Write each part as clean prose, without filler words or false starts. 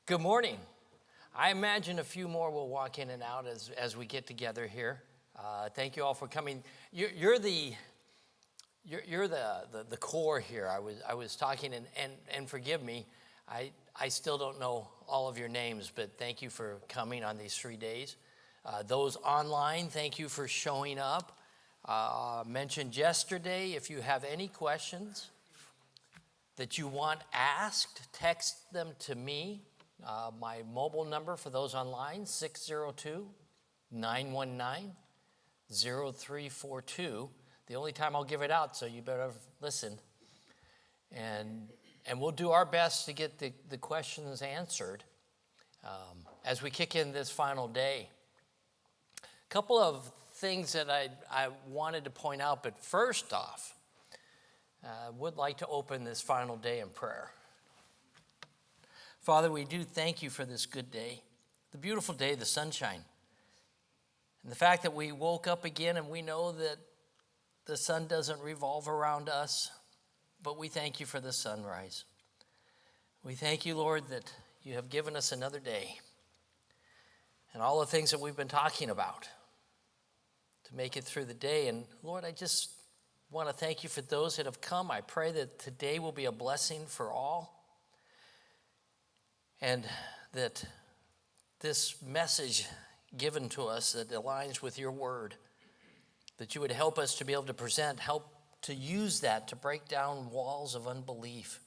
Good morning. I imagine a few more will walk in and out as we get together here. Thank you all for coming. You're the core here. I was talking and forgive me. I still don't know all of your names, but thank you for coming on these 3 days. Those online, thank you for showing up. Mentioned yesterday, if you have any questions that you want asked, text them to me. My mobile number for those online, 602-919-0342. The only time I'll give it out, so you better listen. And we'll do our best to get the questions answered as we kick in this final day. A couple of things that I wanted to point out, but first off, I would like to open this final day in prayer. Father, we do thank you for this good day, the beautiful day, the sunshine, and the fact that we woke up again and we know that the sun doesn't revolve around us, but we thank you for the sunrise. We thank you, Lord, that you have given us another day and all the things that we've been talking about to make it through the day. And Lord, I just want to thank you for those that have come. I pray that today will be a blessing for all. And that this message given to us that aligns with your word, that you would help us to be able to present, help to use that to break down walls of unbelief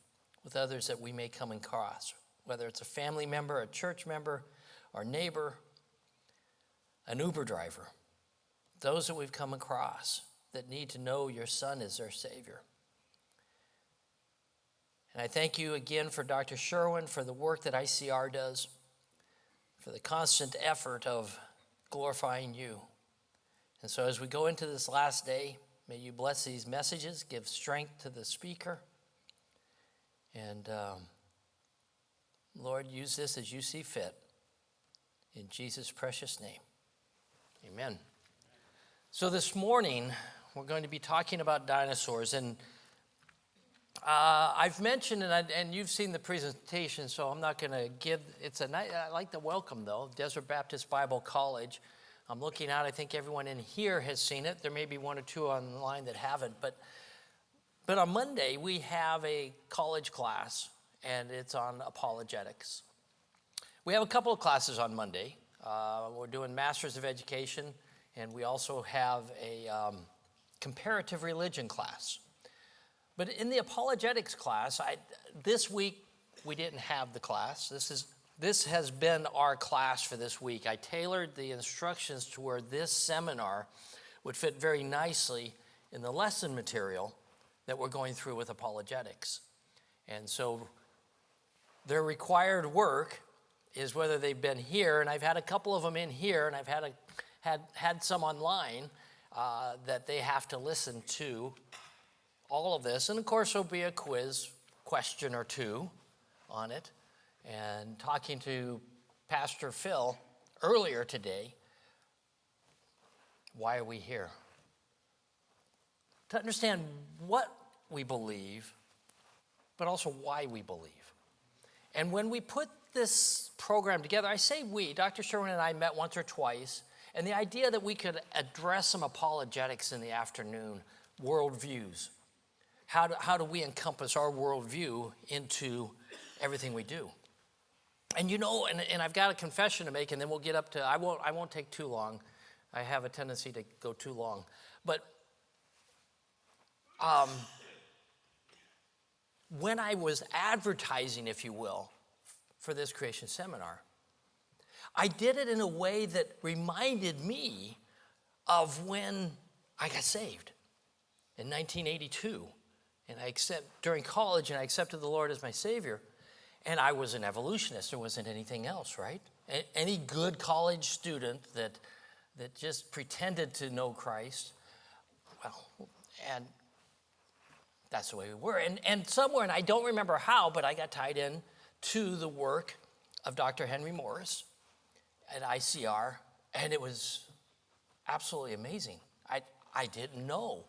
with others that we may come across, whether it's a family member, a church member, our neighbor, an Uber driver, those that we've come across that need to know your Son is their Savior. And I thank you again for Dr. Sherwin, for the work that ICR does, for the constant effort of glorifying you. And so as we go into this last day, may you bless these messages, give strength to the speaker. And Lord, use this as you see fit. In Jesus' precious name, amen. So this morning, we're going to be talking about dinosaurs. And I've mentioned, and you've seen the presentation, so I'm not going to give, I like the welcome though, Desert Baptist Bible College. I'm looking out, I think everyone in here has seen it. There may be one or two online that haven't, but on Monday we have a college class, and it's on apologetics. We have a couple of classes on Monday. We're doing Masters of Education, and we also have a comparative religion class. But in the apologetics class, this week we didn't have the class. This has been our class for this week. I tailored the instructions to where this seminar would fit very nicely in the lesson material that we're going through with apologetics. And so their required work is whether they've been here, and I've had a couple of them in here, and I've had some online that they have to listen to all of this. And of course there'll be a quiz question or two on it. And talking to Pastor Phil earlier today, why are we here? To understand what we believe, but also why we believe. And when we put this program together, I say we, Dr. Sherwin and I met once or twice, and the idea that we could address some apologetics in the afternoon, worldviews. How do we encompass our worldview into everything we do? And you know, and I've got a confession to make, and then we'll get up to, I won't take too long. I have a tendency to go too long. But when I was advertising, if you will, for this creation seminar, I did it in a way that reminded me of when I got saved in 1982. And during college, and I accepted the Lord as my Savior. And I was an evolutionist. There wasn't anything else, right? Any good college student that just pretended to know Christ, well, and that's the way we were. And somewhere, and I don't remember how, but I got tied in to the work of Dr. Henry Morris at ICR, and it was absolutely amazing. I didn't know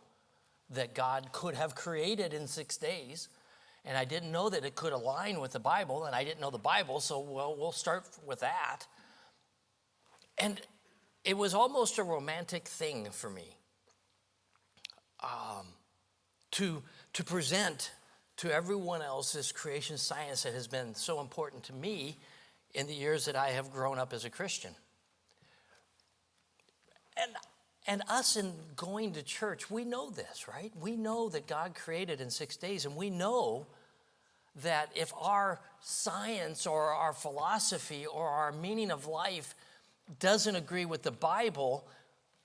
that God could have created in 6 days And I didn't know that it could align with the Bible, and I didn't know the Bible, so we'll start with that. And it was almost a romantic thing for me to present to everyone else this creation science that has been so important to me in the years that I have grown up as a Christian. And us in going to church, we know this, right? We know that God created in 6 days, and we know that if our science or our philosophy or our meaning of life doesn't agree with the Bible,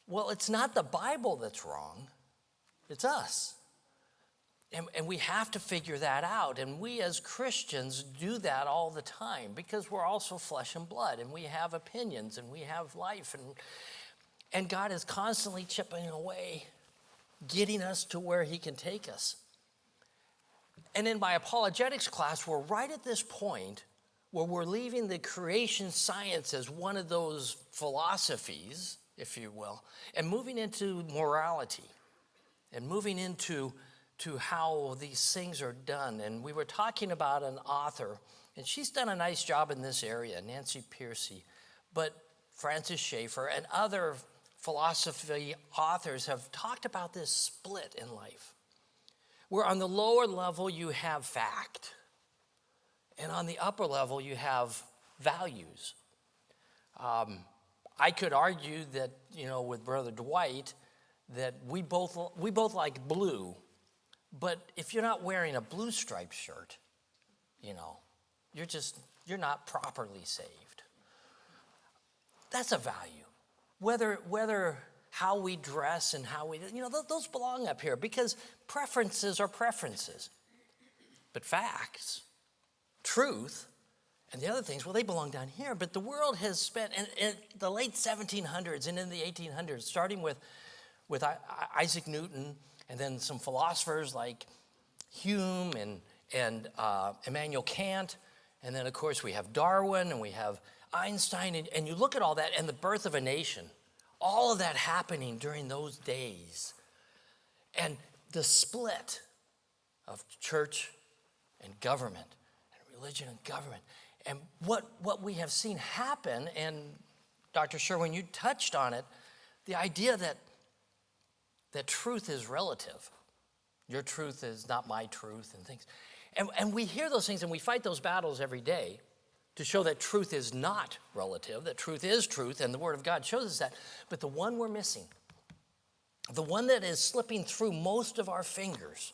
well, it's not the Bible that's wrong, it's us. And we have to figure that out. And we as Christians do that all the time because we're also flesh and blood, and we have opinions, and we have life, and God is constantly chipping away, getting us to where he can take us. And in my apologetics class, we're right at this point where we're leaving the creation science as one of those philosophies, if you will, and moving into morality and moving into how these things are done. And we were talking about an author, and she's done a nice job in this area, Nancy Pearcey, but Francis Schaeffer and other philosophy authors have talked about this split in life, where on the lower level you have fact, and on the upper level you have values. I could argue that, with Brother Dwight, that we both like blue, but if you're not wearing a blue striped shirt, you're not properly saved. That's a value. Whether how we dress and how we, those belong up here because preferences are preferences. But facts, truth, and the other things, well, they belong down here. But the world has spent, in the late 1700s and in the 1800s, starting with Isaac Newton, and then some philosophers like Hume and Immanuel Kant, and then, of course, we have Darwin, and we have Einstein, and you look at all that, and the birth of a nation, all of that happening during those days. And the split of church and government, and religion and government. And what we have seen happen, and Dr. Sherwin, you touched on it, the idea that truth is relative. Your truth is not my truth and things. And we hear those things, and we fight those battles every day to show that truth is not relative, that truth is truth, and the Word of God shows us that. But the one we're missing, the one that is slipping through most of our fingers,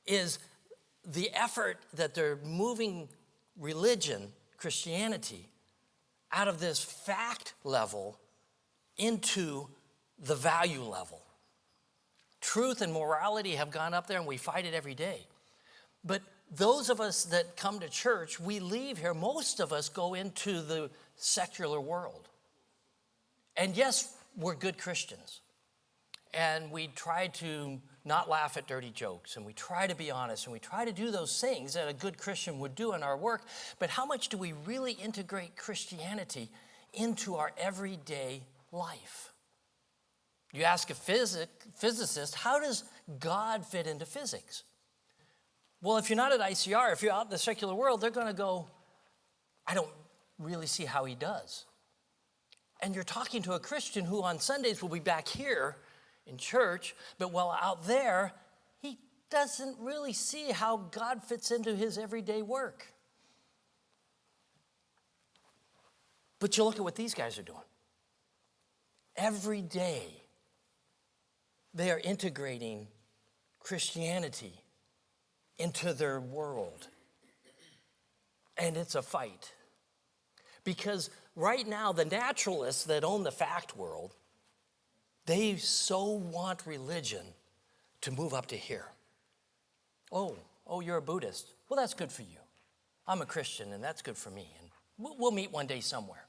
is the effort that they're moving religion, Christianity, out of this fact level into the value level. Truth and morality have gone up there, and we fight it every day. But those of us that come to church, we leave here, most of us go into the secular world. And yes, we're good Christians. And we try to not laugh at dirty jokes, and we try to be honest, and we try to do those things that a good Christian would do in our work. But how much do we really integrate Christianity into our everyday life? You ask a physicist, how does God fit into physics? Well, if you're not at ICR, if you're out in the secular world, they're going to go, I don't really see how he does. And you're talking to a Christian who on Sundays will be back here in church, but while out there, he doesn't really see how God fits into his everyday work. But you look at what these guys are doing. Every day, they are integrating Christianity into their world. And it's a fight. Because right now, the naturalists that own the fact world, they so want religion to move up to here. Oh, you're a Buddhist. Well, that's good for you. I'm a Christian, and that's good for me. And we'll meet one day somewhere.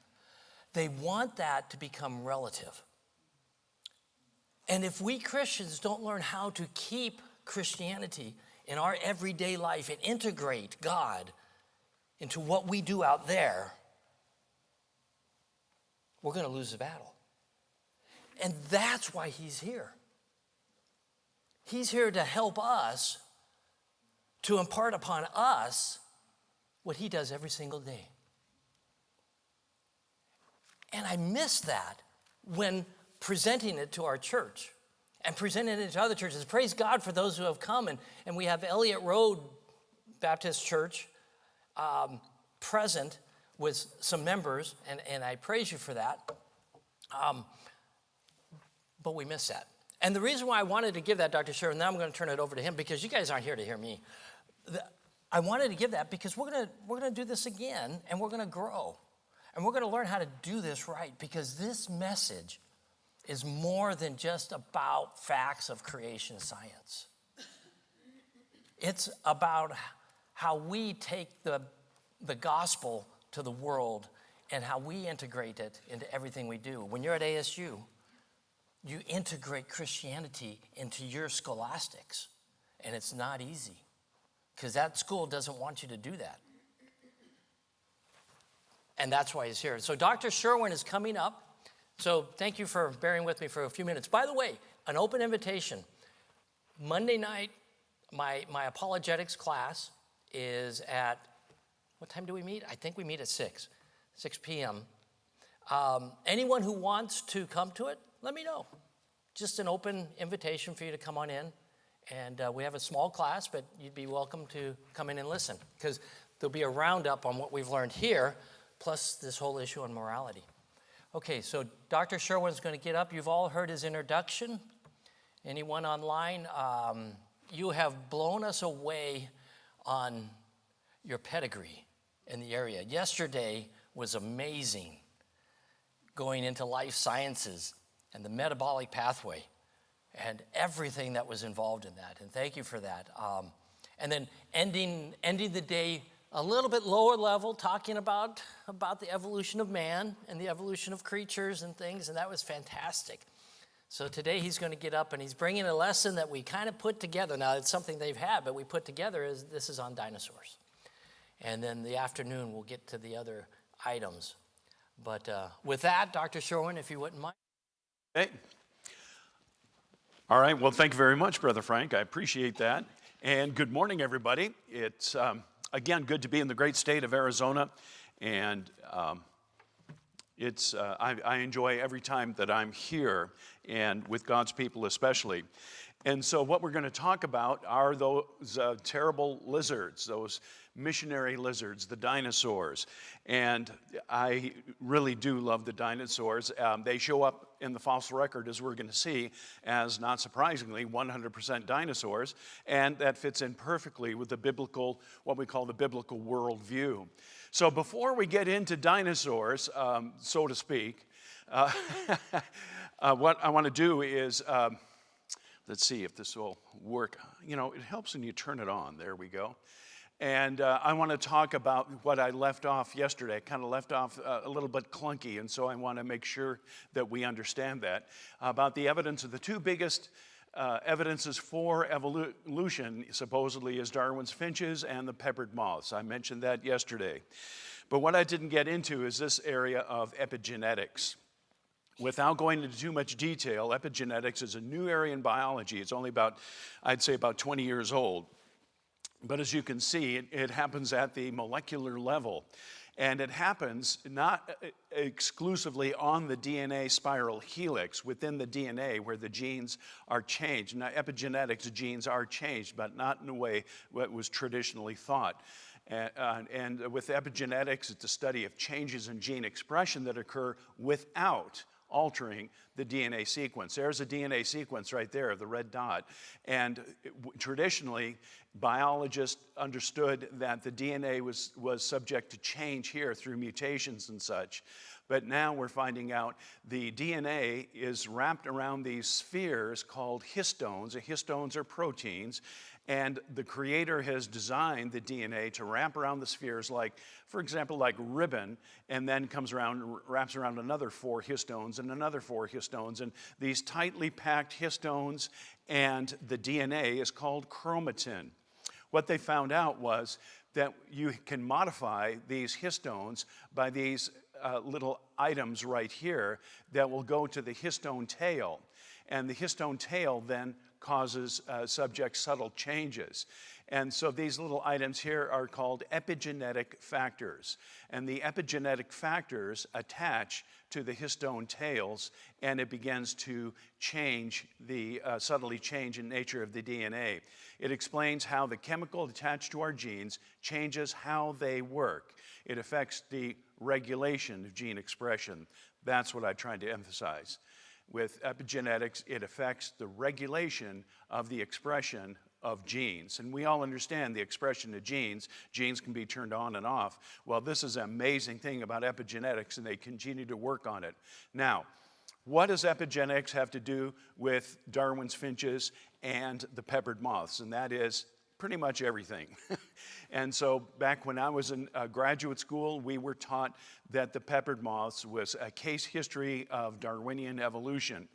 They want that to become relative. And if we Christians don't learn how to keep Christianity in our everyday life and integrate God into what we do out there, we're going to lose the battle. And that's why he's here. He's here to help us to impart upon us what he does every single day. And I miss that when presenting it to our church and presenting it to other churches. Praise God for those who have come. And we have Elliott Road Baptist Church present with some members, and I praise you for that. But we miss that. And the reason why I wanted to give that, Dr. Sherwin, now I'm going to turn it over to him because you guys aren't here to hear me. I wanted to give that because we're going to do this again, and we're going to grow. And we're going to learn how to do this right, because this message is more than just about facts of creation science. It's about how we take the gospel to the world and how we integrate it into everything we do. When you're at ASU, you integrate Christianity into your scholastics, and it's not easy because that school doesn't want you to do that. And that's why he's here. So Dr. Sherwin is coming up. So thank you for bearing with me for a few minutes. By the way, an open invitation. Monday night, my apologetics class is at, what time do we meet? I think we meet at 6 p.m. Anyone who wants to come to it, let me know. Just an open invitation for you to come on in. And we have a small class, but you'd be welcome to come in and listen, because there'll be a roundup on what we've learned here, plus this whole issue on morality. Okay, so Dr. Sherwin's going to get up. You've all heard his introduction. Anyone online? You have blown us away on your pedigree in the area. Yesterday was amazing, going into life sciences and the metabolic pathway and everything that was involved in that. And thank you for that. And then ending the day a little bit lower level, talking about the evolution of man and the evolution of creatures and things, and that was fantastic. So today he's going to get up and he's bringing a lesson that we kind of put together. Now, it's something they've had, but we put together this is on dinosaurs. And then the afternoon we'll get to the other items. But with that, Dr. Sherwin, if you wouldn't mind. Hey. All right, well, thank you very much, Brother Frank. I appreciate that. And good morning, everybody. It's again, good to be in the great state of Arizona, and I enjoy every time that I'm here, and with God's people especially. And so what we're going to talk about are those terrible lizards, those missionary lizards, the dinosaurs. And I really do love the dinosaurs. They show up in the fossil record, as we're going to see, as, not surprisingly, 100% dinosaurs. And that fits in perfectly with the biblical, what we call the biblical worldview. So before we get into dinosaurs, so to speak, what I want to do is, let's see if this will work. You know, it helps when you turn it on. There we go. And I want to talk about what I left off yesterday. I kind of left off a little bit clunky, and so I want to make sure that we understand that. About the evidence of the two biggest evidences for evolution, supposedly, is Darwin's finches and the peppered moths. I mentioned that yesterday. But what I didn't get into is this area of epigenetics. Without going into too much detail, epigenetics is a new area in biology. It's only about, I'd say, about 20 years old. But as you can see, it happens at the molecular level. And it happens not exclusively on the DNA spiral helix within the DNA where the genes are changed. Now, epigenetics, genes are changed, but not in a way what was traditionally thought. And with epigenetics, it's a study of changes in gene expression that occur without altering the DNA sequence. There's a DNA sequence right there, the red dot. And traditionally, biologists understood that the DNA was subject to change here through mutations and such. But now we're finding out the DNA is wrapped around these spheres called histones. The histones are proteins. And the Creator has designed the DNA to wrap around the spheres like, for example, like ribbon, and then comes around, wraps around another 4 histones and another 4 histones. And these tightly packed histones and the DNA is called chromatin. What they found out was that you can modify these histones by these little items right here that will go to the histone tail. And the histone tail then subject subtle changes. And so these little items here are called epigenetic factors. And the epigenetic factors attach to the histone tails, and it begins to change subtly change in nature of the DNA. It explains how the chemical attached to our genes changes how they work. It affects the regulation of gene expression. That's what I tried to emphasize. With epigenetics, it affects the regulation of the expression of genes. And we all understand the expression of genes. Genes can be turned on and off. Well, this is an amazing thing about epigenetics, and they continue to work on it. Now, what does epigenetics have to do with Darwin's finches and the peppered moths? And that is pretty much everything. And so back when I was in graduate school, we were taught that the peppered moths was a case history of Darwinian evolution.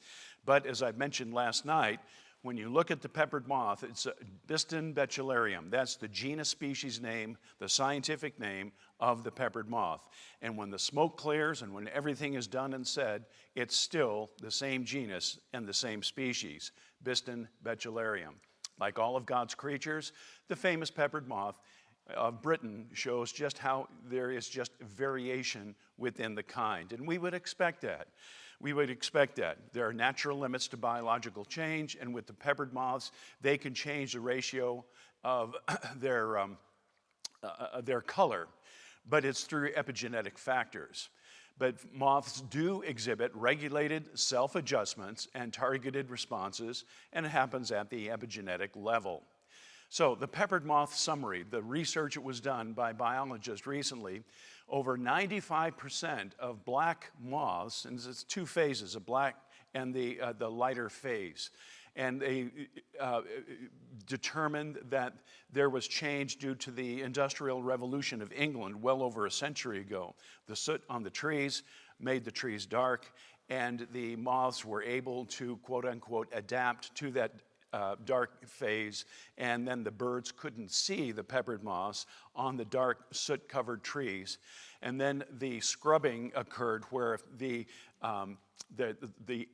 But as I mentioned last night, when you look at the peppered moth, it's Biston betularium. That's the genus species name, the scientific name of the peppered moth. And when the smoke clears and when everything is done and said, it's still the same genus and the same species, Biston betularium. Like all of God's creatures, the famous peppered moth of Britain shows just how there is just variation within the kind. And we would expect that. We would expect that. There are natural limits to biological change, and with the peppered moths, they can change the ratio of their color, but it's through epigenetic factors. But moths do exhibit regulated self-adjustments and targeted responses, and it happens at the epigenetic level. So the peppered moth summary, the research that was done by biologists recently, over 95% of black moths, and it's two phases, a black and the lighter phase, and they determined that there was change due to the Industrial Revolution of England well over a century ago. The soot on the trees made the trees dark, and the moths were able to, quote unquote, adapt to that dark phase, and then the birds couldn't see the peppered moths on the dark soot-covered trees. And then the scrubbing occurred where the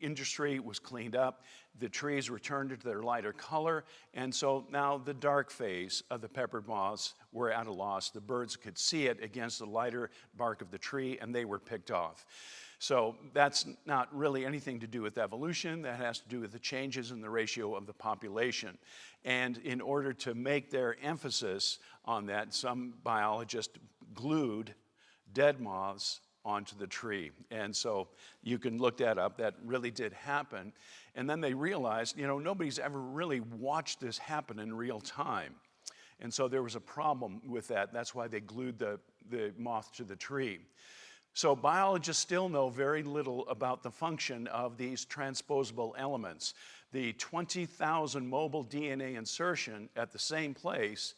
industry was cleaned up, the trees returned to their lighter color, and so now the dark phase of the peppered moths were at a loss. The birds could see it against the lighter bark of the tree, and they were picked off. So that's not really anything to do with evolution. That has to do with the changes in the ratio of the population. And in order to make their emphasis on that, some biologists glued dead moths onto the tree. And so you can look that up. That really did happen. And then they realized, nobody's ever really watched this happen in real time. And so there was a problem with that. That's why they glued the moth to the tree. So biologists still know very little about the function of these transposable elements. The 20,000 mobile DNA insertion at the same place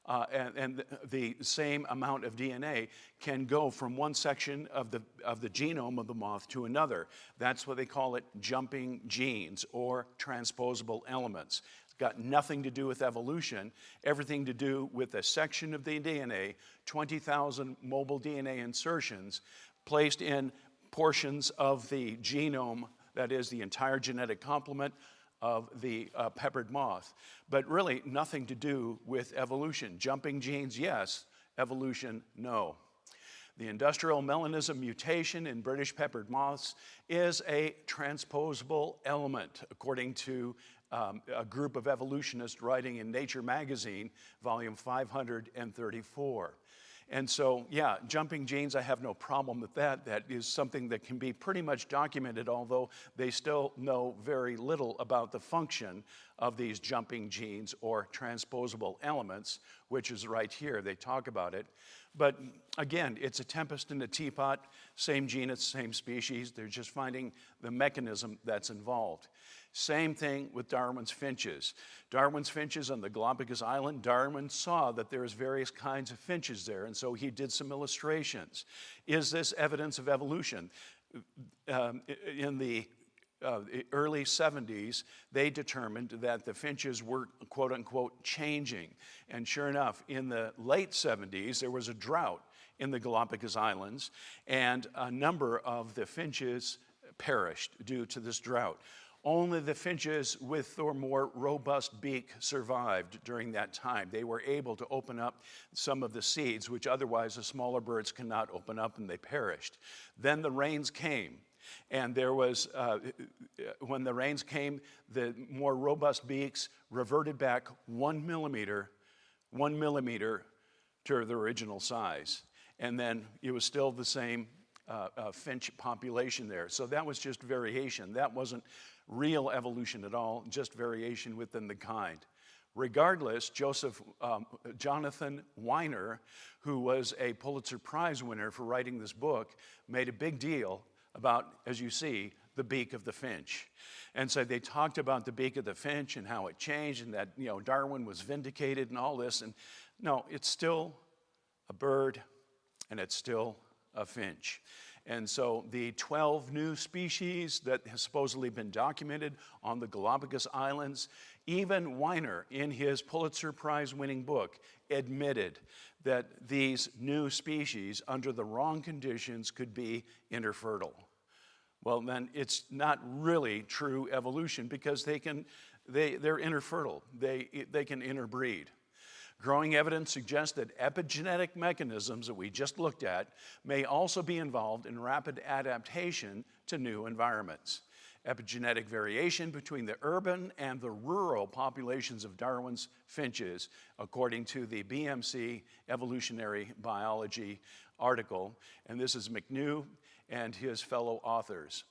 and the same amount of DNA can go from one section of the genome of the moth to another. That's what they call it, jumping genes or transposable elements. It's got nothing to do with evolution, everything to do with a section of the DNA, 20,000 mobile DNA insertions placed in portions of the genome, that is the entire genetic complement of the peppered moth, but really nothing to do with evolution. Jumping genes, yes. Evolution, no. The industrial melanism mutation in British peppered moths is a transposable element, according to a group of evolutionists writing in Nature magazine, volume 534. And so, yeah, jumping genes, I have no problem with that. That is something that can be pretty much documented, although they still know very little about the function of these jumping genes or transposable elements, which is right here. They talk about it. But again, it's a tempest in a teapot, same genus, same species. They're just finding the mechanism that's involved. Same thing with Darwin's finches. Darwin's finches on the Galapagos Island, Darwin saw that there's various kinds of finches there, and so he did some illustrations. Is this evidence of evolution? In the early 70s, they determined that the finches were, quote unquote, changing. And sure enough, in the late 70s, there was a drought in the Galapagos Islands, and a number of the finches perished due to this drought. Only the finches with the more robust beak survived during that time. They were able to open up some of the seeds, which otherwise the smaller birds cannot open up, and they perished. Then the rains came. And there was, when the rains came, the more robust beaks reverted back 1 millimeter to the original size. And then it was still the same finch population there. So that was just variation. That wasn't real evolution at all, just variation within the kind. Regardless, Jonathan Weiner, who was a Pulitzer Prize winner for writing this book, made a big deal about, as you see, the beak of the finch. And so they talked about the beak of the finch and how it changed and that, Darwin was vindicated and all this. And no, it's still a bird and it's still a finch. And so the 12 new species that have supposedly been documented on the Galapagos Islands, even Weiner, in his Pulitzer Prize winning book, admitted that these new species, under the wrong conditions, could be interfertile. Well, then it's not really true evolution because they're interfertile. They can interbreed. Growing evidence suggests that epigenetic mechanisms that we just looked at may also be involved in rapid adaptation to new environments. Epigenetic variation between the urban and the rural populations of Darwin's finches, according to the BMC Evolutionary Biology article, and this is McNew and his fellow authors.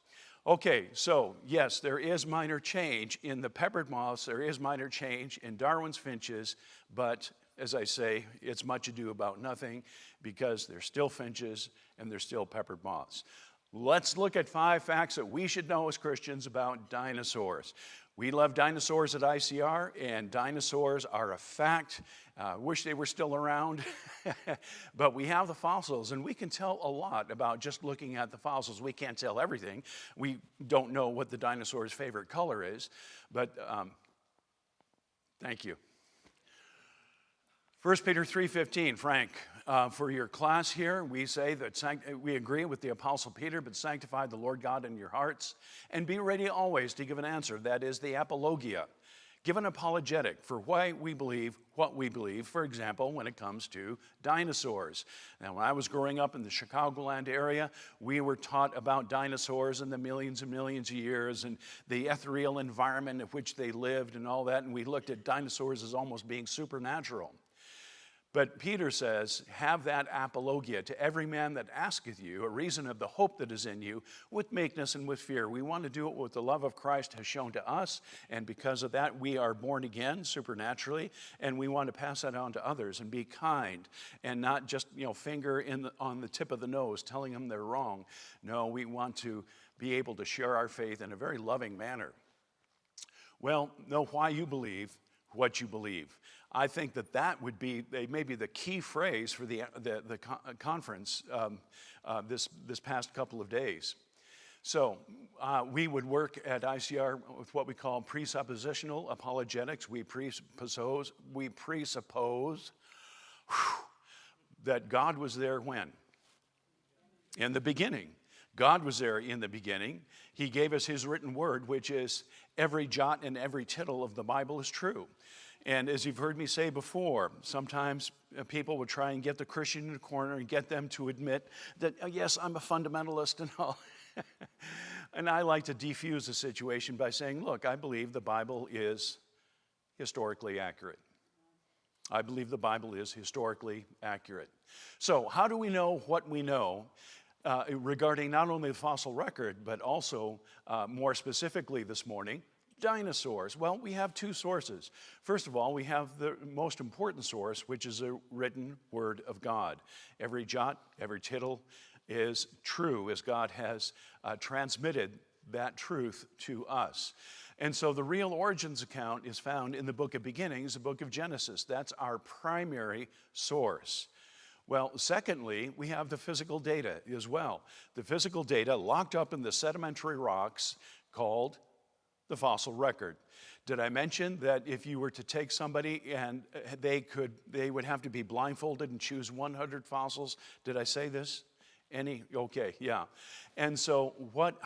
Okay, so yes, there is minor change in the peppered moths, there is minor change in Darwin's finches, but as I say, it's much ado about nothing because they're still finches and they're still peppered moths. Let's look at 5 facts that we should know as Christians about dinosaurs. We love dinosaurs at ICR, and dinosaurs are a fact. Wish they were still around, but we have the fossils, and we can tell a lot about just looking at the fossils. We can't tell everything. We don't know what the dinosaur's favorite color is, but thank you. 1 Peter 3:15, Frank, for your class here, we say that we agree with the Apostle Peter, but sanctify the Lord God in your hearts, and be ready always to give an answer. That is the apologia. Give an apologetic for why we believe what we believe, for example, when it comes to dinosaurs. Now, when I was growing up in the Chicagoland area, we were taught about dinosaurs and the millions and millions of years and the ethereal environment in which they lived and all that, and we looked at dinosaurs as almost being supernatural. But Peter says, have that apologia to every man that asketh you, a reason of the hope that is in you, with meekness and with fear. We want to do it with the love of Christ has shown to us, and because of that, we are born again supernaturally, and we want to pass that on to others and be kind and not just, finger on the tip of the nose telling them they're wrong. No, we want to be able to share our faith in a very loving manner. Well, know why you believe what you believe. I think that would be maybe the key phrase for the conference this past couple of days. So we would work at ICR with what we call presuppositional apologetics. We presuppose that God was there when? In the beginning. God was there in the beginning. He gave us his written word, which is every jot and every tittle of the Bible is true. And as you've heard me say before, sometimes people would try and get the Christian in the corner and get them to admit that, yes, I'm a fundamentalist and all. And I like to defuse the situation by saying, look, I believe the Bible is historically accurate. I believe the Bible is historically accurate. So how do we know what we know regarding not only the fossil record, but also more specifically this morning, dinosaurs? Well, we have 2 sources. First of all, we have the most important source, which is the written word of God. Every jot, every tittle is true as God has transmitted that truth to us. And so the real origins account is found in the book of beginnings, the book of Genesis. That's our primary source. Well, secondly, we have the physical data as well. The physical data locked up in the sedimentary rocks called the fossil record. Did I mention that if you were to take somebody and they would have to be blindfolded and choose 100 fossils? Did I say this? Any? Okay, yeah. And so what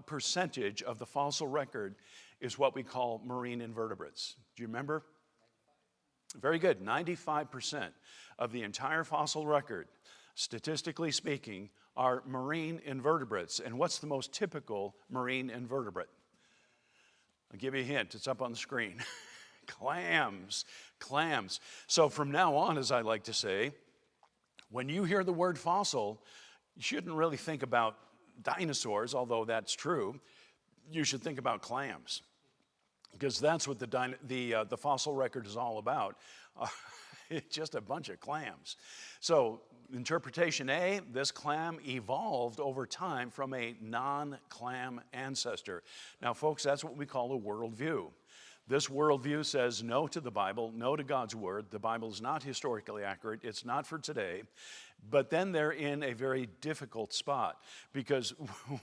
percentage of the fossil record is what we call marine invertebrates? Do you remember? Very good. 95% of the entire fossil record, statistically speaking, are marine invertebrates. And what's the most typical marine invertebrate? I'll give you a hint. It's up on the screen. Clams. Clams. So from now on, as I like to say, when you hear the word fossil, you shouldn't really think about dinosaurs, although that's true. You should think about clams, because that's what the fossil record is all about. It's just a bunch of clams. So interpretation A, this clam evolved over time from a non-clam ancestor. Now, folks, that's what we call a worldview. This worldview says no to the Bible, no to God's word. The Bible is not historically accurate. It's not for today. But then they're in a very difficult spot because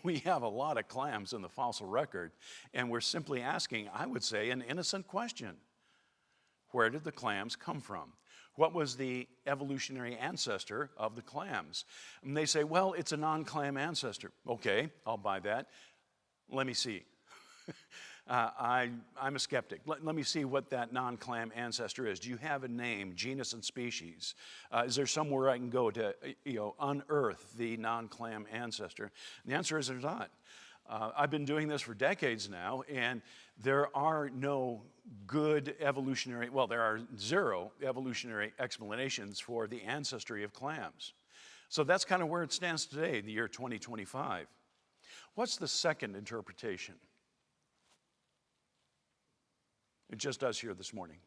we have a lot of clams in the fossil record, and we're simply asking, I would say, an innocent question. Where did the clams come from? What was the evolutionary ancestor of the clams? And they say, well, it's a non-clam ancestor. Okay, I'll buy that. Let me see. I'm a skeptic. Let me see what that non-clam ancestor is. Do you have a name, genus, and species? Is there somewhere I can go to unearth the non-clam ancestor? And the answer is there's not. I've been doing this for decades now, and there are no good evolutionary, well, there are zero evolutionary explanations for the ancestry of clams. So that's kind of where it stands today in the year 2025. What's the second interpretation? It just does here this morning.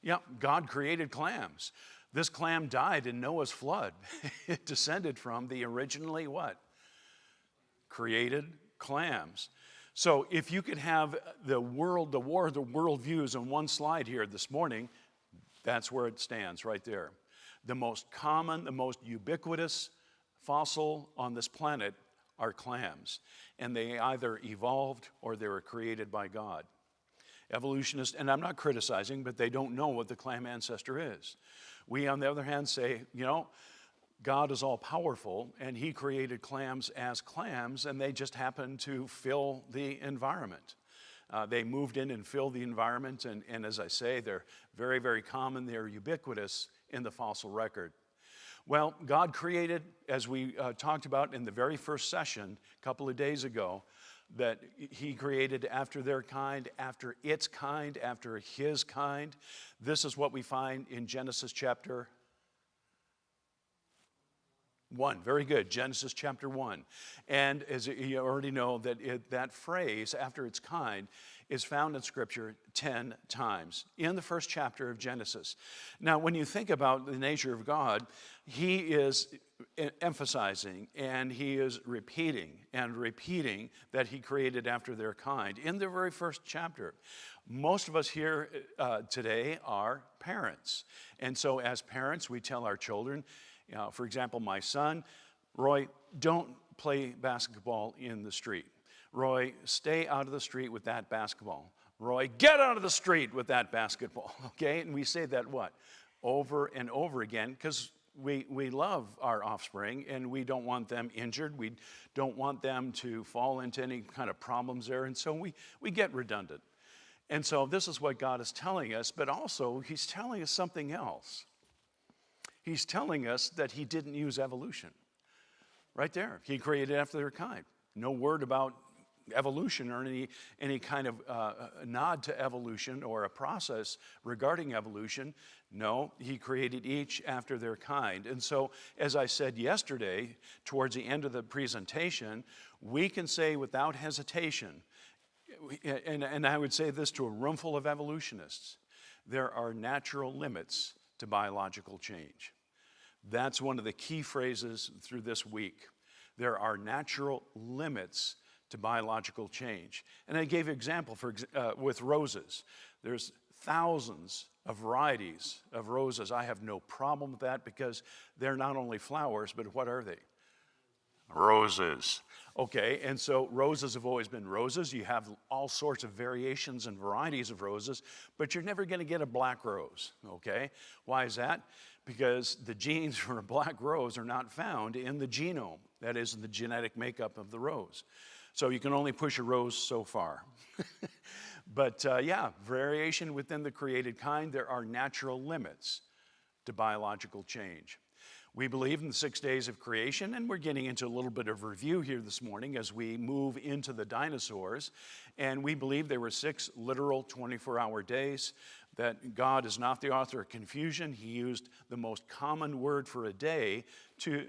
Yeah, God created clams. This clam died in Noah's flood. It descended from the originally what? Created clams. So if you could have the worldviews on one slide here this morning, that's where it stands right there. The most common, the most ubiquitous fossil on this planet are clams. And they either evolved or they were created by God. Evolutionists, and I'm not criticizing, but they don't know what the clam ancestor is. We, on the other hand, say, God is all powerful, and he created clams as clams, and they just happen to fill the environment. They moved in and filled the environment, and as I say, they're very, very common. They're ubiquitous in the fossil record. Well, God created, as we talked about in the very first session a couple of days ago, that he created after their kind, after its kind, after his kind. This is what we find in Genesis chapter 1. Very good, Genesis chapter 1. And as you already know, that phrase, after its kind, is found in Scripture 10 times in the first chapter of Genesis. Now, when you think about the nature of God, he is emphasizing and he is repeating that he created after their kind in the very first chapter. Most of us here today are parents. And so as parents, we tell our children, for example, my son, Roy, don't play basketball in the street. Roy, stay out of the street with that basketball. Roy, get out of the street with that basketball. Okay, and we say that what? Over and over again, because we love our offspring and we don't want them injured. We don't want them to fall into any kind of problems there. And so we get redundant. And so this is what God is telling us, but also he's telling us something else. He's telling us that he didn't use evolution. Right there. He created after their kind. No word about evolution or any kind of nod to evolution or a process regarding evolution. No, he created each after their kind. And so, as I said yesterday, towards the end of the presentation, we can say without hesitation, and I would say this to a room full of evolutionists, there are natural limits to biological change. That's one of the key phrases through this week. There are natural limits to biological change. And I gave an example with roses. There's thousands of varieties of roses. I have no problem with that because they're not only flowers, but what are they? Roses. Okay, and so roses have always been roses. You have all sorts of variations and varieties of roses, but you're never going to get a black rose, okay? Why is that? Because the genes for a black rose are not found in the genome, that is, in the genetic makeup of the rose. So you can only push a rose so far. But yeah, variation within the created kind, there are natural limits to biological change. We believe in the 6 days of creation, and we're getting into a little bit of review here this morning as we move into the dinosaurs. And we believe there were 6 literal 24-hour days, that God is not the author of confusion. He used the most common word for a day to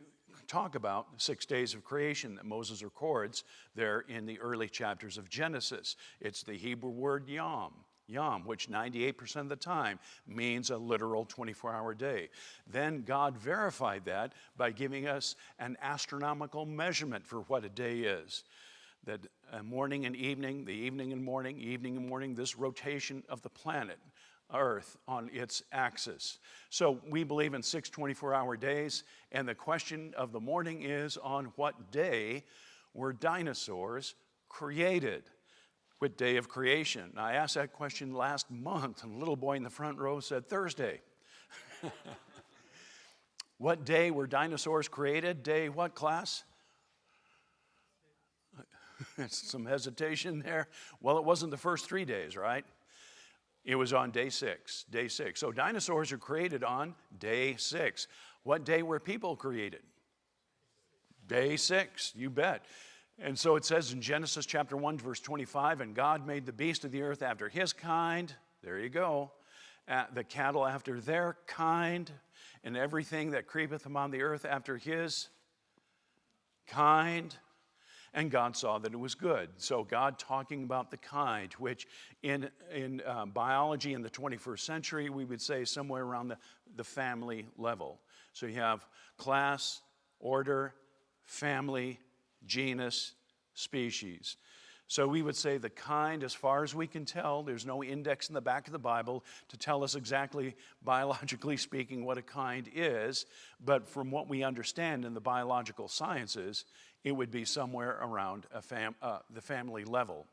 talk about 6 days of creation that Moses records there in the early chapters of Genesis. It's the Hebrew word yom. Yom, which 98% of the time means a literal 24-hour day. Then God verified that by giving us an astronomical measurement for what a day is. That morning and evening, the evening and morning, this rotation of the planet, Earth, on its axis. So we believe in 6 24-hour days, and the question of the morning is, on what day were dinosaurs created? What day of creation? I asked that question last month, and a little boy in the front row said Thursday. What day were dinosaurs created? Day what, class? Some hesitation there. Well, it wasn't the first 3 days, right? It was on day 6, day 6. So dinosaurs are created on day 6. What day were people created? Day 6, you bet. And so it says in Genesis chapter 1, verse 25, and God made the beast of the earth after his kind. There you go. The cattle after their kind, and everything that creepeth upon the earth after his kind. And God saw that it was good. So God talking about the kind, which in biology in the 21st century, we would say somewhere around the family level. So you have class, order, family, genus, species. So we would say the kind, as far as we can tell, there's no index in the back of the Bible to tell us exactly, biologically speaking, what a kind is. But from what we understand in the biological sciences, it would be somewhere around the family level.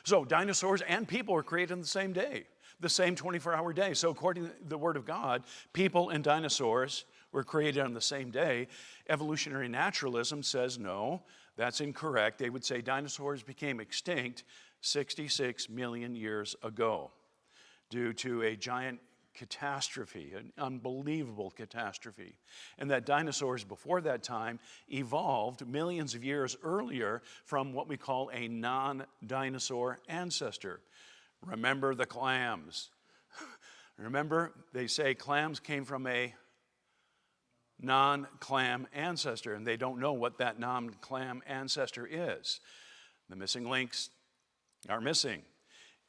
So dinosaurs and people were created on the same day, the same 24-hour day. So according to the Word of God, people and dinosaurs were created on the same day. Evolutionary naturalism says no, that's incorrect. They would say dinosaurs became extinct 66 million years ago due to a giant catastrophe, an unbelievable catastrophe. And that dinosaurs before that time evolved millions of years earlier from what we call a non-dinosaur ancestor. Remember the clams. Remember, they say clams came from a non-clam ancestor, and they don't know what that non-clam ancestor is. The missing links are missing.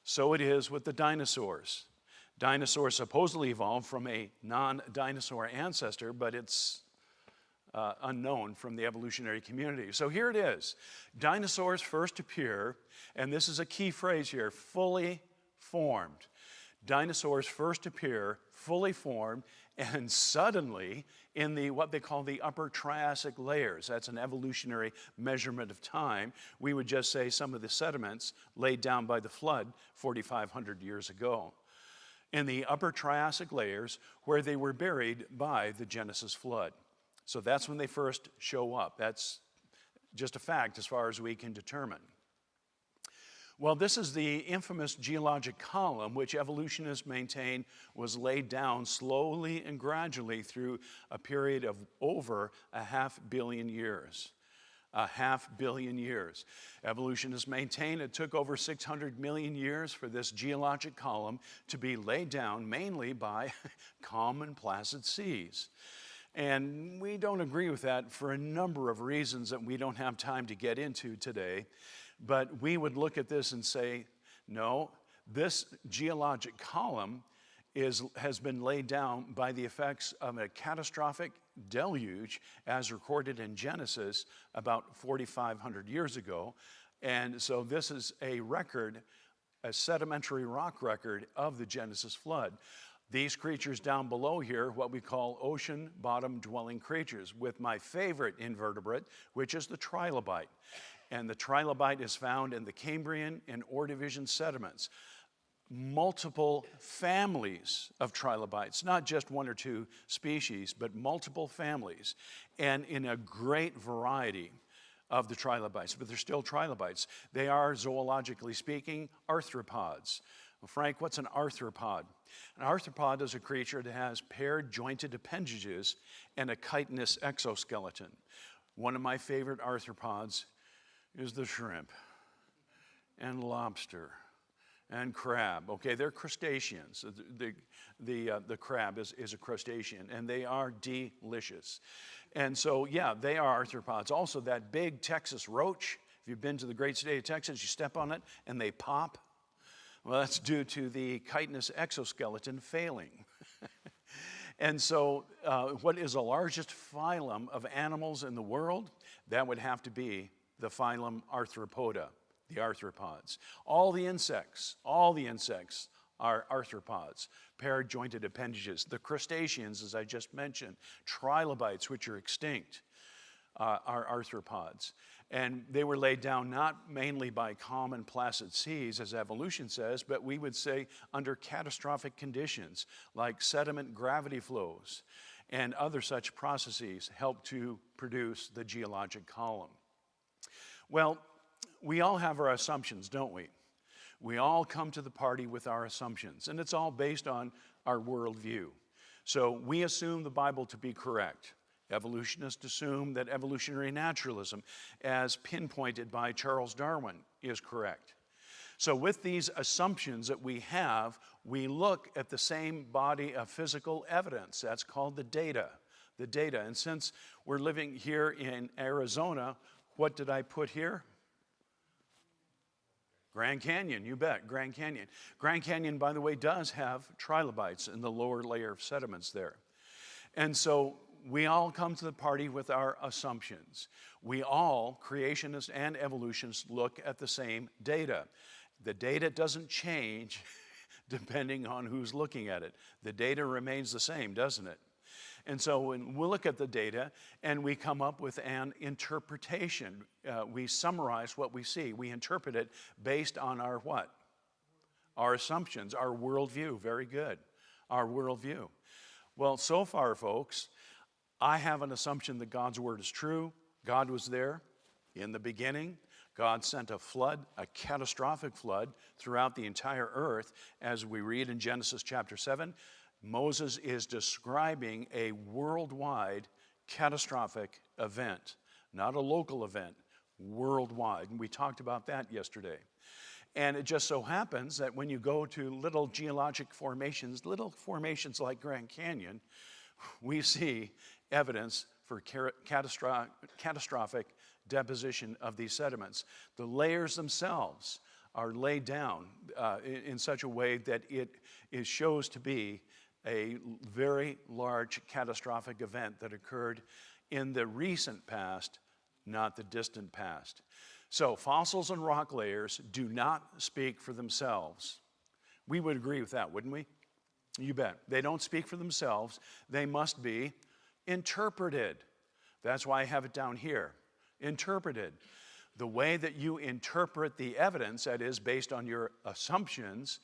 So it is with the dinosaurs. Dinosaurs supposedly evolved from a non-dinosaur ancestor, but it's unknown from the evolutionary community. So here it is. Dinosaurs first appear, and this is a key phrase here, fully formed. Dinosaurs first appear fully formed, and suddenly in what they call the upper Triassic layers. That's an evolutionary measurement of time. We would just say some of the sediments laid down by the flood 4,500 years ago. In the upper Triassic layers where they were buried by the Genesis flood. So that's when they first show up. That's just a fact as far as we can determine. Well, this is the infamous geologic column, which evolutionists maintain was laid down slowly and gradually through a period of over 500 million years. 500 million years. Evolutionists maintain it took over 600 million years for this geologic column to be laid down mainly by calm and placid seas. And we don't agree with that for a number of reasons that we don't have time to get into today. But we would look at this and say, no, this geologic column has been laid down by the effects of a catastrophic deluge as recorded in Genesis about 4,500 years ago. And so this is a record, a sedimentary rock record of the Genesis flood. These creatures down below here, what we call ocean bottom dwelling creatures, with my favorite invertebrate, which is the trilobite. And the trilobite is found in the Cambrian and Ordovician sediments. Multiple families of trilobites, not just one or two species, but multiple families, and in a great variety of the trilobites, but they're still trilobites. They are, zoologically speaking, arthropods. Well, Frank, what's an arthropod? An arthropod is a creature that has paired jointed appendages and a chitinous exoskeleton. One of my favorite arthropods is the shrimp and lobster and crab. Okay, they're crustaceans. The crab is a crustacean, and they are delicious. And so, yeah, they are arthropods. Also, that big Texas roach, if you've been to the great state of Texas, you step on it and they pop. Well, that's due to the chitinous exoskeleton failing. And so, what is the largest phylum of animals in the world? That would have to be the phylum Arthropoda, the arthropods. All the insects are arthropods, paired jointed appendages. The crustaceans, as I just mentioned, trilobites, which are extinct, are arthropods. And they were laid down not mainly by calm and placid seas, as evolution says, but we would say under catastrophic conditions, like sediment gravity flows and other such processes help to produce the geologic column. Well, we all have our assumptions, don't we? We all come to the party with our assumptions, and it's all based on our worldview. So we assume the Bible to be correct. Evolutionists assume that evolutionary naturalism, as pinpointed by Charles Darwin, is correct. So with these assumptions that we have, we look at the same body of physical evidence. That's called the data. The data. And since we're living here in Arizona, what did I put here? Grand Canyon, you bet, Grand Canyon. Grand Canyon, by the way, does have trilobites in the lower layer of sediments there. And so we all come to the party with our assumptions. We all, creationists and evolutionists, look at the same data. The data doesn't change depending on who's looking at it. The data remains the same, doesn't it? And so when we look at the data and we come up with an interpretation, we summarize what we see. We interpret it based on our what? Our assumptions, our worldview. Very good. Our worldview. Well, so far, folks, I have an assumption that God's word is true. God was there in the beginning. God sent a flood, a catastrophic flood throughout the entire earth. As we read in Genesis chapter 7, Moses is describing a worldwide catastrophic event, not a local event, worldwide. And we talked about that yesterday. And it just so happens that when you go to little geologic formations, little formations like Grand Canyon, we see evidence for catastrophic deposition of these sediments. The layers themselves are laid down in such a way that it shows to be a very large catastrophic event that occurred in the recent past, not the distant past. So fossils and rock layers do not speak for themselves. We would agree with that, wouldn't we? You bet. They don't speak for themselves. They must be interpreted. That's why I have it down here. Interpreted. The way that you interpret the evidence, that is based on your assumptions,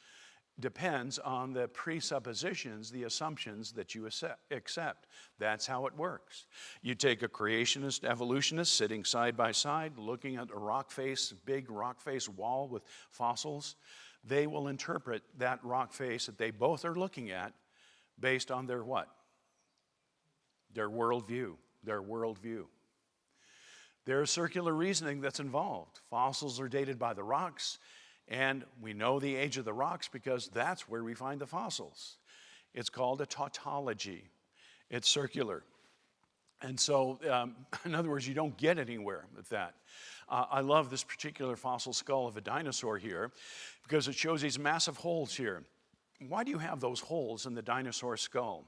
depends on the presuppositions, the assumptions that you accept. That's how it works. You take a creationist, evolutionist sitting side by side, looking at a rock face, big rock face wall with fossils. They will interpret that rock face that they both are looking at based on their what? Their worldview. Their worldview. There's circular reasoning that's involved. Fossils are dated by the rocks, and we know the age of the rocks because that's where we find the fossils. It's called a tautology. It's circular. And so, in other words, you don't get anywhere with that. I love this particular fossil skull of a dinosaur here because it shows these massive holes here. Why do you have those holes in the dinosaur skull?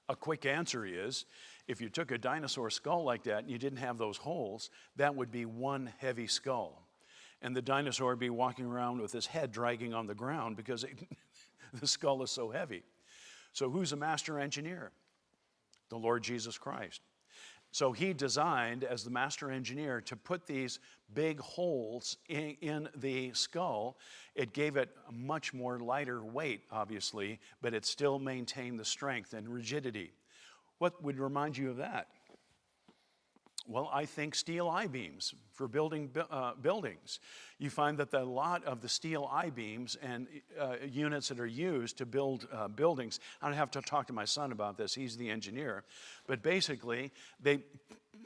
A quick answer is, if you took a dinosaur skull like that and you didn't have those holes, that would be one heavy skull. And the dinosaur would be walking around with his head dragging on the ground because the skull is so heavy. So who's a master engineer? The Lord Jesus Christ. So he designed, as the master engineer, to put these big holes in the skull. It gave it a much more lighter weight, obviously, but it still maintained the strength and rigidity. What would remind you of that? Well, I think steel I-beams for building buildings. You find that a lot of the steel I-beams and units that are used to build buildings, I don't have to talk to my son about this, he's the engineer, but basically they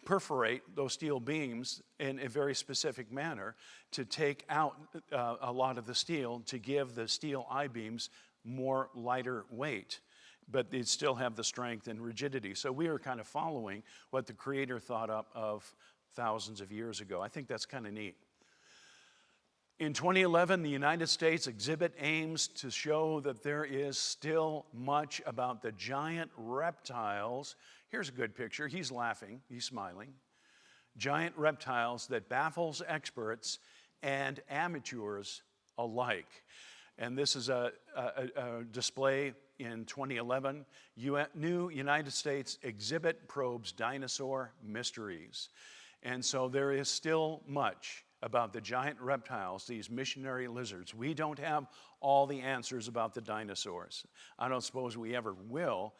perforate those steel beams in a very specific manner to take out a lot of the steel to give the steel I-beams more lighter weight, but they'd still have the strength and rigidity. So we are kind of following what the Creator thought up of thousands of years ago. I think that's kind of neat. In 2011, the United States exhibit aims to show that there is still much about the giant reptiles. Here's a good picture. He's laughing, he's smiling. Giant reptiles that baffles experts and amateurs alike. And this is a display in 2011. New United States exhibit probes dinosaur mysteries. And so there is still much about the giant reptiles, these missionary lizards. We don't have all the answers about the dinosaurs. I don't suppose we ever will.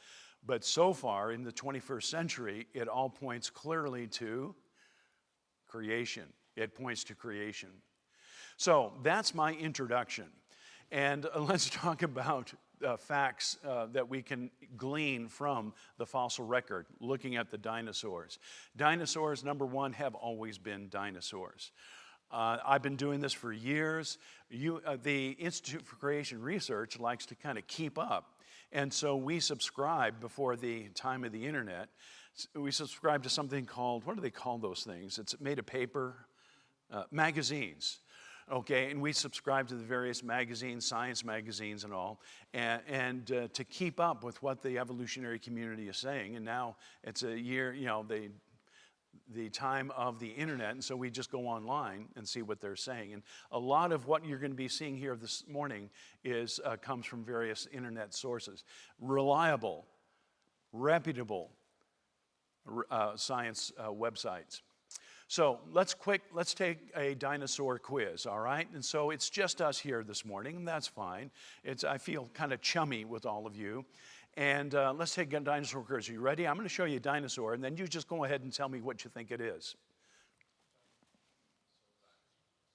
But so far in the 21st century, it all points clearly to creation. It points to creation. So that's my introduction. And let's talk about facts that we can glean from the fossil record, looking at the dinosaurs. Dinosaurs, number one, have always been dinosaurs. I've been doing this for years. The Institute for Creation Research likes to kind of keep up. And so we subscribe before the time of the internet. We subscribe to something called, what do they call those things? It's made of paper, magazines. Okay, and we subscribe to the various magazines, science magazines and all, and to keep up with what the evolutionary community is saying. And now it's a year, the time of the internet, and so we just go online and see what they're saying. And a lot of what you're going to be seeing here this morning comes from various internet sources. Reliable, reputable science websites. So let's take a dinosaur quiz, all right? And so it's just us here this morning, and that's fine. I feel kind of chummy with all of you. And let's take a dinosaur quiz. Are you ready? I'm going to show you a dinosaur, and then you just go ahead and tell me what you think it is.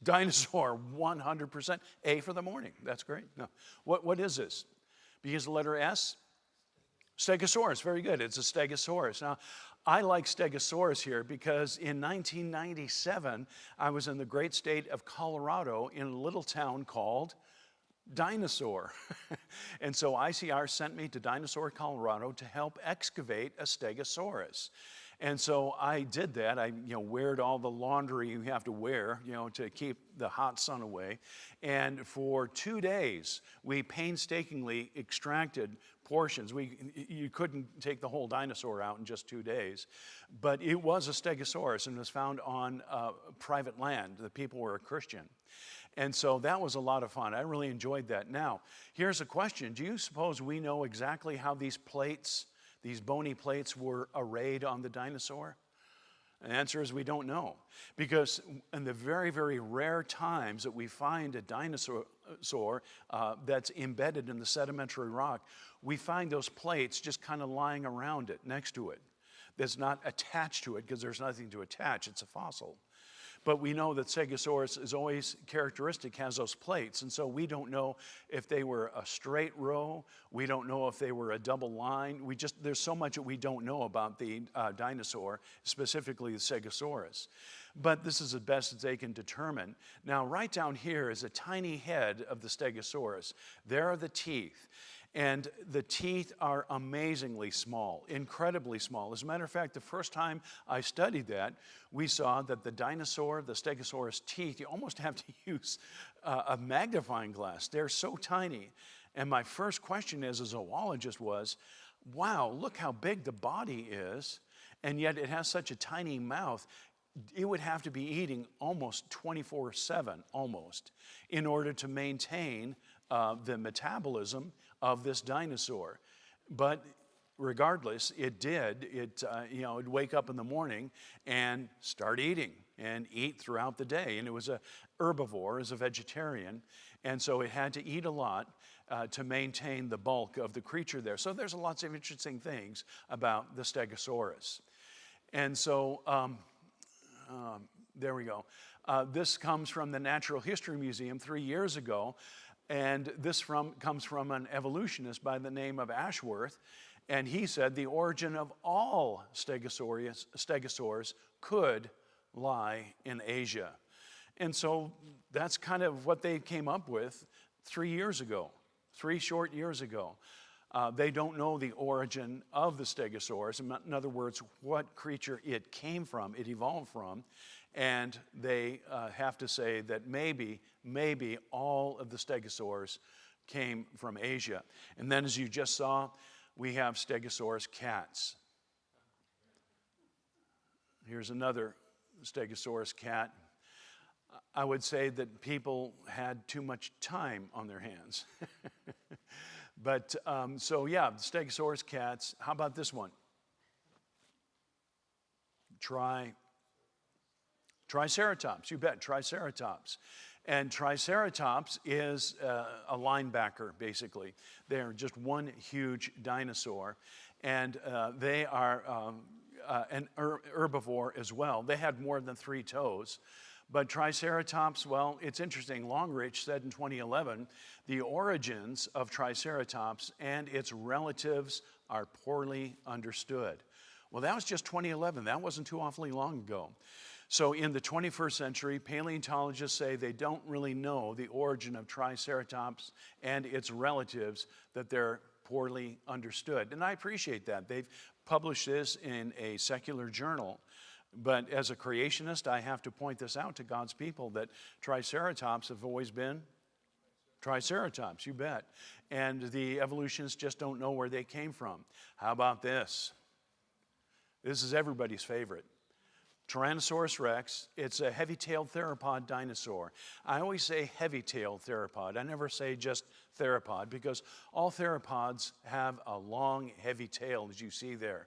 Dinosaur, 100%. A for the morning. That's great. No. What is this? Begins the letter S? Stegosaurus, very good. It's a stegosaurus. Now, I like stegosaurus here because in 1997, I was in the great state of Colorado in a little town called Dinosaur. And so ICR sent me to Dinosaur, Colorado to help excavate a stegosaurus. And so I did that. I weared all the laundry you have to wear, to keep the hot sun away. And for 2 days, we painstakingly extracted portions. You couldn't take the whole dinosaur out in just 2 days. But it was a stegosaurus and was found on private land. The people were a Christian. And so that was a lot of fun. I really enjoyed that. Now, here's a question. Do you suppose we know exactly how these bony plates were arrayed on the dinosaur? The answer is we don't know. Because in the very, very rare times that we find a dinosaur that's embedded in the sedimentary rock, we find those plates just kind of lying around it, next to it. That's not attached to it because there's nothing to attach. It's a fossil. But we know that Stegosaurus is always characteristic, has those plates. And so we don't know if they were a straight row. We don't know if they were a double line. There's so much that we don't know about the dinosaur, specifically the Stegosaurus. But this is the best that they can determine. Now, right down here is a tiny head of the Stegosaurus. There are the teeth. And the teeth are amazingly small, incredibly small. As a matter of fact, the first time I studied that, we saw that the Stegosaurus teeth, you almost have to use a magnifying glass. They're so tiny. And my first question as a zoologist was, wow, look how big the body is, and yet it has such a tiny mouth. It would have to be eating almost 24/7, almost, in order to maintain the metabolism of this dinosaur. But regardless, it did. It'd wake up in the morning and start eating and eat throughout the day. And it was a herbivore, as a vegetarian. And so it had to eat a lot to maintain the bulk of the creature there. So there's lots of interesting things about the Stegosaurus. And so there we go. This comes from the Natural History Museum 3 years ago. And this comes from an evolutionist by the name of Ashworth. And he said the origin of all stegosaurs could lie in Asia. And so that's kind of what they came up with 3 years ago, 3 short years ago. They don't know the origin of the Stegosaurus. In other words, what creature it came from, it evolved from. And they have to say that maybe all of the Stegosaurs came from Asia. And then, as you just saw, we have Stegosaurus cats. Here's another Stegosaurus cat. I would say that people had too much time on their hands. But so yeah, Stegosaurus cats. How about this one? Triceratops, you bet, Triceratops. And Triceratops is a linebacker, basically. They're just one huge dinosaur. And they are an herbivore as well. They had more than 3 toes. But Triceratops, well, it's interesting. Longridge said in 2011, the origins of Triceratops and its relatives are poorly understood. Well, that was just 2011. That wasn't too awfully long ago. So in the 21st century, paleontologists say they don't really know the origin of Triceratops and its relatives, that they're poorly understood. And I appreciate that. They've published this in a secular journal. But as a creationist, I have to point this out to God's people, that Triceratops have always been Triceratops, you bet. And the evolutionists just don't know where they came from. How about this? This is everybody's favorite. Tyrannosaurus rex. It's a heavy-tailed theropod dinosaur. I always say heavy-tailed theropod. I never say just theropod, because all theropods have a long, heavy tail, as you see there.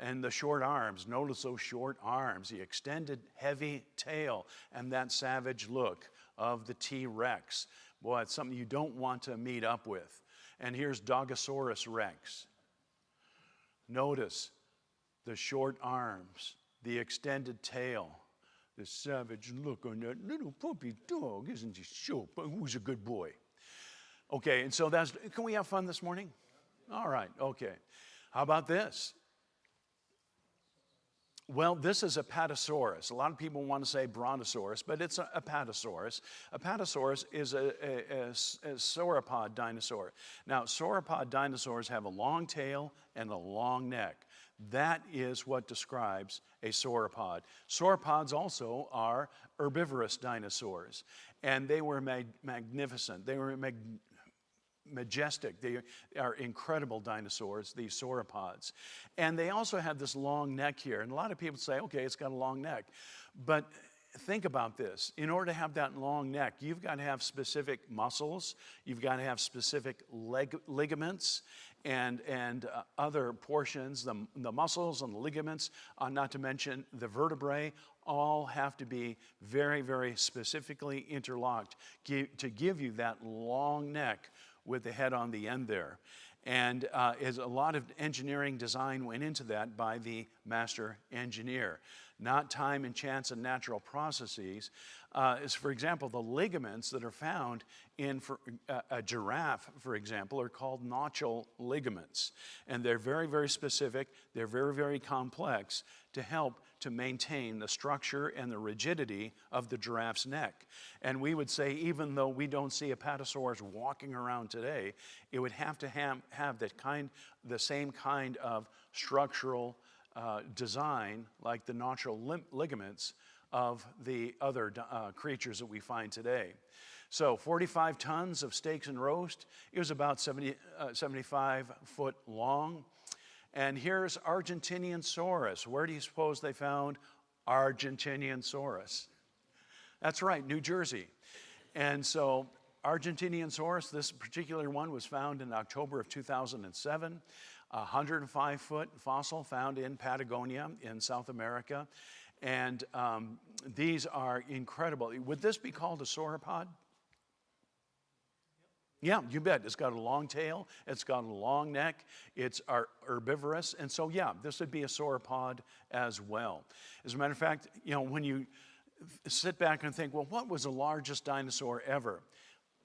And the short arms. Notice those short arms, the extended, heavy tail, and that savage look of the T-Rex. Boy, it's something you don't want to meet up with. And here's Dogosaurus rex. Notice the short arms, the extended tail, the savage look on that little puppy dog. Isn't he so? Who's a good boy? Okay, and so can we have fun this morning? All right, okay. How about this? Well, this is a Apatosaurus. A lot of people want to say Brontosaurus, but it's a Apatosaurus. Apatosaurus is a sauropod dinosaur. Now, sauropod dinosaurs have a long tail and a long neck. That is what describes a sauropod. Sauropods also are herbivorous dinosaurs, and they were magnificent. They were majestic. They are incredible dinosaurs, these sauropods. And they also have this long neck here. And a lot of people say, okay, it's got a long neck. But think about this. In order to have that long neck, you've got to have specific muscles. You've got to have specific ligaments and other portions. The muscles and the ligaments, not to mention the vertebrae, all have to be very, very specifically interlocked to give you that long neck with the head on the end there. And a lot of engineering design went into that by the master engineer. Not time and chance and natural processes. For example, the ligaments that are found in a giraffe, for example, are called nochal ligaments. And they're very, very specific. They're very, very complex to help to maintain the structure and the rigidity of the giraffe's neck. And we would say, even though we don't see Apatosaurus walking around today, it would have to have the same kind of structural design like the nochal ligaments of the other creatures that we find today. So 45 tons of steaks and roast. It was about 75 foot long. And here's Argentinian saurus. Where do you suppose they found Argentinian saurus? That's right, New Jersey. And so Argentiniansaurus, this particular one was found in October of 2007. A 105-foot fossil found in Patagonia in South America. And these are incredible. Would this be called a sauropod? Yeah, you bet. It's got a long tail. It's got a long neck. It's herbivorous. And so, yeah, this would be a sauropod as well. As a matter of fact, when you sit back and think, well, what was the largest dinosaur ever?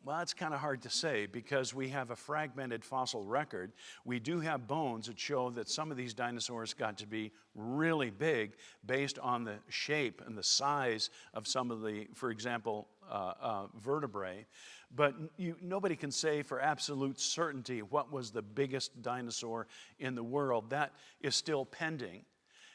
Well, it's kind of hard to say because we have a fragmented fossil record. We do have bones that show that some of these dinosaurs got to be really big based on the shape and the size of some of the, for example, vertebrae. But nobody can say for absolute certainty what was the biggest dinosaur in the world. That is still pending.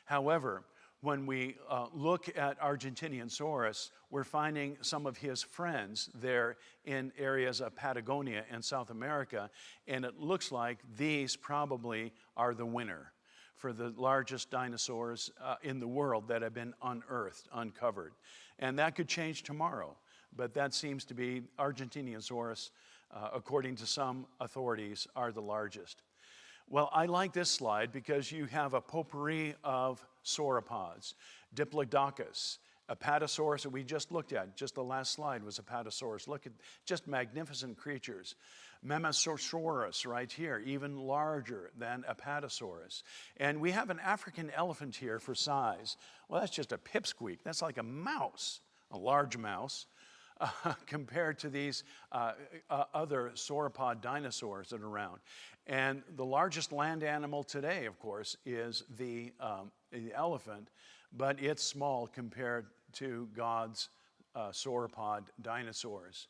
However, when we look at Argentiniansaurus, we're finding some of his friends there in areas of Patagonia and South America, and it looks like these probably are the winner for the largest dinosaurs in the world that have been unearthed, uncovered. And that could change tomorrow, but that seems to be Argentiniansaurus, according to some authorities, are the largest. Well, I like this slide because you have a potpourri of sauropods. Diplodocus, Apatosaurus that we just looked at, just the last slide was Apatosaurus. Look at just magnificent creatures. Mamasaurus right here, even larger than Apatosaurus. And we have an African elephant here for size. Well, that's just a pipsqueak. That's like a mouse, a large mouse. Compared to these other sauropod dinosaurs that are around. And the largest land animal today, of course, is the elephant, but it's small compared to God's sauropod dinosaurs.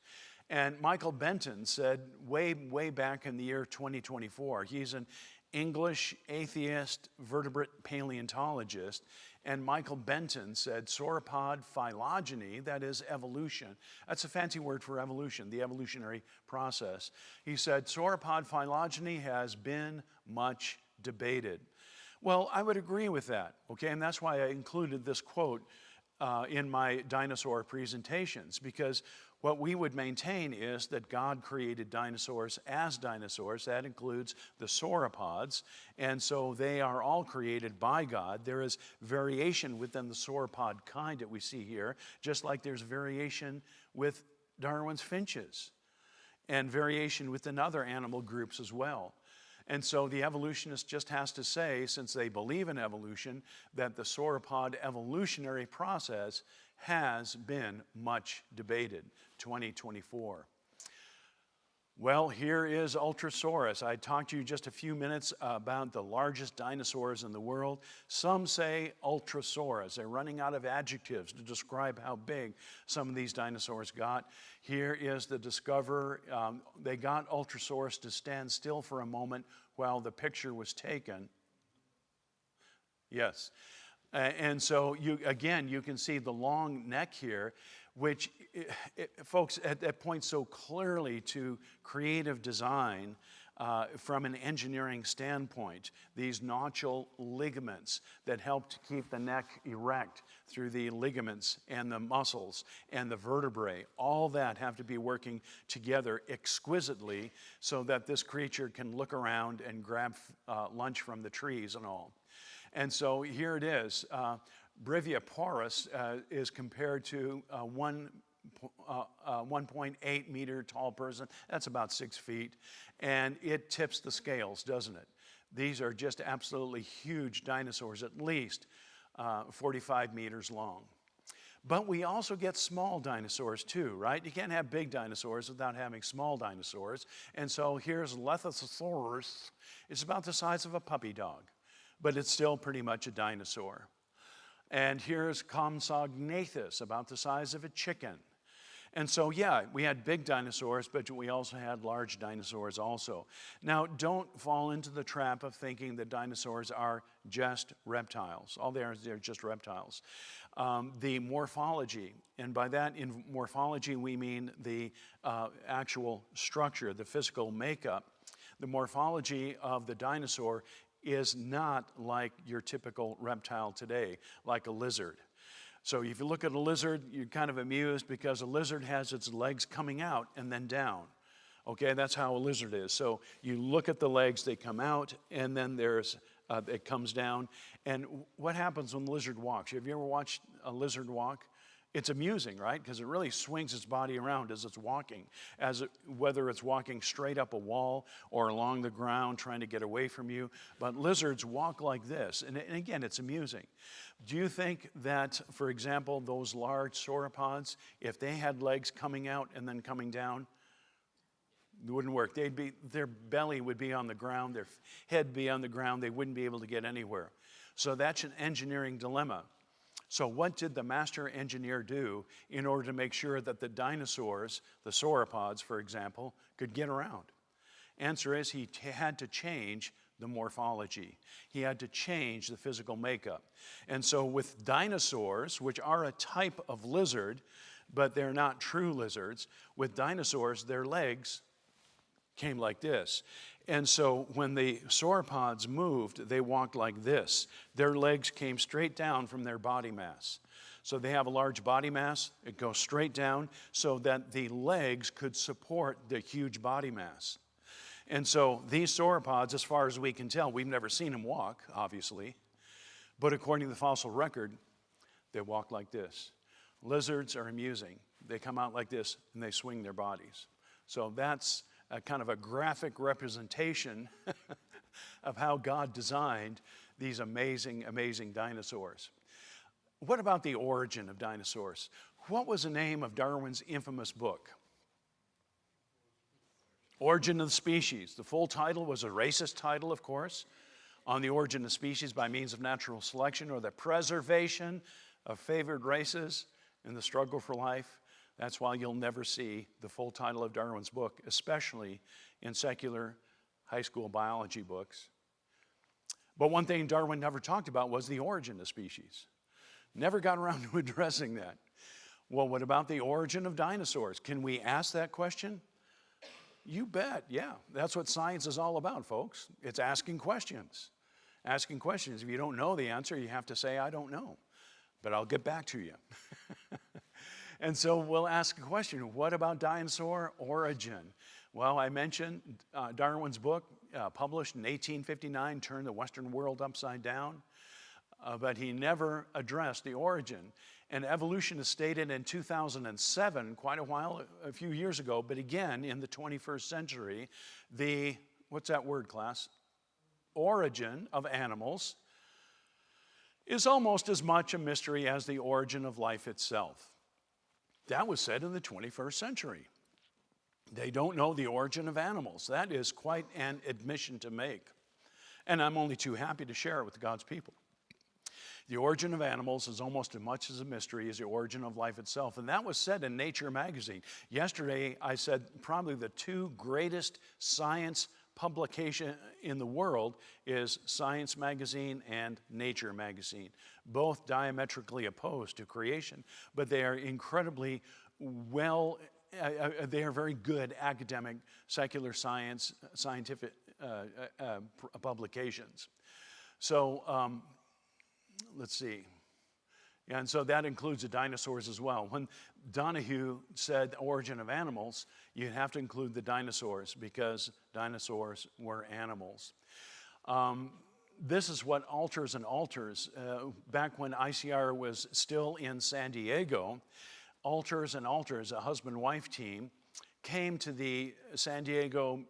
And Michael Benton said way back in the year 2024, he's an English atheist vertebrate paleontologist, and Michael Benton said sauropod phylogeny, that is evolution. That's a fancy word for evolution, the evolutionary process. He said sauropod phylogeny has been much debated. Well, I would agree with that, okay? And that's why I included this quote in my dinosaur presentations, because what we would maintain is that God created dinosaurs as dinosaurs. That includes the sauropods, and so they are all created by God. There is variation within the sauropod kind that we see here, just like there's variation with Darwin's finches, and variation within other animal groups as well. And so the evolutionist just has to say, since they believe in evolution, that the sauropod evolutionary process has been much debated. 2024. Well, here is Ultrasaurus. I talked to you just a few minutes about the largest dinosaurs in the world. Some say Ultrasaurus. They're running out of adjectives to describe how big some of these dinosaurs got. Here is the discoverer. They got Ultrasaurus to stand still for a moment while the picture was taken. Yes. And so, you can see the long neck here, which, folks, that points so clearly to creative design from an engineering standpoint. These notchal ligaments that help to keep the neck erect through the ligaments and the muscles and the vertebrae, all that have to be working together exquisitely so that this creature can look around and grab lunch from the trees and all. And so here it is. Brachiosaurus is compared to a 1.8 meter tall person. That's about 6 feet. And it tips the scales, doesn't it? These are just absolutely huge dinosaurs, at least 45 meters long. But we also get small dinosaurs too, right? You can't have big dinosaurs without having small dinosaurs. And so here's Lethosaurus. It's about the size of a puppy dog, but it's still pretty much a dinosaur. And here's Compsognathus, about the size of a chicken. And so, yeah, we had big dinosaurs, but we also had large dinosaurs also. Now, don't fall into the trap of thinking that dinosaurs are just reptiles. All they're just reptiles. The morphology, and by that, in morphology, we mean the actual structure, the physical makeup. The morphology of the dinosaur is not like your typical reptile today, like a lizard. So if you look at a lizard, you're kind of amused because a lizard has its legs coming out and then down. Okay, that's how a lizard is. So you look at the legs, they come out, and then it comes down. And what happens when the lizard walks? Have you ever watched a lizard walk? It's amusing, right? Because it really swings its body around as it's walking, whether it's walking straight up a wall or along the ground trying to get away from you. But lizards walk like this, and again, it's amusing. Do you think that, for example, those large sauropods, if they had legs coming out and then coming down, it wouldn't work. Their belly would be on the ground, their head be on the ground, they wouldn't be able to get anywhere. So that's an engineering dilemma. So what did the master engineer do in order to make sure that the dinosaurs, the sauropods, for example, could get around? Answer is he had to change the morphology. He had to change the physical makeup. And so with dinosaurs, which are a type of lizard, but they're not true lizards, with dinosaurs, their legs came like this. And so when the sauropods moved, they walked like this. Their legs came straight down from their body mass. So they have a large body mass. It goes straight down so that the legs could support the huge body mass. And so these sauropods, as far as we can tell, we've never seen them walk, obviously. But according to the fossil record, they walk like this. Lizards are amusing. They come out like this and they swing their bodies. So that's a kind of a graphic representation of how God designed these amazing, amazing dinosaurs. What about the origin of dinosaurs? What was the name of Darwin's infamous book? Origin of the Species. The full title was a racist title, of course, on the origin of species by means of natural selection or the preservation of favored races in the struggle for life. That's why you'll never see the full title of Darwin's book, especially in secular high school biology books. But one thing Darwin never talked about was the origin of species. Never got around to addressing that. Well, what about the origin of dinosaurs? Can we ask that question? You bet, yeah. That's what science is all about, folks. It's asking questions. Asking questions. If you don't know the answer, you have to say, I don't know. But I'll get back to you. And so we'll ask a question, what about dinosaur origin? Well, I mentioned Darwin's book, published in 1859, turned the Western world upside down, but he never addressed the origin. And evolution is stated in 2007, quite a few years ago, but again, in the 21st century, what's that word, class? Origin of animals is almost as much a mystery as the origin of life itself. That was said in the 21st century. They don't know the origin of animals. That is quite an admission to make. And I'm only too happy to share it with God's people. The origin of animals is almost as much as a mystery as the origin of life itself. And that was said in Nature magazine. Yesterday, I said probably the two greatest science publication in the world is Science magazine and Nature magazine, both diametrically opposed to creation, but they are incredibly they are very good academic, secular science, scientific publications. So let's see. And so that includes the dinosaurs as well. When Donahue said origin of animals, you have to include the dinosaurs because dinosaurs were animals. This is what Alters and Alters, back when ICR was still in San Diego, Alters and Alters, a husband-wife team, came to the San Diego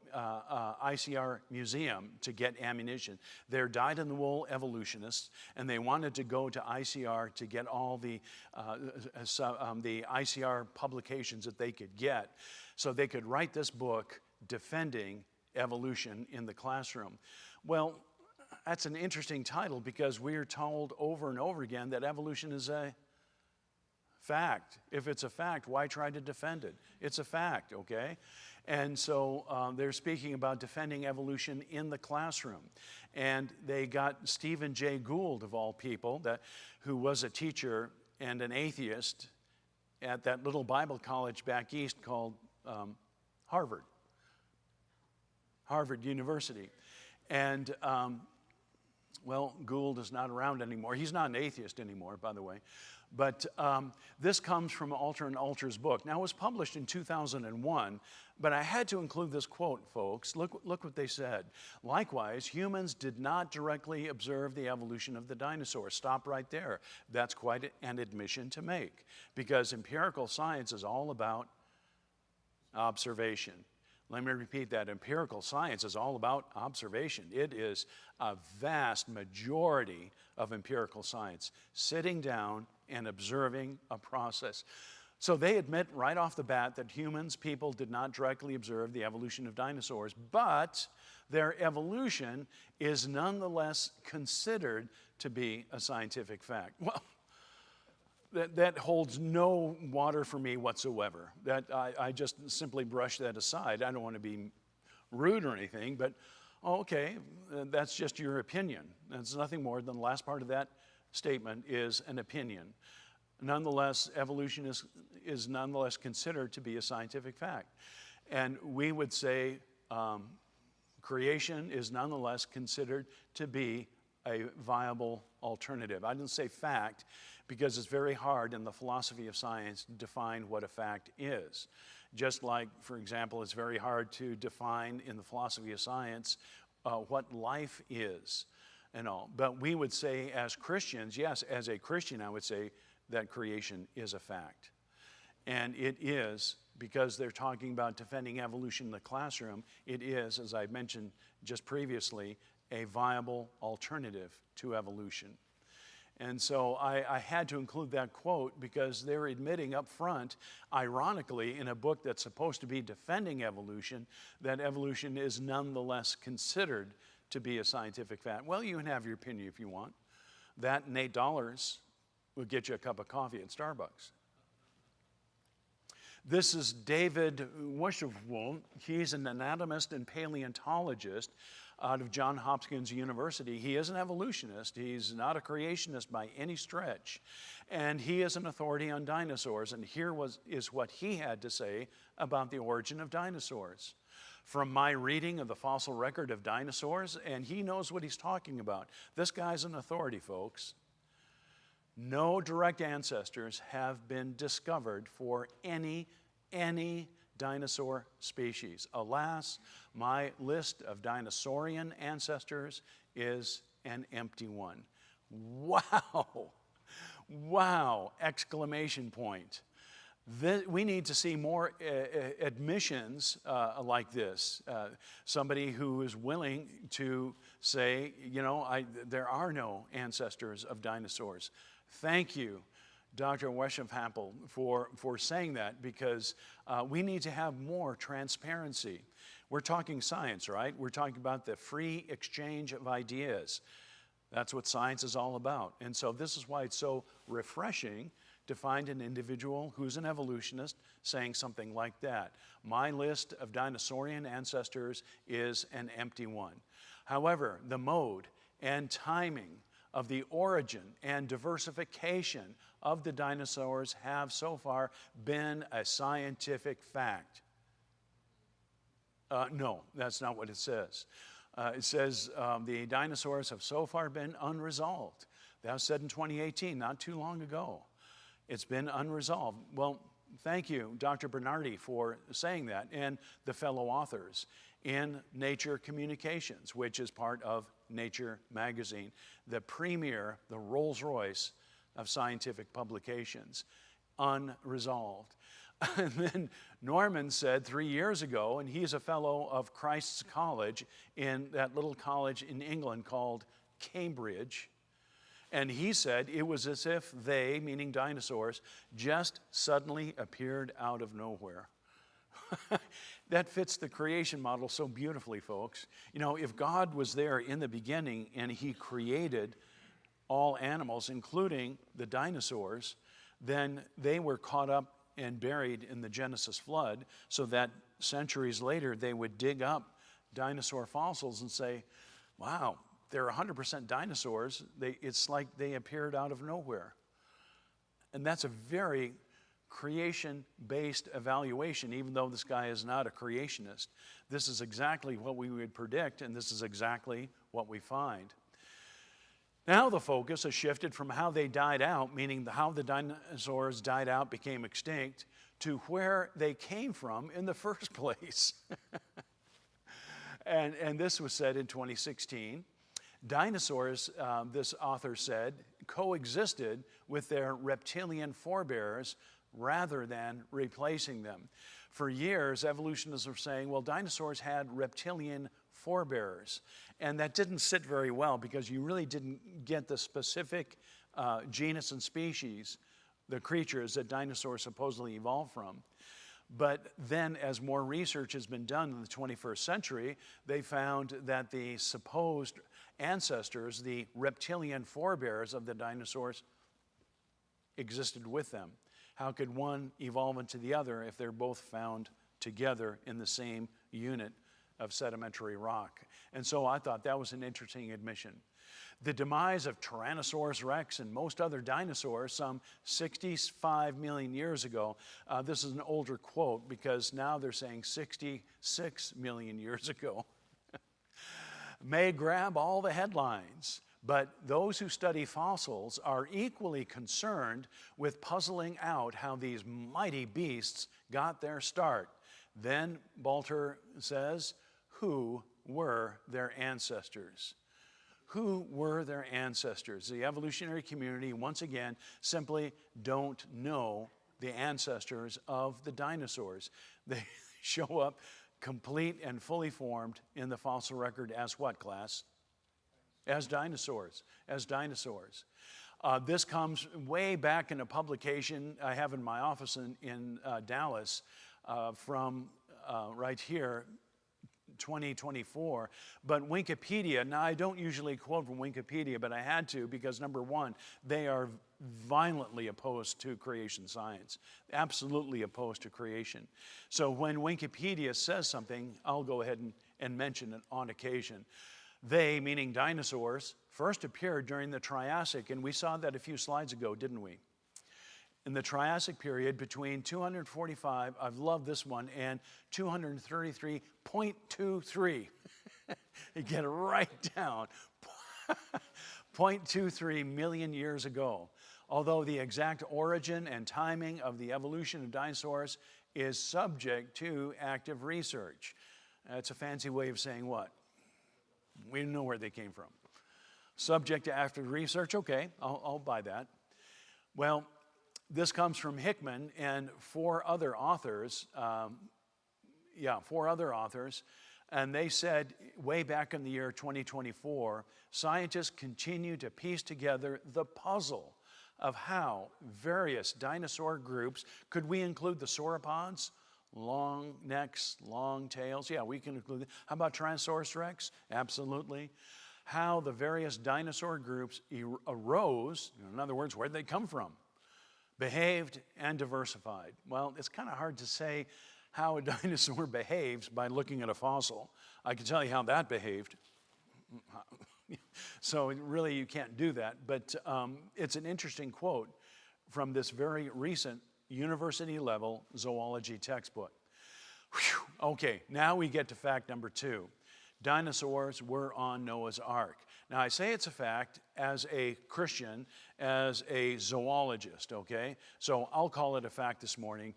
ICR Museum to get ammunition. They're dyed-in-the-wool evolutionists, and they wanted to go to ICR to get all the ICR publications that they could get so they could write this book defending evolution in the classroom. Well, that's an interesting title because we are told over and over again that evolution is a fact. If it's a fact, why try to defend it? It's a fact, okay? And so they're speaking about defending evolution in the classroom. And they got Stephen Jay Gould, of all people, who was a teacher and an atheist at that little Bible college back east called Harvard University. And well, Gould is not around anymore. He's not an atheist anymore, by the way. But this comes from Alter and Alter's book. Now, it was published in 2001, but I had to include this quote, folks. Look what they said. Likewise, humans did not directly observe the evolution of the dinosaurs. Stop right there. That's quite an admission to make, because empirical science is all about observation. Let me repeat that. Empirical science is all about observation. It is a vast majority of empirical science, sitting down and observing a process. So they admit right off the bat that humans, people, did not directly observe the evolution of dinosaurs, but their evolution is nonetheless considered to be a scientific fact. Well, that holds no water for me whatsoever. That I just simply brush that aside. I don't want to be rude or anything, but okay, that's just your opinion. That's nothing more than the last part of that statement is an opinion. Nonetheless, evolution is nonetheless considered to be a scientific fact. And we would say creation is nonetheless considered to be a viable alternative. I didn't say fact because it's very hard in the philosophy of science to define what a fact is. Just like, for example, it's very hard to define in the philosophy of science what life is and all. But we would say as Christians, yes, as a Christian, I would say that creation is a fact. And it is, because they're talking about defending evolution in the classroom, it is, as I mentioned just previously, a viable alternative to evolution. And so I had to include that quote because they're admitting up front, ironically, in a book that's supposed to be defending evolution, that evolution is nonetheless considered to be a scientific fact. Well, you can have your opinion if you want. That and $8 will get you a cup of coffee at Starbucks. This is David Weishaupt. He's an anatomist and paleontologist out of Johns Hopkins University. He is an evolutionist. He's not a creationist by any stretch. And he is an authority on dinosaurs. And here is what he had to say about the origin of dinosaurs. From my reading of the fossil record of dinosaurs, and he knows what he's talking about. This guy's an authority, folks. No direct ancestors have been discovered for any dinosaur species. Alas, my list of dinosaurian ancestors is an empty one. Wow! Wow! Exclamation point. We need to see more admissions like this. Somebody who is willing to say, you know, there are no ancestors of dinosaurs. Thank you, Dr. Weishaupt, for saying that, because we need to have more transparency. We're talking science, right? We're talking about the free exchange of ideas. That's what science is all about. And so this is why it's so refreshing to find an individual who's an evolutionist saying something like that. My list of dinosaurian ancestors is an empty one. However, the mode and timing of the origin and diversification of the dinosaurs have so far been a scientific fact. No, that's not what it says. It says the dinosaurs have so far been unresolved. That was said in 2018, not too long ago. It's been unresolved. Well, thank you, Dr. Bernardi, for saying that, and the fellow authors in Nature Communications, which is part of Nature magazine, the premier, the Rolls-Royce of scientific publications, unresolved. And then Norman said 3 years ago, and he's a fellow of Christ's College in that little college in England called Cambridge, and he said it was as if they, meaning dinosaurs, just suddenly appeared out of nowhere. That fits the creation model so beautifully, folks. You know, if God was there in the beginning and he created all animals, including the dinosaurs, then they were caught up and buried in the Genesis flood, so that centuries later they would dig up dinosaur fossils and say, wow, they're 100% dinosaurs. It's like they appeared out of nowhere. And that's a very creation-based evaluation, even though this guy is not a creationist. This is exactly what we would predict, and this is exactly what we find. Now the focus has shifted from how they died out, meaning how the dinosaurs died out, became extinct, to where they came from in the first place. And this was said in 2016. Dinosaurs, this author said, coexisted with their reptilian forebears rather than replacing them. For years, evolutionists were saying, well, dinosaurs had reptilian forebears. And that didn't sit very well because you really didn't get the specific genus and species, the creatures that dinosaurs supposedly evolved from. But then as more research has been done in the 21st century, they found that the supposed ancestors, the reptilian forebears of the dinosaurs, existed with them. How could one evolve into the other if they're both found together in the same unit of sedimentary rock? And so I thought that was an interesting admission. The demise of Tyrannosaurus rex and most other dinosaurs some 65 million years ago, this is an older quote because now they're saying 66 million years ago, may grab all the headlines. But those who study fossils are equally concerned with puzzling out how these mighty beasts got their start. Then Balter says, who were their ancestors? Who were their ancestors? The evolutionary community, once again, simply don't know the ancestors of the dinosaurs. They show up complete and fully formed in the fossil record as what, class? As dinosaurs, as dinosaurs. This comes way back in a publication I have in my office in Dallas from right here, 2024. But Wikipedia, now I don't usually quote from Wikipedia, but I had to because number one, they are violently opposed to creation science, absolutely opposed to creation. So when Wikipedia says something, I'll go ahead and mention it on occasion. They, meaning dinosaurs, first appeared during the Triassic, and we saw that a few slides ago, didn't we? In the Triassic period between 245, I've loved this one, and 233.23. You get it right down. 0.23 million years ago. Although the exact origin and timing of the evolution of dinosaurs is subject to active research. That's a fancy way of saying what? We don't know where they came from. Subject to active research, okay, I'll buy that. Well, this comes from Hickman and four other authors, and they said way back in the year 2024, scientists continue to piece together the puzzle of how various dinosaur groups, could we include the sauropods? Long necks, long tails, yeah, we can include it. How about Tyrannosaurus rex? Absolutely. How the various dinosaur groups arose, in other words, where did they come from? Behaved and diversified. Well, it's kind of hard to say how a dinosaur behaves by looking at a fossil. I can tell you how that behaved. So really you can't do that, but it's an interesting quote from this very recent university level zoology textbook. Whew. Okay, now we get to fact number 2. Dinosaurs were on Noah's Ark. Now I say it's a fact as a Christian, as a zoologist, okay? So I'll call it a fact this morning,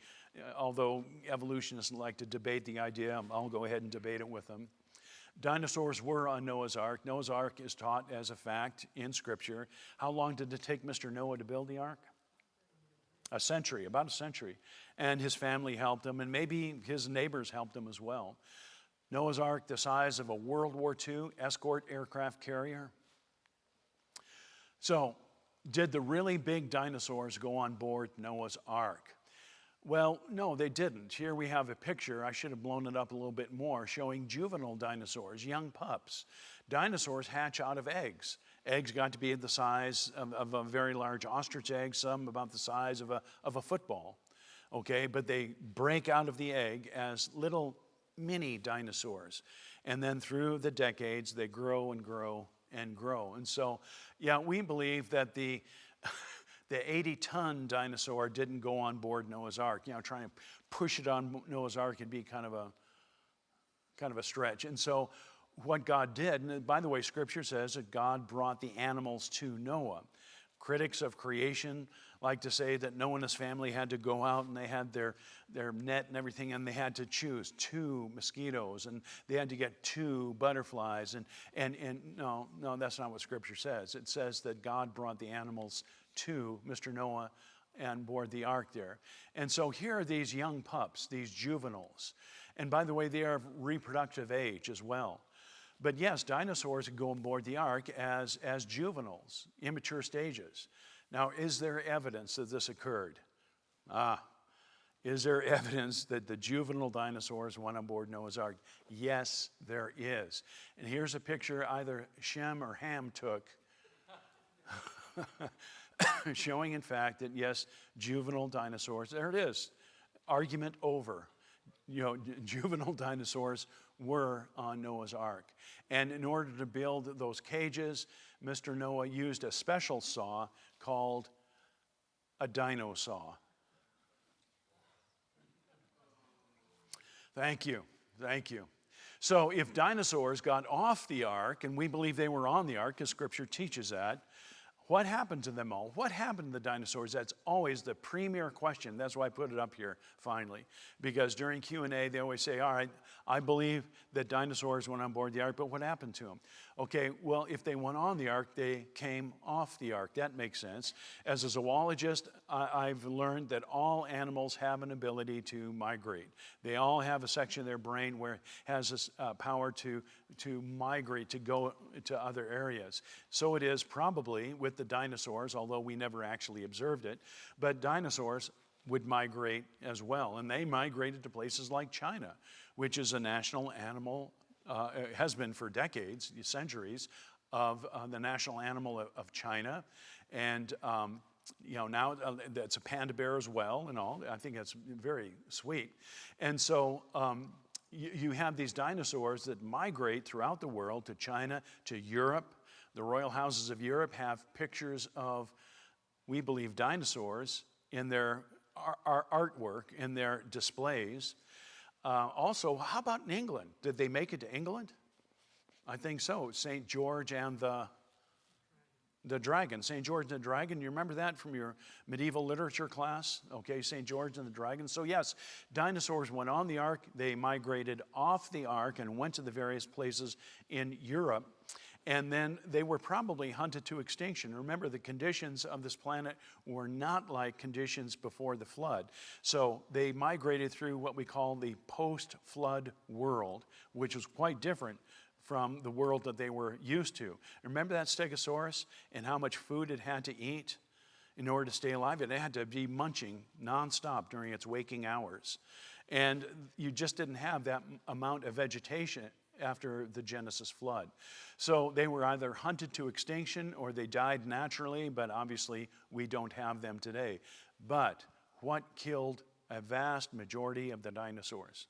although evolutionists like to debate the idea, I'll go ahead and debate it with them. Dinosaurs were on Noah's Ark. Noah's Ark is taught as a fact in Scripture. How long did it take Mr. Noah to build the ark? A century, about a century. And his family helped him, and maybe his neighbors helped him as well. Noah's Ark, the size of a World War II escort aircraft carrier. So, did the really big dinosaurs go on board Noah's Ark? Well, no, they didn't. Here we have a picture, I should have blown it up a little bit more, showing juvenile dinosaurs, young pups. Dinosaurs hatch out of eggs. Eggs got to be the size of a very large ostrich egg, some about the size of a football. Okay, but they break out of the egg as little mini dinosaurs. And then through the decades, they grow and grow and grow. And so, yeah, we believe that the 80-ton dinosaur didn't go on board Noah's Ark. You know, trying to push it on Noah's Ark would be kind of a stretch. And so what God did, and by the way, Scripture says that God brought the animals to Noah. Critics of creation like to say that Noah and his family had to go out and they had their net and everything, and they had to choose 2 mosquitoes and they had to get 2 butterflies. And no, that's not what Scripture says. It says that God brought the animals to Mr. Noah and board the ark there. And so here are these young pups, these juveniles. And by the way, they are of reproductive age as well. But yes, dinosaurs go on board the ark as juveniles, immature stages. Now, is there evidence that this occurred? Is there evidence that the juvenile dinosaurs went on board Noah's ark? Yes, there is. And here's a picture either Shem or Ham took showing, in fact, that yes, juvenile dinosaurs, there it is, argument over. Juvenile dinosaurs were on Noah's ark. And in order to build those cages, Mr. Noah used a special saw called a dino saw. Thank you. So if dinosaurs got off the ark, and we believe they were on the ark, because Scripture teaches that, what happened to them all? What happened to the dinosaurs? That's always the premier question. That's why I put it up here finally. Because during Q&A, they always say, all right, I believe that dinosaurs went on board the ark, but what happened to them? Okay, well, if they went on the ark, they came off the ark. That makes sense. As a zoologist, I've learned that all animals have an ability to migrate. They all have a section of their brain where it has this power to migrate, to go to other areas. So it is probably with the dinosaurs, although we never actually observed it, but dinosaurs would migrate as well. And they migrated to places like China, which is a national animal, has been for decades, centuries, of the national animal of China. And now that's a panda bear as well and all. I think that's very sweet. And so you have these dinosaurs that migrate throughout the world to China, to Europe. The royal houses of Europe have pictures of, we believe, dinosaurs in their artwork, in their displays. Also, how about in England? Did they make it to England? I think so. St. George and the dragon. St. George and the dragon, you remember that from your medieval literature class? Okay, St. George and the dragon. So yes, dinosaurs went on the ark. They migrated off the ark and went to the various places in Europe. And then they were probably hunted to extinction. Remember, the conditions of this planet were not like conditions before the flood. So they migrated through what we call the post-flood world, which was quite different from the world that they were used to. Remember that stegosaurus and how much food it had to eat in order to stay alive? It had to be munching nonstop during its waking hours. And you just didn't have that amount of vegetation after the Genesis flood. So they were either hunted to extinction or they died naturally, but obviously we don't have them today. But what killed a vast majority of the dinosaurs?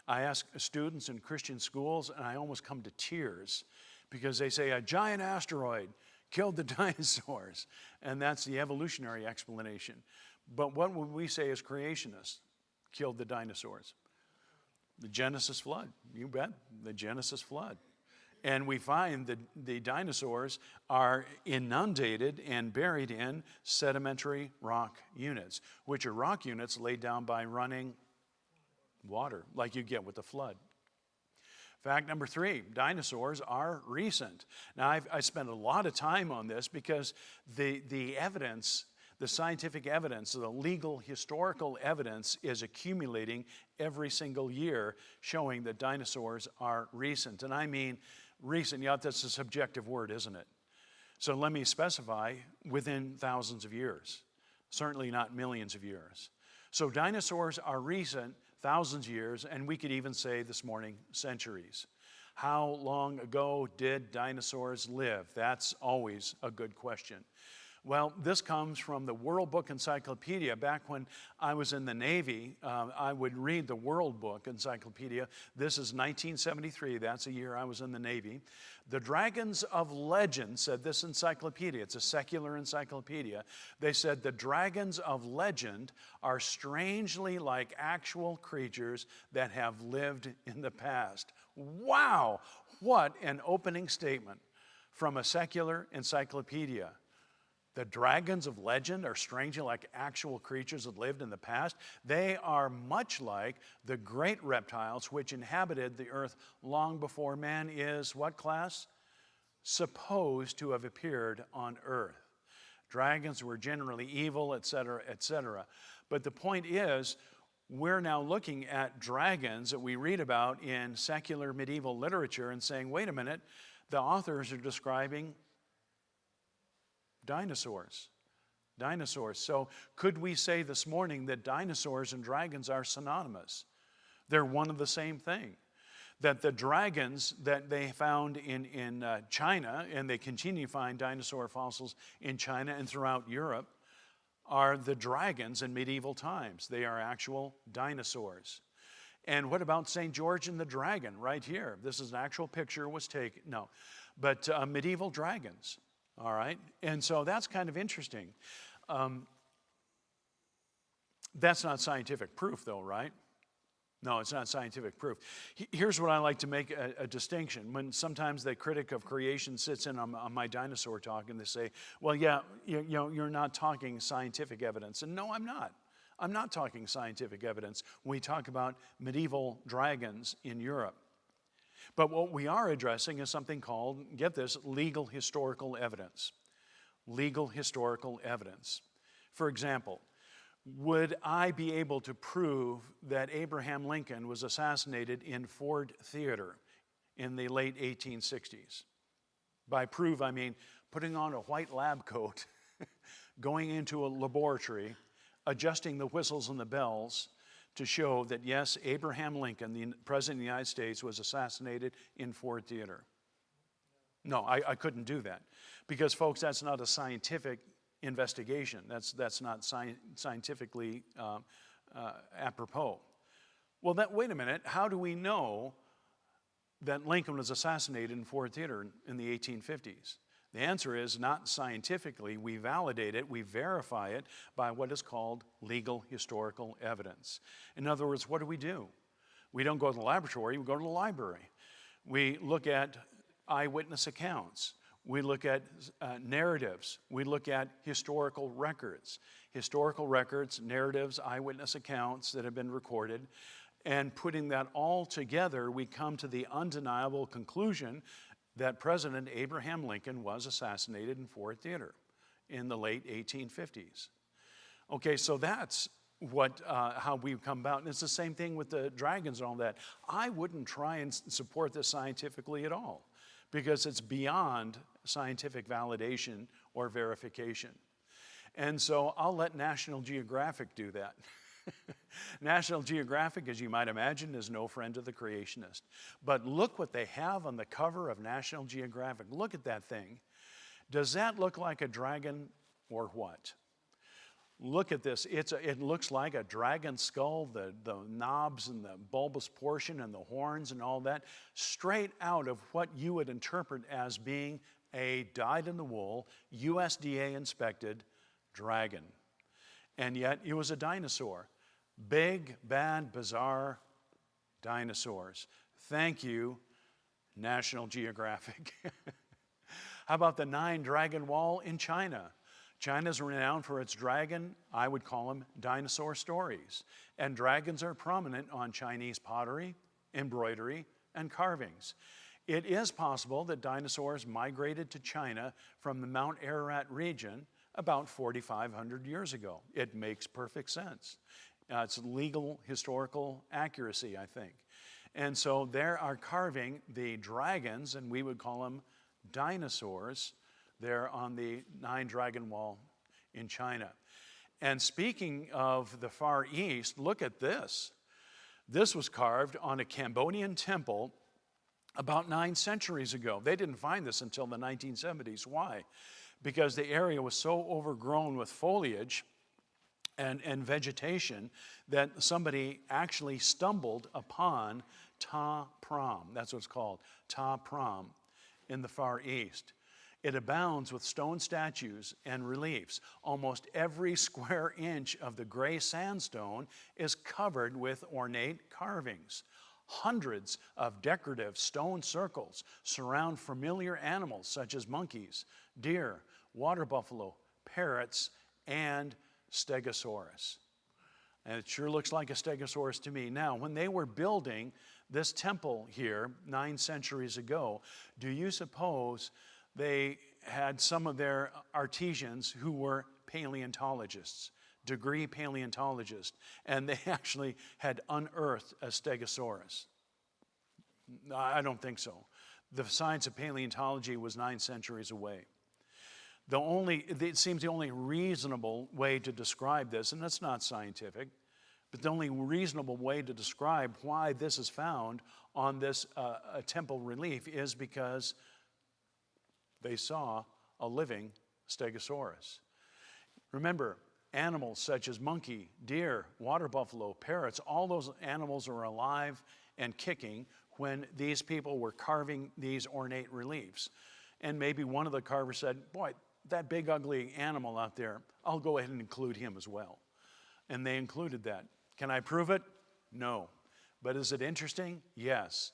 I ask students in Christian schools, and I almost come to tears because they say a giant asteroid killed the dinosaurs, and that's the evolutionary explanation. But what would we say as creationists killed the dinosaurs? The Genesis flood, you bet, the Genesis flood. And we find that the dinosaurs are inundated and buried in sedimentary rock units, which are rock units laid down by running water, like you get with the flood. Fact number 3, dinosaurs are recent. Now, I spent a lot of time on this because the evidence, the scientific evidence, the legal, historical evidence is accumulating every single year showing that dinosaurs are recent. And I mean recent, that's a subjective word, isn't it? So let me specify within thousands of years, certainly not millions of years. So dinosaurs are recent, thousands of years, and we could even say this morning, centuries. How long ago did dinosaurs live? That's always a good question. Well, this comes from the World Book Encyclopedia. Back when I was in the Navy, I would read the World Book Encyclopedia. This is 1973. That's the year I was in the Navy. The Dragons of Legend, said this encyclopedia. It's a secular encyclopedia. They said the dragons of legend are strangely like actual creatures that have lived in the past. Wow, what an opening statement from a secular encyclopedia. The dragons of legend are strangely like actual creatures that lived in the past. They are much like the great reptiles which inhabited the earth long before man is, what class? Supposed to have appeared on earth. Dragons were generally evil, etc., etc. But the point is, we're now looking at dragons that we read about in secular medieval literature and saying, wait a minute, the authors are describing dinosaurs. Dinosaurs. So could we say this morning that dinosaurs and dragons are synonymous? They're one and the same thing. That the dragons that they found in China, and they continue to find dinosaur fossils in China and throughout Europe, are the dragons in medieval times. They are actual dinosaurs. And what about St. George and the dragon right here? This is an actual picture was taken, no, but medieval dragons. All right, and so that's kind of interesting. That's not scientific proof, though, right? No, it's not scientific proof. Here's what I like to make a distinction. When sometimes the critic of creation sits in on my dinosaur talk and they say, well, yeah, you're not talking scientific evidence. And no, I'm not. I'm not talking scientific evidence when we talk about medieval dragons in Europe. But what we are addressing is something called, get this, legal historical evidence. Legal historical evidence. For example, would I be able to prove that Abraham Lincoln was assassinated in Ford Theater in the late 1860s? By prove, I mean putting on a white lab coat, going into a laboratory, adjusting the whistles and the bells, to show that, yes, Abraham Lincoln, the President of the United States, was assassinated in Ford Theater. No, I couldn't do that. Because, folks, that's not a scientific investigation. That's not scientifically apropos. Well, wait a minute. How do we know that Lincoln was assassinated in Ford Theater in the 1850s? The answer is not scientifically. We validate it, we verify it by what is called legal historical evidence. In other words, what do? We don't go to the laboratory, we go to the library. We look at eyewitness accounts. We look at narratives. We look at historical records. Historical records, narratives, eyewitness accounts that have been recorded. And putting that all together, we come to the undeniable conclusion that President Abraham Lincoln was assassinated in Ford Theater in the late 1850s. Okay, so that's how we come about. And it's the same thing with the dragons and all that. I wouldn't try and support this scientifically at all because it's beyond scientific validation or verification. And so I'll let National Geographic do that. National Geographic, as you might imagine, is no friend of the creationist. But look what they have on the cover of National Geographic. Look at that thing. Does that look like a dragon or what? Look at this. It looks like a dragon skull, the knobs and the bulbous portion and the horns and all that, straight out of what you would interpret as being a dyed-in-the-wool, USDA-inspected dragon. And yet it was a dinosaur. Big, bad, bizarre dinosaurs. Thank you, National Geographic. How about the 9-dragon wall in China? China's renowned for its dragon, I would call them dinosaur stories. And dragons are prominent on Chinese pottery, embroidery, and carvings. It is possible that dinosaurs migrated to China from the Mount Ararat region about 4,500 years ago. It makes perfect sense. It's legal historical accuracy, I think. And so they are carving the dragons, and we would call them dinosaurs, there on the 9-dragon wall in China. And speaking of the Far East, look at this. This was carved on a Cambodian temple about 9 centuries ago. They didn't find this until the 1970s. Why? Because the area was so overgrown with foliage and vegetation that somebody actually stumbled upon Ta Prohm. That's what it's called, Ta Prohm, in the Far East. It abounds with stone statues and reliefs. Almost every square inch of the gray sandstone is covered with ornate carvings. Hundreds of decorative stone circles surround familiar animals such as monkeys, deer, water buffalo, parrots, and Stegosaurus. And it sure looks like a Stegosaurus to me. Now, when they were building this temple here 9 centuries ago, do you suppose they had some of their artisans who were paleontologists, degree paleontologists, and they actually had unearthed a Stegosaurus? I don't think so. The science of paleontology was 9 centuries away. It seems the only reasonable way to describe this, and that's not scientific, but the only reasonable way to describe why this is found on this temple relief is because they saw a living Stegosaurus. Remember, animals such as monkey, deer, water buffalo, parrots, all those animals are alive and kicking when these people were carving these ornate reliefs. And maybe one of the carvers said, boy, that big ugly animal out there, I'll go ahead and include him as well. And they included that. Can I prove it? No. But is it interesting? Yes.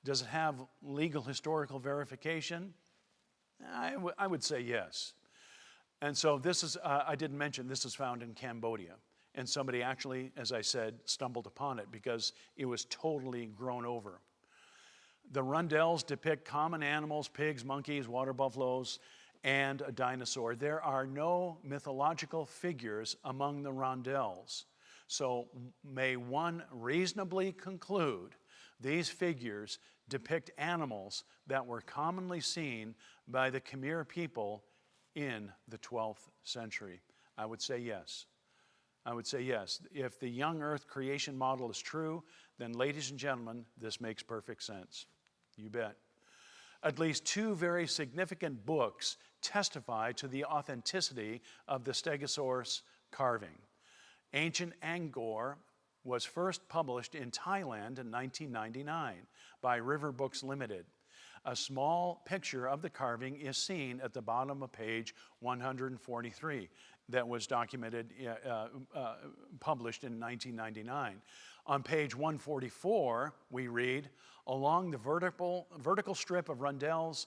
Does it have legal historical verification? I would say yes. And so this is, I didn't mention, this is found in Cambodia. And somebody actually, as I said, stumbled upon it because it was totally grown over. The rondelles depict common animals, pigs, monkeys, water buffaloes, and a dinosaur. There are no mythological figures among the rondelles. So may one reasonably conclude these figures depict animals that were commonly seen by the Khmer people in the 12th century? I would say yes. I would say yes. If the young earth creation model is true, then ladies and gentlemen, this makes perfect sense. You bet. At least 2 very significant books testify to the authenticity of the Stegosaurus carving. Ancient Angkor was first published in Thailand in 1999 by River Books Limited. A small picture of the carving is seen at the bottom of page 143 that was documented, published in 1999. On page 144, we read, along the vertical strip of rondelles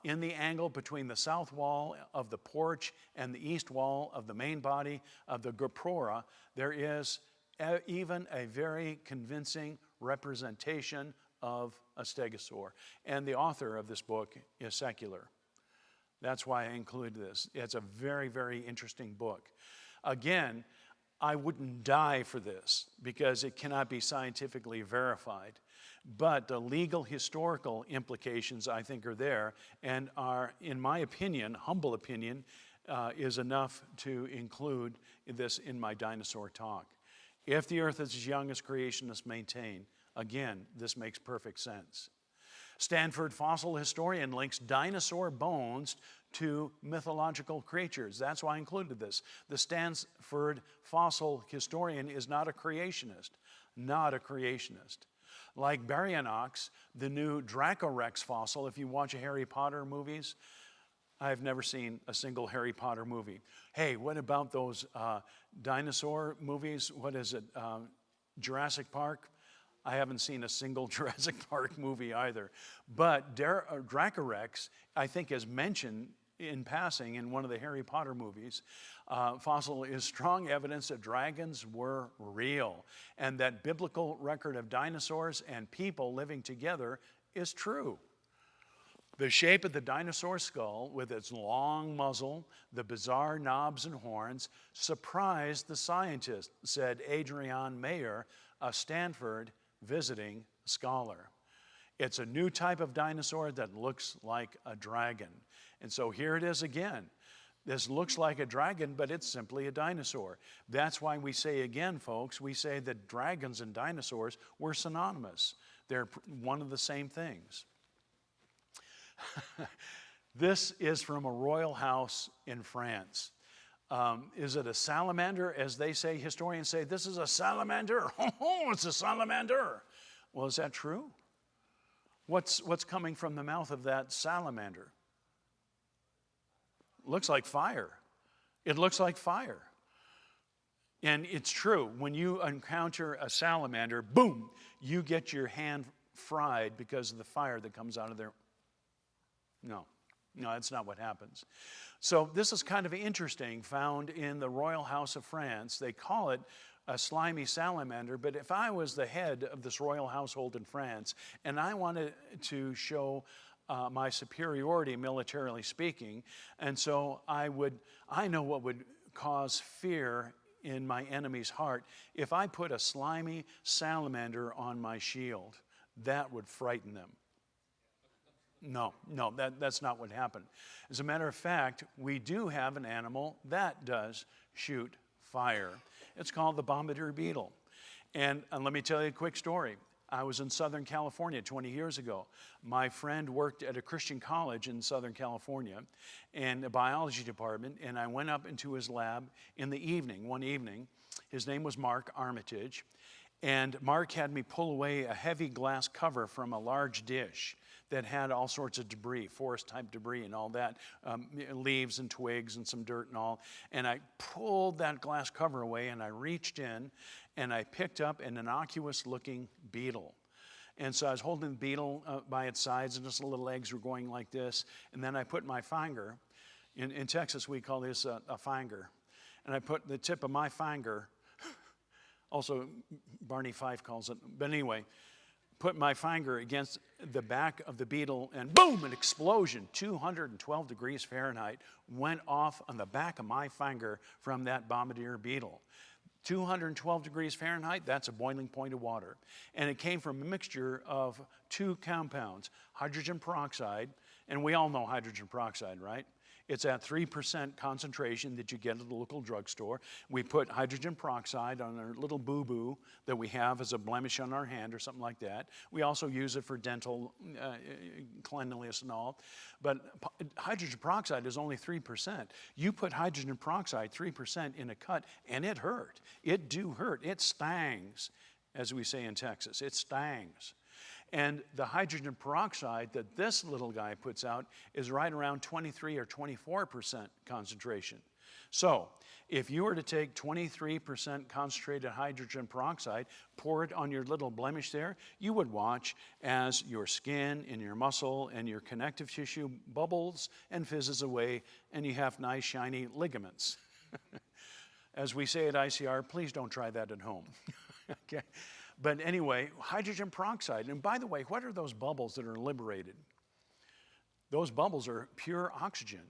in the angle between the south wall of the porch and the east wall of the main body of the gopura, there is even a very convincing representation of a stegosaur. And the author of this book is secular. That's why I included this. It's a very, very interesting book. Again, I wouldn't die for this because it cannot be scientifically verified. But the legal historical implications, I think, are there and are, in my opinion, humble opinion, is enough to include this in my dinosaur talk. If the earth is as young as creationists maintain, again, this makes perfect sense. Stanford fossil historian links dinosaur bones to mythological creatures. That's why I included this. The Stanford fossil historian is not a creationist, not a creationist. Like Baryonyx, the new Dracorex fossil, if you watch Harry Potter movies, I've never seen a single Harry Potter movie. Hey, what about those dinosaur movies? What is it, Jurassic Park? I haven't seen a single Jurassic Park movie either. But Dracorex, I think, is mentioned in passing in one of the Harry Potter movies. Fossil is strong evidence that dragons were real and that biblical record of dinosaurs and people living together is true. The shape of the dinosaur skull with its long muzzle, the bizarre knobs and horns, surprised the scientists, said Adrienne Mayer, a Stanford visiting scholar. It's a new type of dinosaur that looks like a dragon. And so here it is again. This looks like a dragon, but it's simply a dinosaur. That's why we say again, folks, we say that dragons and dinosaurs were synonymous. They're one of the same things. This is from a royal house in France. Is it a salamander? As they say, historians say, this is a salamander. Oh, it's a salamander. Well, is that true? What's coming from the mouth of that salamander? Looks like fire. It looks like fire. And it's true, when you encounter a salamander, boom, you get your hand fried because of the fire that comes out of there. No, that's not what happens. So this is kind of interesting, found in the royal house of France. They call it a slimy salamander, but if I was the head of this royal household in France and I wanted to show my superiority militarily speaking, and so I know what would cause fear in my enemy's heart. If I put a slimy salamander on my shield, that would frighten them. No, that's not what happened. As a matter of fact, we do have an animal that does shoot fire. It's called the bombardier beetle. And let me tell you a quick story. I was in Southern California 20 years ago. My friend worked at a Christian college in Southern California in the biology department, and I went up into his lab in the evening, one evening. His name was Mark Armitage, and Mark had me pull away a heavy glass cover from a large dish that had all sorts of debris, forest-type debris and all that, leaves and twigs and some dirt and all. And I pulled that glass cover away, and I reached in, and I picked up an innocuous-looking beetle. And so I was holding the beetle by its sides, and its little legs were going like this. And then I put my finger, in Texas we call this a finger, and I put the tip of my finger, also Barney Fife calls it, but anyway, put my finger against the back of the beetle, and boom, an explosion, 212 degrees Fahrenheit, went off on the back of my finger from that bombardier beetle. 212 degrees Fahrenheit, that's a boiling point of water. And it came from a mixture of two compounds, hydrogen peroxide, and we all know hydrogen peroxide, right? It's at 3% concentration that you get at the local drugstore. We put hydrogen peroxide on our little boo-boo that we have as a blemish on our hand or something like that. We also use it for dental cleanliness and all. But hydrogen peroxide is only 3%. You put hydrogen peroxide 3% in a cut, and it hurt. It do hurt. It stangs, as we say in Texas. It stangs. And the hydrogen peroxide that this little guy puts out is right around 23 or 24% concentration. So if you were to take 23% concentrated hydrogen peroxide, pour it on your little blemish there, you would watch as your skin and your muscle and your connective tissue bubbles and fizzes away, and you have nice shiny ligaments. As we say at ICR, please don't try that at home. Okay. But anyway, hydrogen peroxide. And by the way, what are those bubbles that are liberated? Those bubbles are pure oxygen,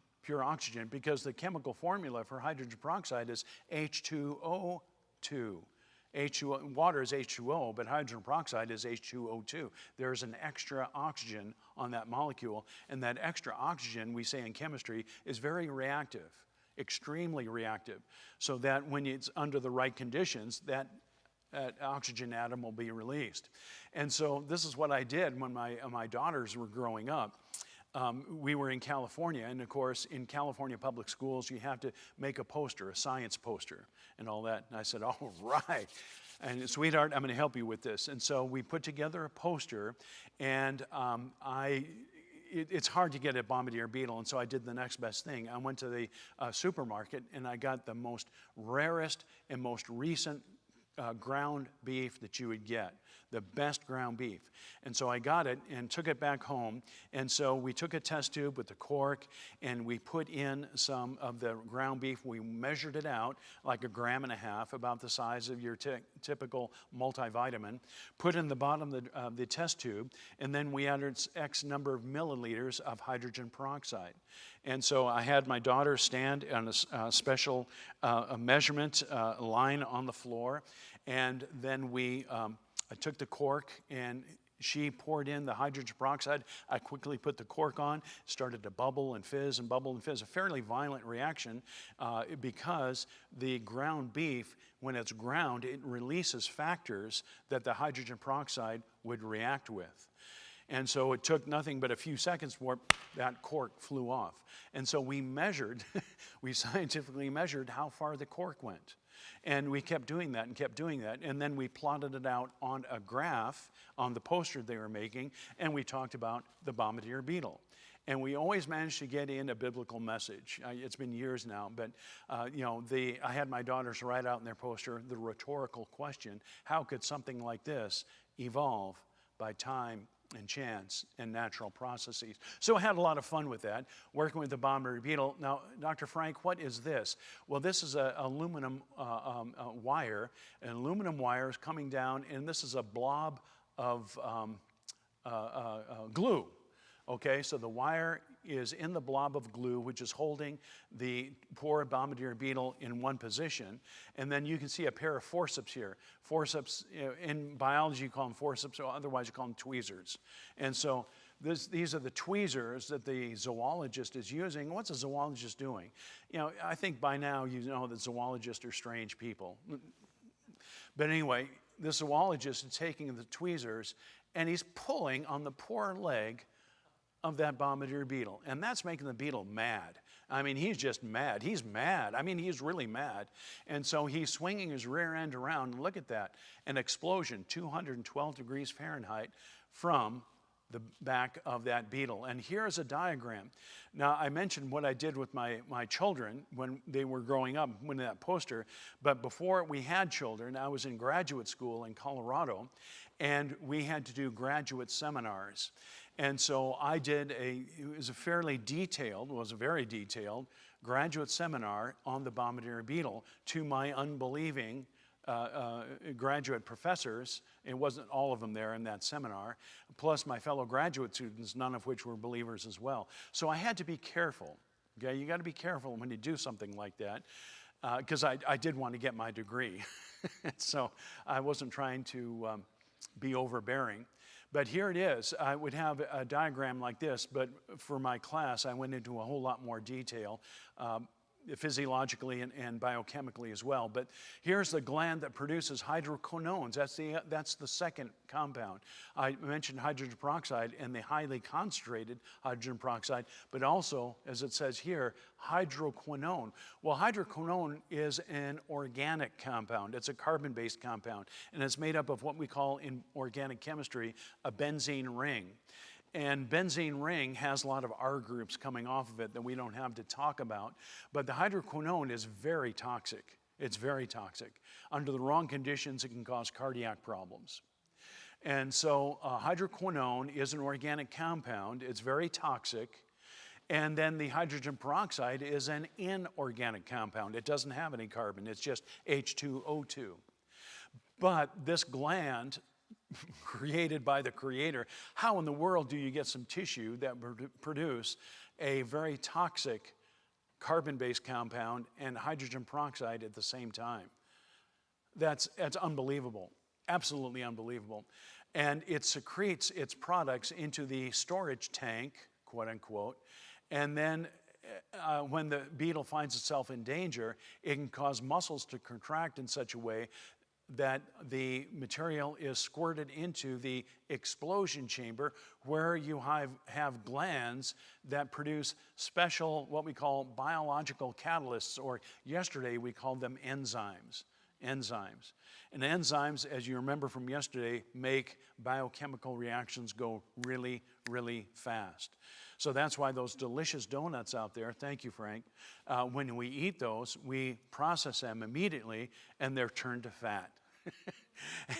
because the chemical formula for hydrogen peroxide is H2O2. Water is H2O, but hydrogen peroxide is H2O2. There's an extra oxygen on that molecule, and that extra oxygen, we say in chemistry, is very reactive, extremely reactive, so that when it's under the right conditions, that oxygen atom will be released. And so this is what I did when my daughters were growing up. We were in California, and of course, in California public schools, you have to make a poster, a science poster, and all that. And I said, all right. And sweetheart, I'm going to help you with this. And so we put together a poster, and it's hard to get a bombardier beetle, and so I did the next best thing. I went to the supermarket, and I got the most rarest and most recent ground beef that you would get, the best ground beef. And so I got it and took it back home. And so we took a test tube with the cork, and we put in some of the ground beef. We measured it out like 1.5 grams, about the size of your typical multivitamin, put in the bottom of the test tube, and then we added X number of milliliters of hydrogen peroxide. And so I had my daughter stand on a special measurement line on the floor, and then I took the cork, and she poured in the hydrogen peroxide. I quickly put the cork on, started to bubble and fizz and bubble and fizz, a fairly violent reaction because the ground beef, when it's ground, it releases factors that the hydrogen peroxide would react with. And so it took nothing but a few seconds for that cork flew off. And so we measured, we scientifically measured how far the cork went. And we kept doing that and kept doing that. And then we plotted it out on a graph on the poster they were making, and we talked about the bombardier beetle. And we always managed to get in a biblical message. It's been years now, but I had my daughters write out in their poster the rhetorical question: how could something like this evolve by time and chance and natural processes? So I had a lot of fun with that, working with the bombardier beetle. Now, Dr. Frank, what is this? Well, this is an aluminum wire. An aluminum wire is coming down, and this is a blob of glue. Okay, so the wire is in the blob of glue, which is holding the poor bombardier beetle in one position. And then you can see a pair of forceps here. Forceps, in biology you call them forceps, or otherwise you call them tweezers. And so these are the tweezers that the zoologist is using. What's a zoologist doing? I think by now you know that zoologists are strange people. But anyway, the zoologist is taking the tweezers and he's pulling on the poor leg of that bombardier beetle. And that's making the beetle mad. I mean, he's just mad. He's mad. I mean, he's really mad. And so he's swinging his rear end around. And look at that. An explosion, 212 degrees Fahrenheit from the back of that beetle. And here's a diagram. Now, I mentioned what I did with my children when they were growing up, when that poster. But before we had children, I was in graduate school in Colorado, and we had to do graduate seminars. And so I did it was a very detailed graduate seminar on the bombardier beetle to my unbelieving graduate professors. It wasn't all of them there in that seminar, plus my fellow graduate students, none of which were believers as well. So I had to be careful. Okay, you got to be careful when you do something like that, because I did want to get my degree. So I wasn't trying to be overbearing. But here it is. I would have a diagram like this, but for my class, I went into a whole lot more detail, physiologically and biochemically as well. But here's the gland that produces hydroquinones. That's the second compound. I mentioned hydrogen peroxide and the highly concentrated hydrogen peroxide, but also, as it says here, hydroquinone. Well, hydroquinone is an organic compound. It's a carbon-based compound, and it's made up of what we call in organic chemistry a benzene ring. And benzene ring has a lot of R groups coming off of it that we don't have to talk about. But the hydroquinone is very toxic. It's very toxic. Under the wrong conditions, it can cause cardiac problems. And so hydroquinone is an organic compound. It's very toxic. And then the hydrogen peroxide is an inorganic compound. It doesn't have any carbon. It's just H2O2. But this gland, created by the Creator, how in the world do you get some tissue that produce a very toxic carbon-based compound and hydrogen peroxide at the same time? That's unbelievable, absolutely unbelievable. And it secretes its products into the storage tank, quote unquote, and then when the beetle finds itself in danger, it can cause muscles to contract in such a way that the material is squirted into the explosion chamber, where you have glands that produce special, what we call biological catalysts, or yesterday we called them enzymes. And enzymes, as you remember from yesterday, make biochemical reactions go really, really fast. So that's why those delicious donuts out there, thank you, Frank, when we eat those, we process them immediately and they're turned to fat.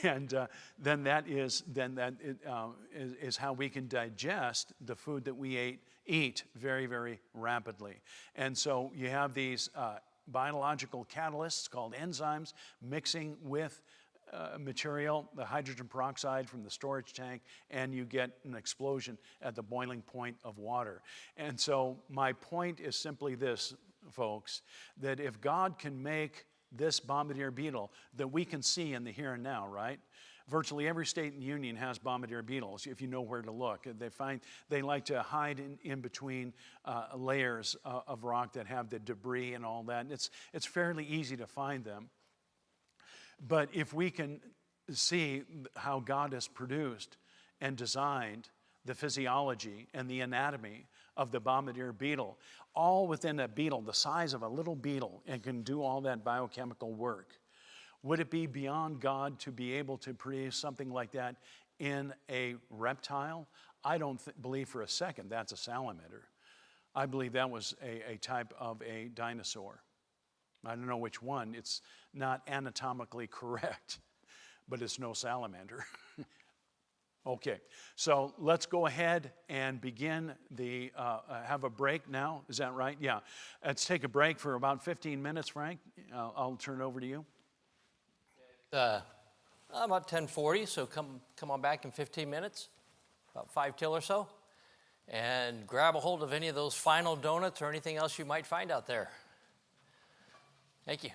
And then that is how we can digest the food that we eat very, very rapidly. And so you have these biological catalysts called enzymes mixing with material, the hydrogen peroxide from the storage tank, and you get an explosion at the boiling point of water. And so my point is simply this, folks, that if God can make this bombardier beetle that we can see in the here and now, right? Virtually every state in the union has bombardier beetles, if you know where to look. They like to hide in between layers of rock that have the debris and all that. And it's fairly easy to find them. But if we can see how God has produced and designed the physiology and the anatomy of the bombardier beetle, all within a beetle, the size of a little beetle, and can do all that biochemical work, would it be beyond God to be able to produce something like that in a reptile, I don't believe for a second that's a salamander. I believe that was a type of a dinosaur. I don't know which one. It's not anatomically correct, but it's no salamander. Okay, so let's go ahead and begin have a break now. Is that right? Yeah. Let's take a break for about 15 minutes, Frank. I'll turn it over to you. About 10:40, so come on back in 15 minutes, about 5 till or so, and grab a hold of any of those final donuts or anything else you might find out there. Thank you.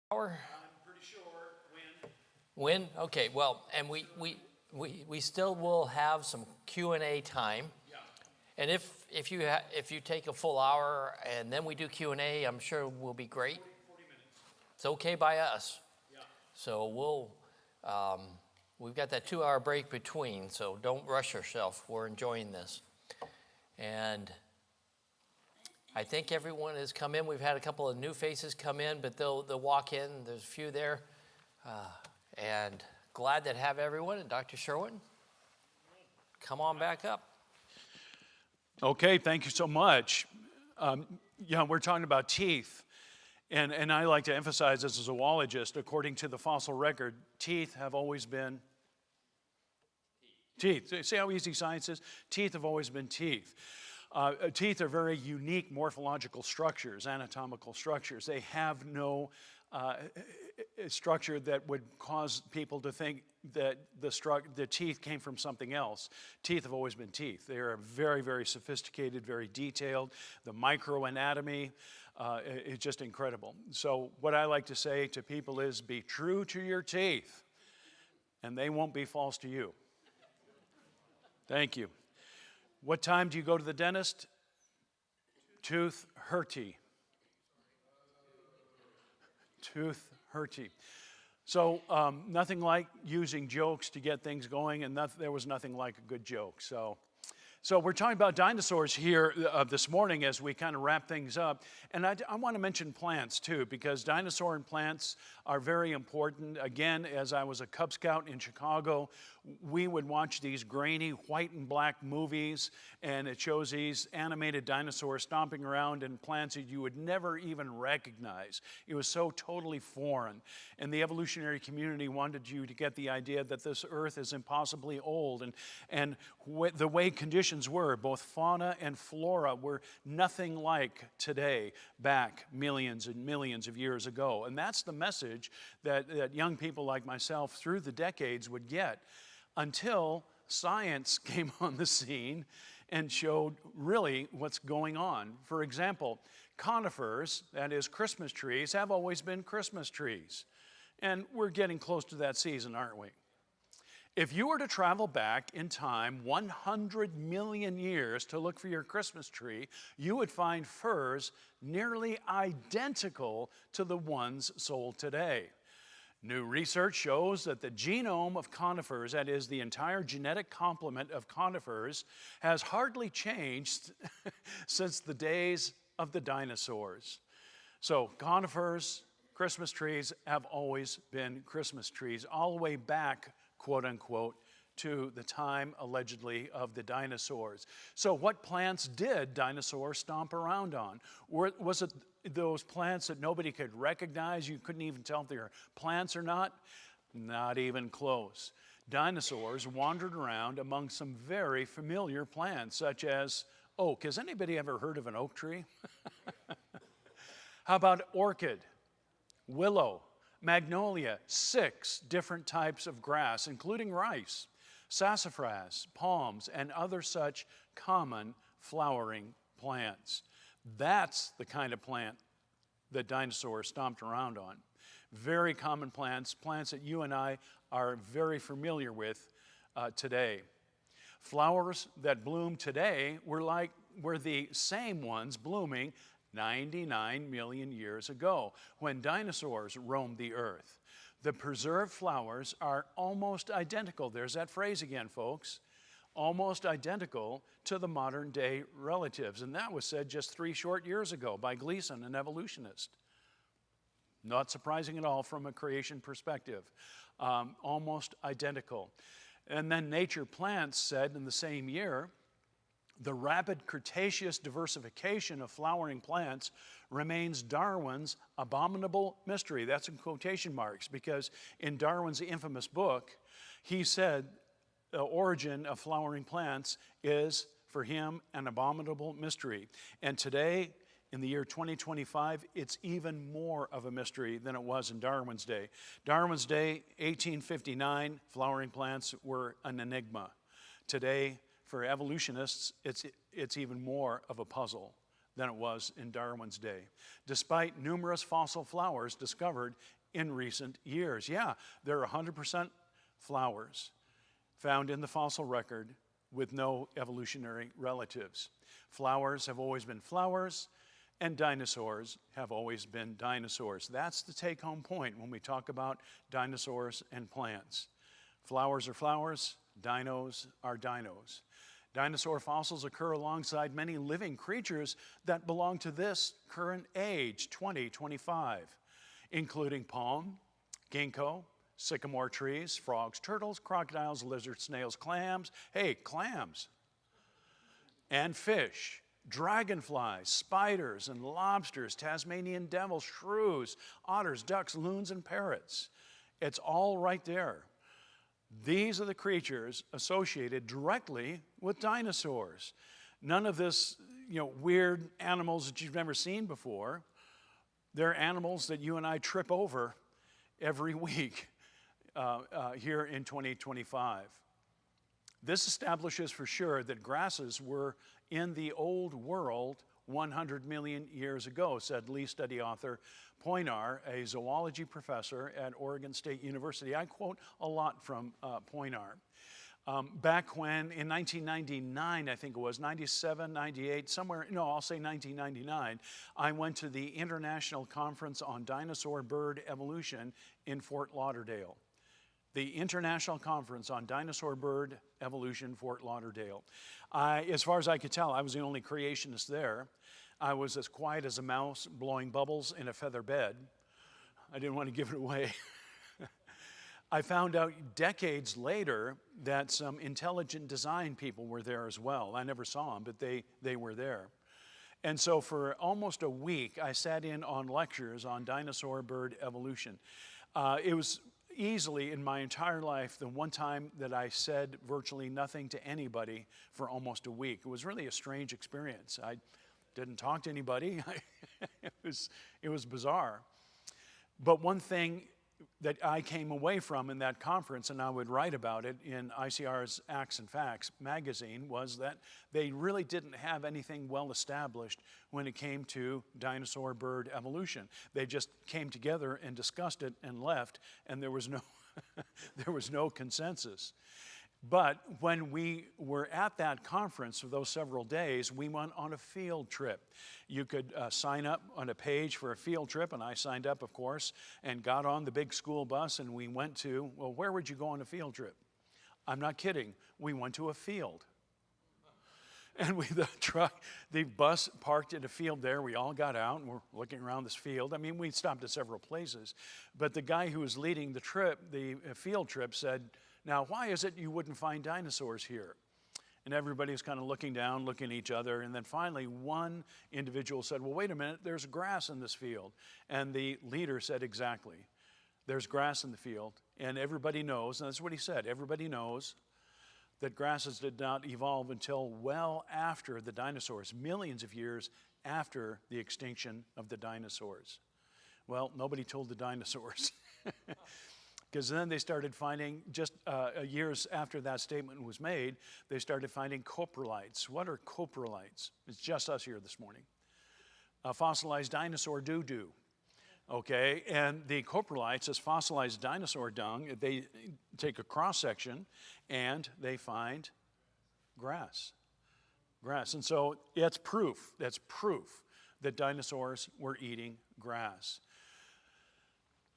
Hour? I'm pretty sure When? Okay, well, and we still will have some Q&A time. Yeah. And if you take a full hour and then we do Q&A, I'm sure we'll be great. 40 minutes. It's okay by us. Yeah. So we've got that 2-hour break between, so don't rush yourself. We're enjoying this. And I think everyone has come in. We've had a couple of new faces come in, but they'll walk in. There's a few there. And glad to have everyone. And Dr. Sherwin, come on back up. Okay, thank you so much. We're talking about teeth. And I like to emphasize as a zoologist, according to the fossil record, teeth have always been teeth. See how easy science is? Teeth have always been teeth. Teeth are very unique morphological structures, anatomical structures. They have no structure that would cause people to think that the teeth came from something else. Teeth have always been teeth. They are very, very sophisticated, very detailed. The microanatomy is just incredible. So what I like to say to people is be true to your teeth, and they won't be false to you. Thank you. What time do you go to the dentist? Tooth hurty. Tooth hurty. So nothing like using jokes to get things going, and there was nothing like a good joke. So we're talking about dinosaurs here this morning as we kind of wrap things up. And I want to mention plants too, because dinosaur and plants are very important. Again, as I was a Cub Scout in Chicago, we would watch these grainy white and black movies, and it shows these animated dinosaurs stomping around in plants that you would never even recognize. It was so totally foreign. And the evolutionary community wanted you to get the idea that this earth is impossibly old, and the way conditions were, both fauna and flora, were nothing like today back millions and millions of years ago. And that's the message that young people like myself through the decades would get, until science came on the scene and showed really what's going on. For example, conifers, that is Christmas trees, have always been Christmas trees. And we're getting close to that season, aren't we? If you were to travel back in time 100 million years to look for your Christmas tree, you would find firs nearly identical to the ones sold today. New research shows that the genome of conifers, that is the entire genetic complement of conifers, has hardly changed since the days of the dinosaurs. So conifers, Christmas trees have always been Christmas trees, all the way back, quote unquote, to the time, allegedly, of the dinosaurs. So what plants did dinosaurs stomp around on? Was it those plants that nobody could recognize? You couldn't even tell if they were plants or not? Not even close. Dinosaurs wandered around among some very familiar plants, such as oak. Has anybody ever heard of an oak tree? How about orchid, willow, magnolia, 6 different types of grass, including rice, sassafras, palms, and other such common flowering plants. That's the kind of plant that dinosaurs stomped around on. Very common plants, plants that you and I are very familiar with today. Flowers that bloom today were the same ones blooming 99 million years ago, when dinosaurs roamed the earth. The preserved flowers are almost identical. There's that phrase again, folks. Almost identical to the modern day relatives. And that was said just 3 short years ago by Gleason, an evolutionist. Not surprising at all from a creation perspective. Almost identical. And then Nature Plants said in the same year, the rapid Cretaceous diversification of flowering plants remains Darwin's abominable mystery. That's in quotation marks, because in Darwin's infamous book, he said the origin of flowering plants is, for him, an abominable mystery. And today, in the year 2025, it's even more of a mystery than it was in Darwin's day. Darwin's day, 1859, flowering plants were an enigma. Today, for evolutionists, it's even more of a puzzle than it was in Darwin's day. Despite numerous fossil flowers discovered in recent years. Yeah, there are 100% flowers found in the fossil record with no evolutionary relatives. Flowers have always been flowers, and dinosaurs have always been dinosaurs. That's the take-home point when we talk about dinosaurs and plants. Flowers are flowers, dinos are dinos. Dinosaur fossils occur alongside many living creatures that belong to this current age, 2025, including palm, ginkgo, sycamore trees, frogs, turtles, crocodiles, lizards, snails, clams, hey, clams, and fish, dragonflies, spiders, and lobsters, Tasmanian devils, shrews, otters, ducks, loons, and parrots. It's all right there. These are the creatures associated directly with dinosaurs. None of this, weird animals that you've never seen before. They're animals that you and I trip over every week here in 2025. This establishes for sure that grasses were in the old world 100 million years ago, said Lee study author Poinar, a zoology professor at Oregon State University. I quote a lot from Poinar. Back when, in 1999, I think it was, 97, 98, somewhere, no, I'll say 1999, I went to the International Conference on Dinosaur Bird Evolution in Fort Lauderdale. The International Conference on Dinosaur Bird Evolution, Fort Lauderdale. As far as I could tell, I was the only creationist there. I was as quiet as a mouse blowing bubbles in a feather bed. I didn't want to give it away. I found out decades later that some intelligent design people were there as well. I never saw them, but they were there. And so for almost a week, I sat in on lectures on dinosaur bird evolution. It was easily in my entire life the one time that I said virtually nothing to anybody for almost a week. It was really a strange experience. I didn't talk to anybody. It was bizarre. But one thing that I came away from in that conference, and I would write about it in ICR's Acts and Facts magazine, was that they really didn't have anything well established when it came to dinosaur bird evolution. They just came together and discussed it and left, and there was no, there was no consensus. But when we were at that conference for those several days, we went on a field trip. You could sign up on a page for a field trip, and I signed up, of course, and got on the big school bus, and we went to, well, where would you go on a field trip? I'm not kidding. We went to a field. And the bus parked at a field there. We all got out, and we're looking around this field. I mean, we stopped at several places. But the guy who was leading the trip, the field trip, said, "Now, why is it you wouldn't find dinosaurs here?" And everybody was kind of looking down, looking at each other. And then finally, one individual said, "Well, wait a minute, there's grass in this field." And the leader said, "Exactly. There's grass in the field." And everybody knows, and that's what he said, everybody knows that grasses did not evolve until well after the dinosaurs, millions of years after the extinction of the dinosaurs. Well, nobody told the dinosaurs. Because then they started finding, just years after that statement was made, they started finding coprolites. What are coprolites? It's just us here this morning. Fossilized dinosaur doo-doo. Okay, and the coprolites is fossilized dinosaur dung. They take a cross-section and they find grass. Grass. And so that's proof that dinosaurs were eating grass.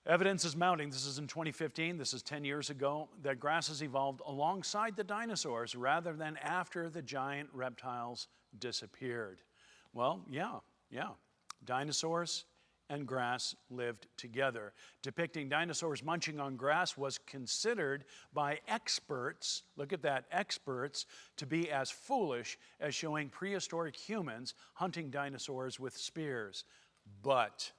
Evidence is mounting, this is in 2015, this is 10 years ago, that grasses evolved alongside the dinosaurs rather than after the giant reptiles disappeared. Well, yeah. Dinosaurs and grass lived together. Depicting dinosaurs munching on grass was considered by experts, look at that, experts, to be as foolish as showing prehistoric humans hunting dinosaurs with spears. But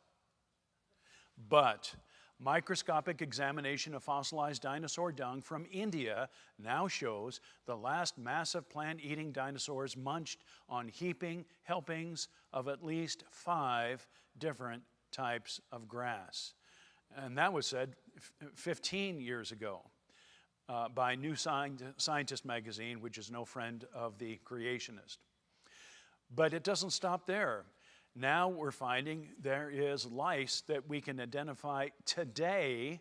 microscopic examination of fossilized dinosaur dung from India now shows the last massive plant-eating dinosaurs munched on heaping helpings of at least 5 different types of grass. And that was said 15 years ago by New Scientist magazine, which is no friend of the creationist. But it doesn't stop there. Now we're finding there is lice that we can identify today,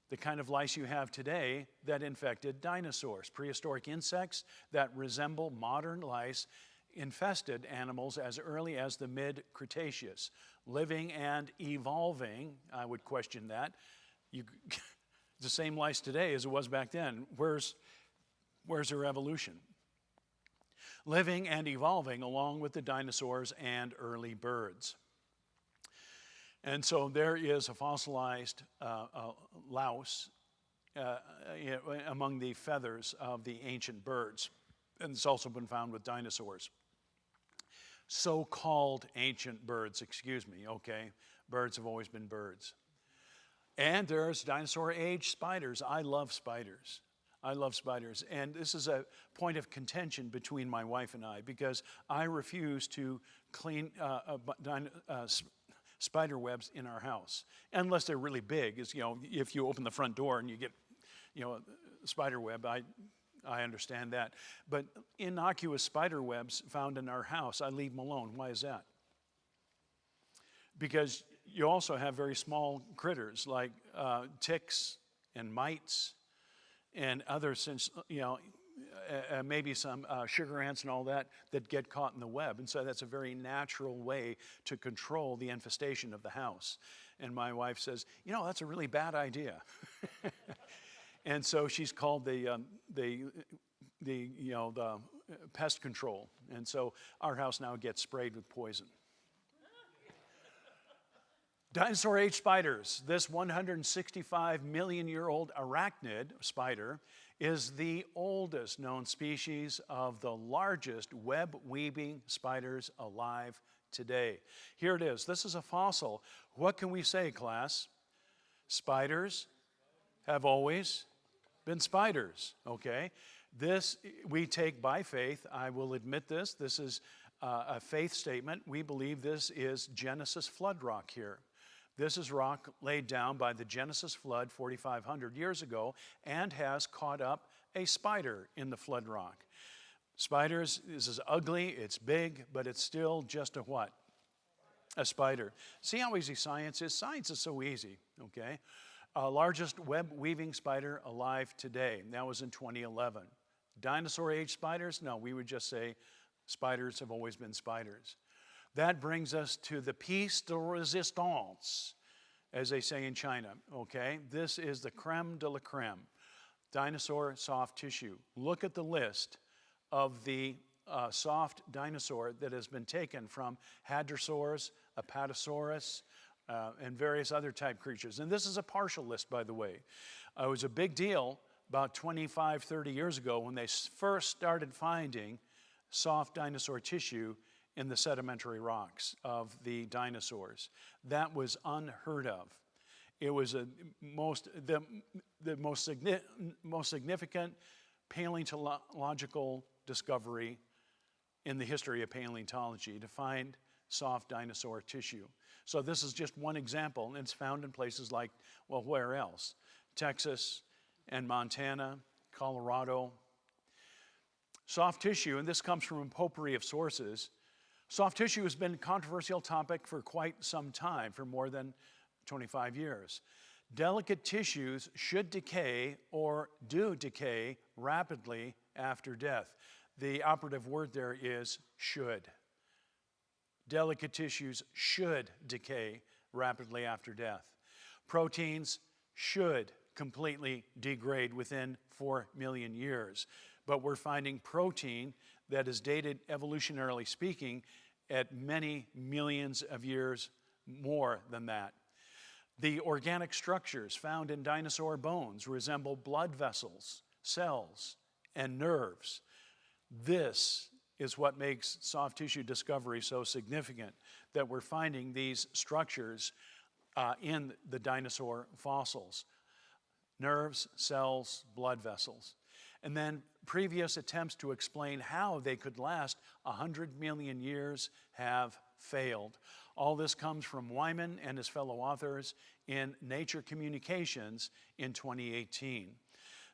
the kind of lice you have today that infected dinosaurs. Prehistoric insects that resemble modern lice infested animals as early as the mid-Cretaceous. Living and evolving, I would question that. The same lice today as it was back then. Where's their evolution? Living and evolving along with the dinosaurs and early birds. And so there is a fossilized louse among the feathers of the ancient birds. And it's also been found with dinosaurs. So-called ancient birds, excuse me, okay? Birds have always been birds. And there's dinosaur age spiders. I love spiders. I love spiders. And this is a point of contention between my wife and I because I refuse to clean spider webs in our house unless they're really big. As, if you open the front door and you get, a spider web, I understand that. But innocuous spider webs found in our house, I leave them alone. Why is that? Because you also have very small critters like ticks and mites and other, maybe some sugar ants and all that get caught in the web. And so that's a very natural way to control the infestation of the house. And my wife says, that's a really bad idea. And so she's called the pest control. And so our house now gets sprayed with poison. Dinosaur age spiders. This 165 million year old arachnid spider is the oldest known species of the largest web weaving spiders alive today. Here it is. This is a fossil. What can we say, class? Spiders have always been spiders, okay? This we take by faith. I will admit this. This is a faith statement. We believe this is Genesis flood rock here. This is rock laid down by the Genesis flood 4,500 years ago and has caught up a spider in the flood rock. Spiders, this is ugly, it's big, but it's still just a what? A spider. See how easy science is? Science is so easy, okay? Largest web weaving spider alive today. That was in 2011. Dinosaur age spiders? No, we would just say spiders have always been spiders. That brings us to the piece de resistance, as they say in China, okay? This is the creme de la creme, dinosaur soft tissue. Look at the list of the soft dinosaur that has been taken from hadrosaurs, apatosaurus, and various other type creatures. And this is a partial list, by the way. It was a big deal about 25, 30 years ago when they first started finding soft dinosaur tissue in the sedimentary rocks of the dinosaurs. That was unheard of. It was the most significant paleontological discovery in the history of paleontology to find soft dinosaur tissue. So this is just one example, and it's found in places like, well, where else? Texas and Montana, Colorado. Soft tissue, and this comes from a potpourri of sources. Soft tissue has been a controversial topic for quite some time, for more than 25 years. Delicate tissues should decay or do decay rapidly after death. The operative word there is should. Delicate tissues should decay rapidly after death. Proteins should completely degrade within 4 million years. But we're finding protein that is dated, evolutionarily speaking, at many millions of years more than that. The organic structures found in dinosaur bones resemble blood vessels, cells, and nerves. This is what makes soft tissue discovery so significant, that we're finding these structures in the dinosaur fossils. Nerves, cells, blood vessels. And then previous attempts to explain how they could last 100 million years have failed. All this comes from Wyman and his fellow authors in Nature Communications in 2018.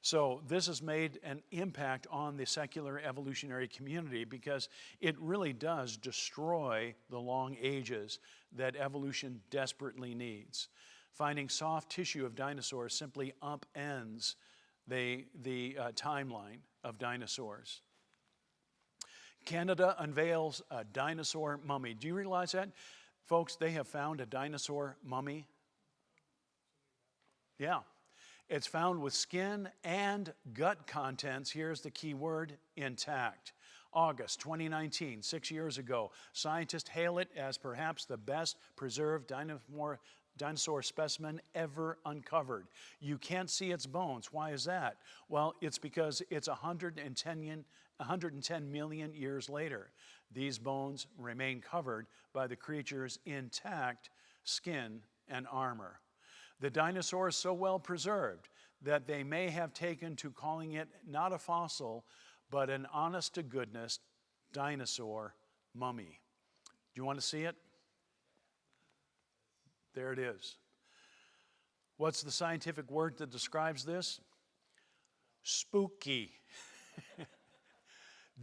So this has made an impact on the secular evolutionary community because it really does destroy the long ages that evolution desperately needs. Finding soft tissue of dinosaurs simply upends the timeline of dinosaurs. Canada unveils a dinosaur mummy. Do you realize that? Folks, they have found a dinosaur mummy. Yeah. It's found with skin and gut contents, here's the key word, intact. August 2019, 6 years ago, scientists hail it as perhaps the best preserved dinosaur specimen ever uncovered. You can't see its bones. Why is that? Well, it's because it's 110 million years later. These bones remain covered by the creature's intact skin and armor. The dinosaur is so well preserved that they may have taken to calling it not a fossil, but an honest-to-goodness dinosaur mummy. Do you want to see it? There it is. What's the scientific word that describes this? Spooky.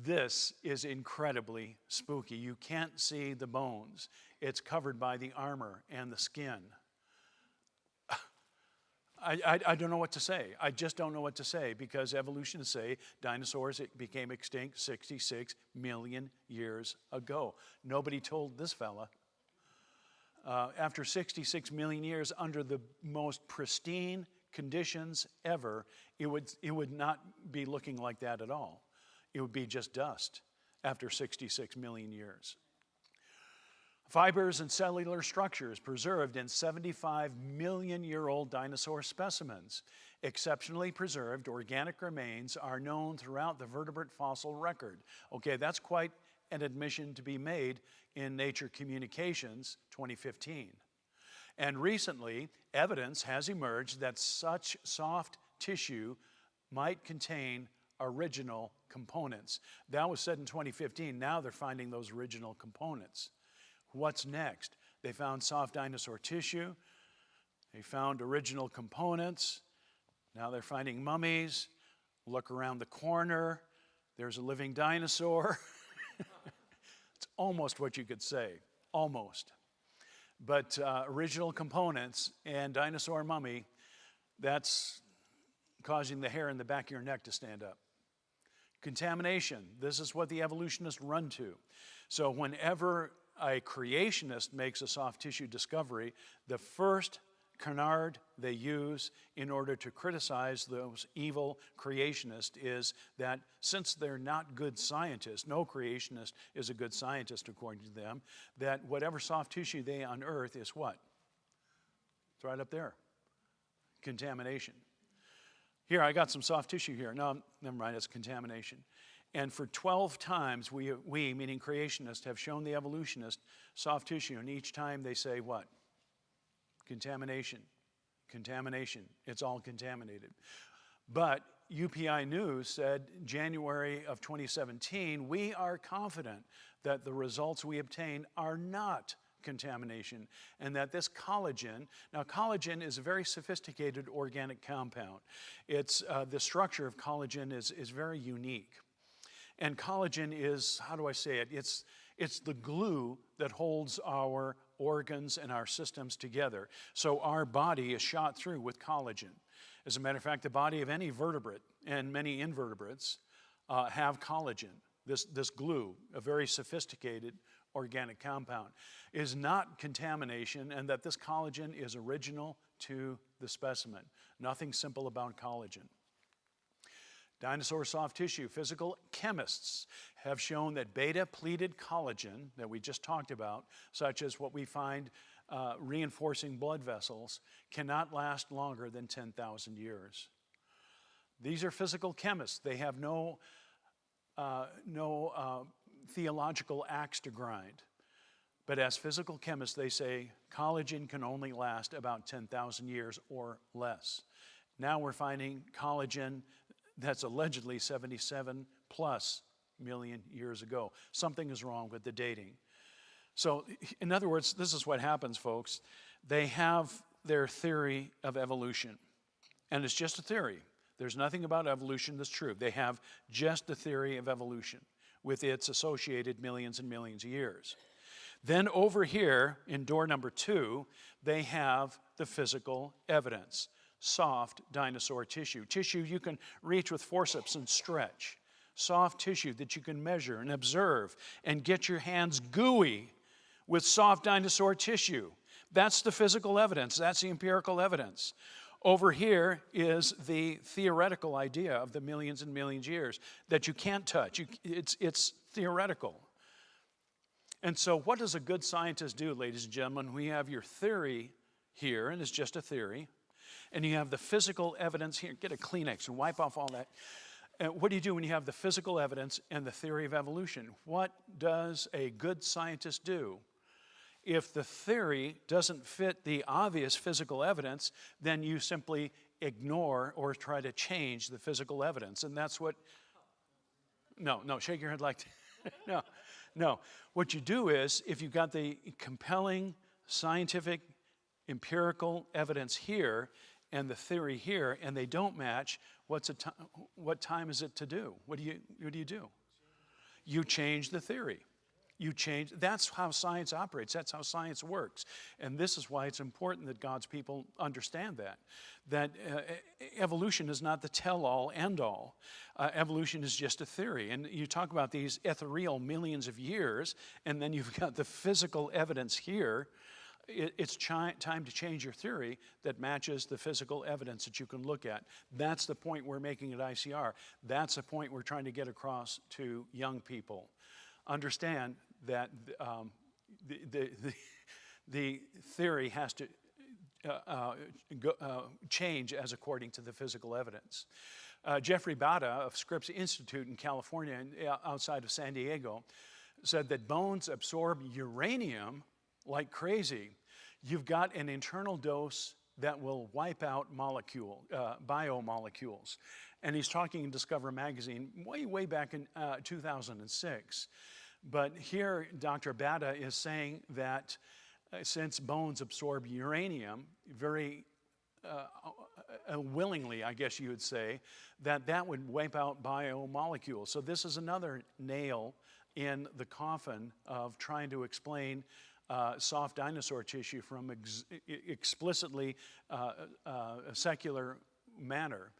This is incredibly spooky. You can't see the bones. It's covered by the armor and the skin. I don't know what to say. I just don't know what to say because evolutionists say dinosaurs became extinct 66 million years ago. Nobody told this fella. After 66 million years, under the most pristine conditions ever, it would not be looking like that at all. It would be just dust after 66 million years. Fibers and cellular structures preserved in 75-million-year-old dinosaur specimens. Exceptionally preserved organic remains are known throughout the vertebrate fossil record. Okay, that's quite an admission to be made in Nature Communications 2015. And recently, evidence has emerged that such soft tissue might contain original components. That was said in 2015. Now they're finding those original components. What's next? They found soft dinosaur tissue. They found original components. Now they're finding mummies. Look around the corner. There's a living dinosaur. It's almost what you could say. Almost. But original components and dinosaur mummy, that's causing the hair in the back of your neck to stand up. Contamination. This is what the evolutionists run to. So whenever a creationist makes a soft tissue discovery, the first canard they use in order to criticize those evil creationists is that since they're not good scientists, no creationist is a good scientist according to them, that whatever soft tissue they unearth is what? It's right up there. Contamination. Here, I got some soft tissue here. No, never mind, it's contamination. And for 12 times, we, meaning creationists, have shown the evolutionist soft tissue, and each time they say what? Contamination. Contamination. It's all contaminated. But UPI News said January of 2017, we are confident that the results we obtain are not contamination, and that this collagen, now collagen is a very sophisticated organic compound. It's, the structure of collagen is very unique. And collagen is, how do I say it? It's the glue that holds our organs and our systems together. So our body is shot through with collagen. As a matter of fact, the body of any vertebrate and many invertebrates have collagen. This glue, a very sophisticated organic compound, is not contamination, and that this collagen is original to the specimen. Nothing simple about collagen. Dinosaur soft tissue. Physical chemists have shown that beta-pleated collagen that we just talked about, such as what we find reinforcing blood vessels, cannot last longer than 10,000 years. These are physical chemists. They have no theological axe to grind. But as physical chemists, they say collagen can only last about 10,000 years or less. Now we're finding collagen that's allegedly 77 plus million years ago. Something is wrong with the dating. So, in other words, this is what happens, folks. They have their theory of evolution, and it's just a theory. There's nothing about evolution that's true. They have just the theory of evolution with its associated millions and millions of years. Then over here in door number 2, they have the physical evidence. Soft dinosaur tissue. Tissue you can reach with forceps and stretch. Soft tissue that you can measure and observe and get your hands gooey with soft dinosaur tissue. That's the physical evidence. That's the empirical evidence. Over here is the theoretical idea of the millions and millions of years that you can't touch. It's theoretical. And so what does a good scientist do, ladies and gentlemen? We have your theory here, and it's just a theory, and you have the physical evidence here. Get a Kleenex and wipe off all that. What do you do when you have the physical evidence and the theory of evolution? What does a good scientist do? If the theory doesn't fit the obvious physical evidence, then you simply ignore or try to change the physical evidence. And that's what, no, shake your head like, no. What you do is, if you've got the compelling scientific empirical evidence here and the theory here, and they don't match, what time is it to do? What do you do? You change the theory. That's how science operates. That's how science works. And this is why it's important that God's people understand that evolution is not the tell-all, end-all. Evolution is just a theory. And you talk about these ethereal millions of years, and then you've got the physical evidence here. It's time to change your theory that matches the physical evidence that you can look at. That's the point we're making at ICR. That's the point we're trying to get across to young people. Understand that the theory has to change as according to the physical evidence. Jeffrey Bada of Scripps Institute in California, outside of San Diego, said that bones absorb uranium like crazy. You've got an internal dose that will wipe out biomolecules. And he's talking in Discover magazine way back in 2006. But here, Dr. Bada is saying that since bones absorb uranium very willingly, I guess you would say, that would wipe out biomolecules. So this is another nail in the coffin of trying to explain soft dinosaur tissue from explicitly a secular manner.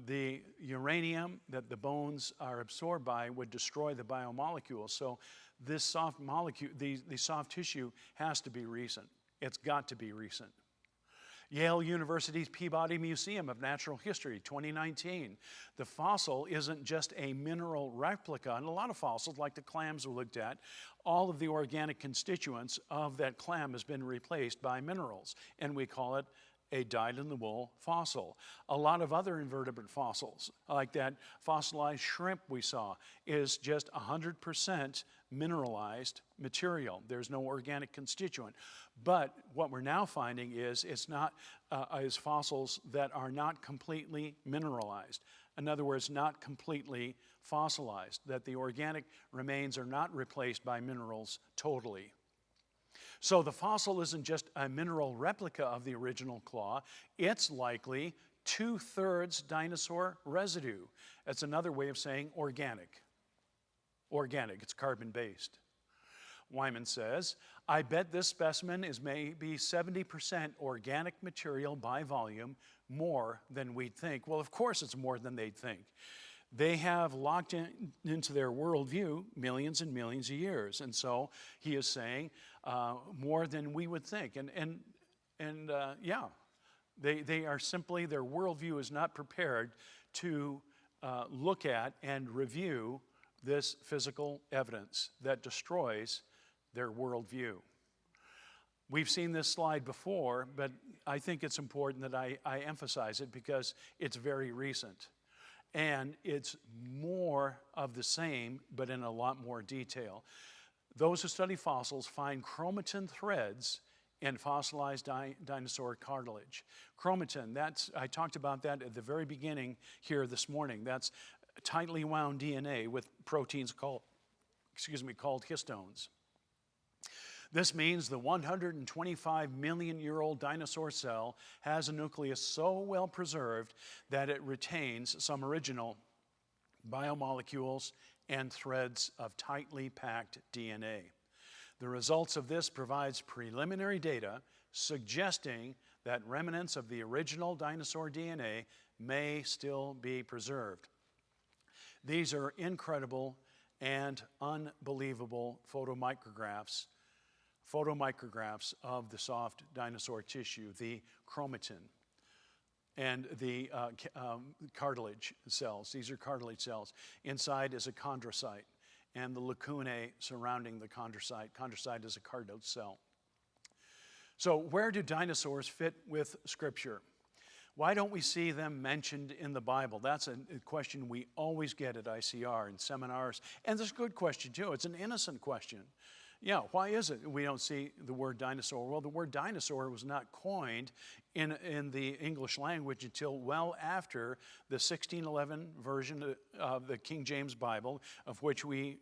The uranium that the bones are absorbed by would destroy the biomolecules. So this soft molecule, the soft tissue has to be recent. It's got to be recent. Yale University's Peabody Museum of Natural History, 2019. The fossil isn't just a mineral replica, and a lot of fossils, like the clams we looked at, all of the organic constituents of that clam has been replaced by minerals, and we call it a dyed-in-the-wool fossil. A lot of other invertebrate fossils, like that fossilized shrimp we saw, is just 100% mineralized material. There's no organic constituent. But what we're now finding is is fossils that are not completely mineralized. In other words, not completely fossilized, that the organic remains are not replaced by minerals totally. So the fossil isn't just a mineral replica of the original claw, it's likely 2/3 dinosaur residue. That's another way of saying organic. Organic, it's carbon-based. Wyman says, I bet this specimen is maybe 70% organic material by volume, more than we'd think. Well, of course it's more than they'd think. They have locked into their worldview millions and millions of years. And so he is saying more than we would think. They are simply, their worldview is not prepared to look at and review this physical evidence that destroys their worldview. We've seen this slide before, but I think it's important that I emphasize it because it's very recent. And it's more of the same, but in a lot more detail. Those who study fossils find chromatin threads in fossilized dinosaur cartilage. Chromatin, I talked about that at the very beginning here this morning. That's tightly wound DNA with proteins called histones. This means the 125-million-year-old dinosaur cell has a nucleus so well preserved that it retains some original biomolecules and threads of tightly packed DNA. The results of this provides preliminary data suggesting that remnants of the original dinosaur DNA may still be preserved. These are incredible and unbelievable photomicrographs of the soft dinosaur tissue, the chromatin, and the cartilage cells. These are cartilage cells. Inside is a chondrocyte, and the lacunae surrounding the chondrocyte. Chondrocyte is a cartilage cell. So where do dinosaurs fit with Scripture? Why don't we see them mentioned in the Bible? That's a question we always get at ICR in seminars. And it's a good question, too. It's an innocent question. Yeah, why is it we don't see the word dinosaur? Well, the word dinosaur was not coined in the English language until well after the 1611 version of the King James Bible, of which we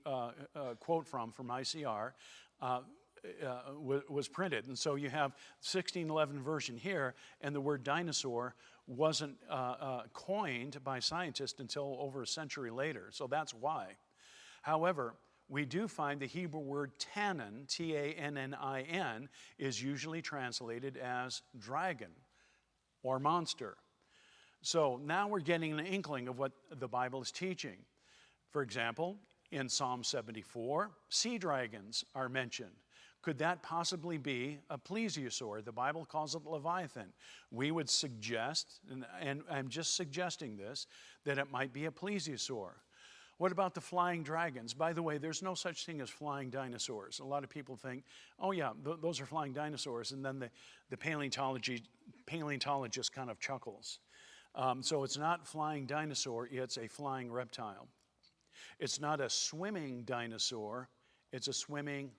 quote from ICR, was printed. And so you have 1611 version here, and the word dinosaur wasn't coined by scientists until over a century later. So that's why. However, we do find the Hebrew word tannin, T-A-N-N-I-N, is usually translated as dragon or monster. So now we're getting an inkling of what the Bible is teaching. For example, in Psalm 74, sea dragons are mentioned. Could that possibly be a plesiosaur? The Bible calls it Leviathan. We would suggest, and I'm just suggesting this, that it might be a plesiosaur. What about the flying dragons? By the way, there's no such thing as flying dinosaurs. A lot of people think, oh yeah, those are flying dinosaurs, and then the paleontologist kind of chuckles. So it's not flying dinosaur, it's a flying reptile. It's not a swimming dinosaur, it's a swimming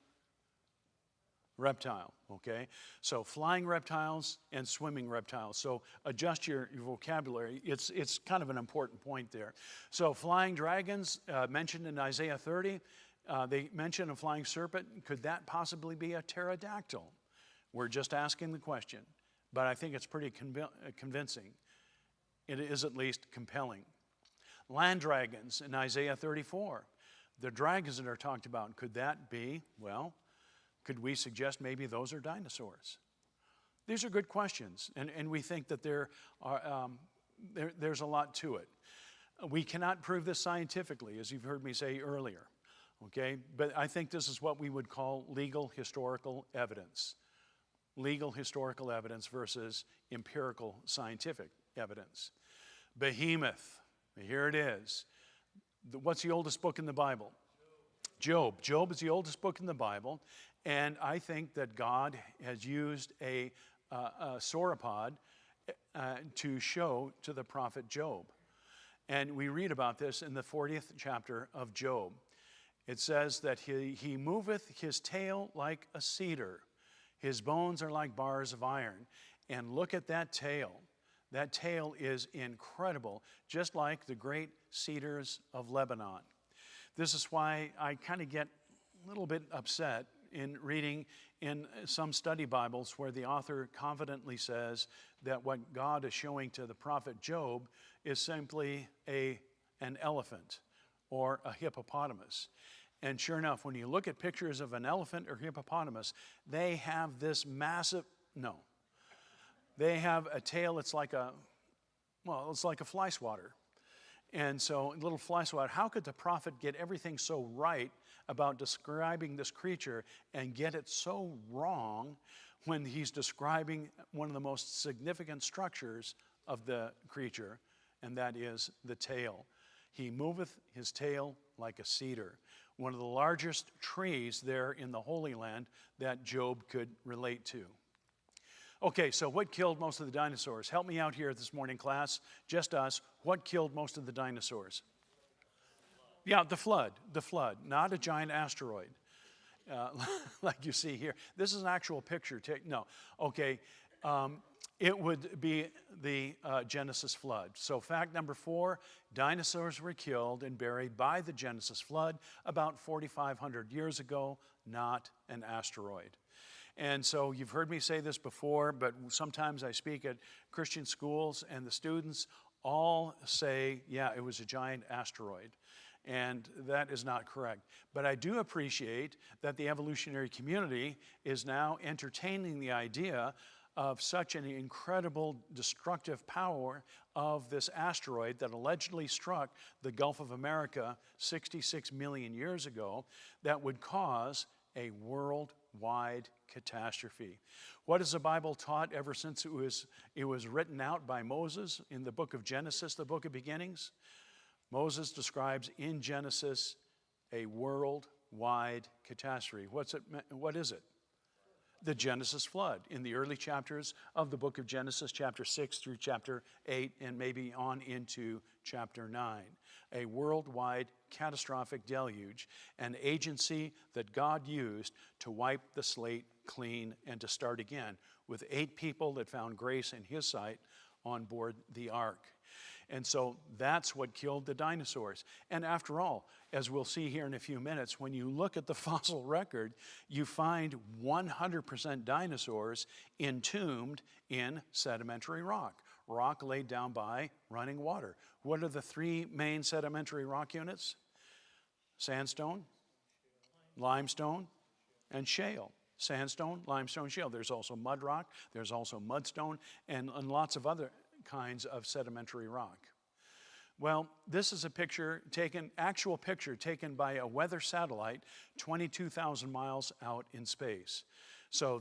reptile, okay? So flying reptiles and swimming reptiles. So adjust your vocabulary. It's kind of an important point there. So flying dragons mentioned in Isaiah 30, they mention a flying serpent. Could that possibly be a pterodactyl? We're just asking the question, but I think it's pretty convincing. It is at least compelling. Land dragons in Isaiah 34. The dragons that are talked about, could that be, well, could we suggest maybe those are dinosaurs? These are good questions, and we think that there's a lot to it. We cannot prove this scientifically, as you've heard me say earlier, okay? But I think this is what we would call legal historical evidence. Legal historical evidence versus empirical scientific evidence. Behemoth, here it is. What's the oldest book in the Bible? Job. Job is the oldest book in the Bible. And I think that God has used a sauropod to show to the prophet Job. And we read about this in the 40th chapter of Job. It says that he moveth his tail like a cedar. His bones are like bars of iron. And look at that tail. That tail is incredible, just like the great cedars of Lebanon. This is why I kind of get a little bit upset in reading in some study Bibles where the author confidently says that what God is showing to the prophet Job is simply an elephant or a hippopotamus. And sure enough, when you look at pictures of an elephant or hippopotamus, they have this massive, they have a tail that's like it's like a fly swatter. And so, little fly swatter, how could the prophet get everything so right about describing this creature and get it so wrong when he's describing one of the most significant structures of the creature, and that is the tail. He moveth his tail like a cedar, one of the largest trees there in the Holy Land that Job could relate to. Okay, so what killed most of the dinosaurs? Help me out here this morning, class. Just us. What killed most of the dinosaurs? Yeah, the flood, not a giant asteroid like you see here. This is an actual picture. No, okay. it would be the Genesis flood. So fact number 4, dinosaurs were killed and buried by the Genesis flood about 4,500 years ago, not an asteroid. And so you've heard me say this before, but sometimes I speak at Christian schools and the students all say, yeah, it was a giant asteroid. And that is not correct. But I do appreciate that the evolutionary community is now entertaining the idea of such an incredible destructive power of this asteroid that allegedly struck the Gulf of America 66 million years ago that would cause a worldwide catastrophe. What has the Bible taught ever since it was written out by Moses in the book of Genesis, the book of beginnings? Moses describes in Genesis a worldwide catastrophe. What is it? The Genesis flood in the early chapters of the book of Genesis, chapter 6 through chapter 8, and maybe on into chapter 9. A worldwide catastrophic deluge, an agency that God used to wipe the slate clean and to start again with 8 people that found grace in his sight on board the ark. And so that's what killed the dinosaurs. And after all, as we'll see here in a few minutes, when you look at the fossil record, you find 100% dinosaurs entombed in sedimentary rock. Rock laid down by running water. What are the 3 main sedimentary rock units? Sandstone, limestone, and shale. Sandstone, limestone, shale. There's also mud rock, there's also mudstone, and lots of other kinds of sedimentary rock. Well, this is a actual picture taken by a weather satellite 22,000 miles out in space. So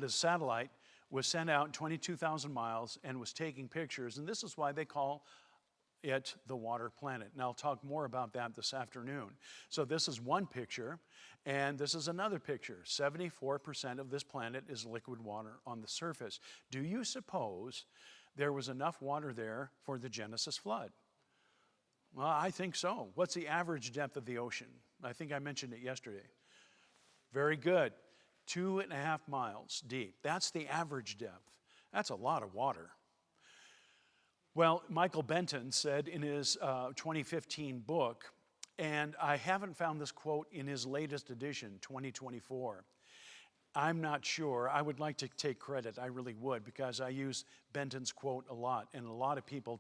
satellite was sent out 22,000 miles and was taking pictures, and this is why they call it the water planet. And I'll talk more about that this afternoon. So this is one picture, and this is another picture. 74% of this planet is liquid water on the surface. Do you suppose there was enough water there for the Genesis flood? Well, I think so. What's the average depth of the ocean? I think I mentioned it yesterday. Very good. 2.5 miles deep. That's the average depth. That's a lot of water. Well, Michael Benton said in his 2015 book, and I haven't found this quote in his latest edition, 2024. I'm not sure. I would like to take credit. I really would, because I use Benton's quote a lot, and a lot of people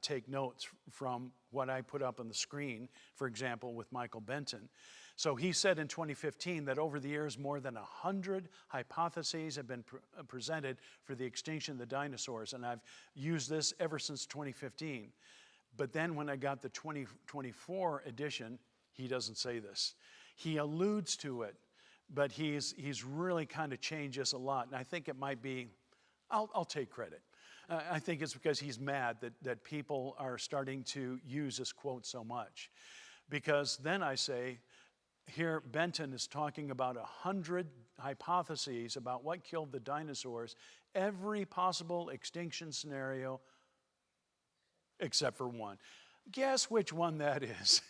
take notes from what I put up on the screen, for example, with Michael Benton. So he said in 2015 that over the years, more than 100 hypotheses have been presented for the extinction of the dinosaurs, and I've used this ever since 2015. But then when I got the 2024 edition, he doesn't say this. He alludes to it, but he's really kind of changed this a lot, and I think it might be, I'll take credit. I think it's because he's mad that people are starting to use this quote so much. Because then I say, here Benton is talking about 100 hypotheses about what killed the dinosaurs, every possible extinction scenario except for one. Guess which one that is?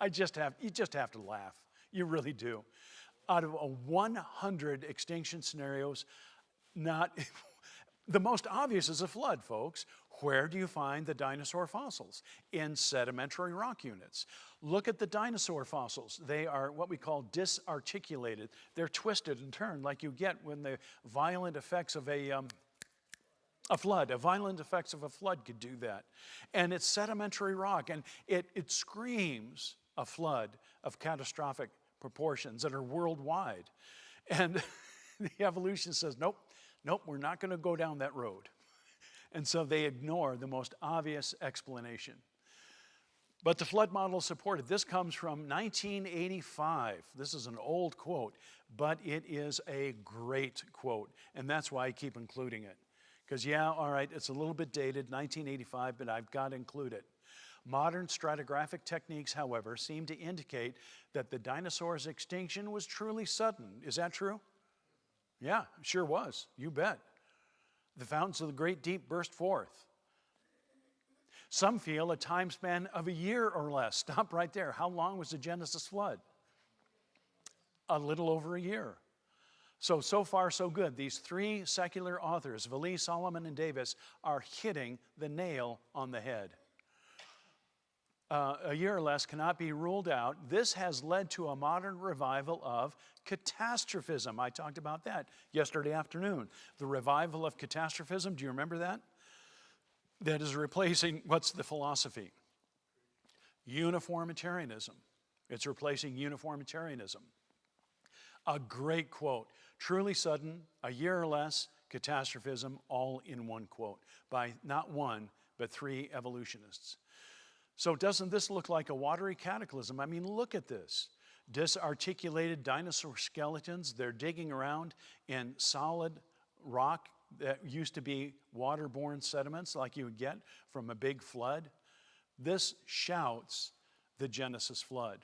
You just have to laugh. You really do. Out of 100 extinction scenarios, the most obvious is a flood, folks. Where do you find the dinosaur fossils? In sedimentary rock units. Look at the dinosaur fossils. They are what we call disarticulated. They're twisted and turned like you get when the violent effects of a flood. Violent effects of a flood could do that. And it's sedimentary rock, and it screams a flood of catastrophic proportions that are worldwide. And the evolution says, nope, we're not going to go down that road. And so they ignore the most obvious explanation. But the flood model is supported. This comes from 1985. This is an old quote, but it is a great quote. And that's why I keep including it. Because, yeah, all right, it's a little bit dated, 1985, but I've got to include it. Modern stratigraphic techniques, however, seem to indicate that the dinosaurs' extinction was truly sudden. Is that true? Yeah, sure was. You bet. The fountains of the great deep burst forth. Some feel a time span of a year or less. Stop right there. How long was the Genesis flood? a little over a year. So far, so good. These three secular authors, Vallee, Solomon, and Davis, are hitting the nail on the head. A year or less cannot be ruled out. This has led to a modern revival of catastrophism. I talked about that yesterday afternoon. The revival of catastrophism, do you remember that? That is replacing, what's the philosophy? Uniformitarianism. It's replacing uniformitarianism. A great quote. Truly sudden, a year or less, catastrophism, all in one quote, by not one, but three evolutionists. So doesn't this look like a watery cataclysm? I mean, look at this. Disarticulated dinosaur skeletons, they're digging around in solid rock that used to be waterborne sediments like you would get from a big flood. This shouts the Genesis flood.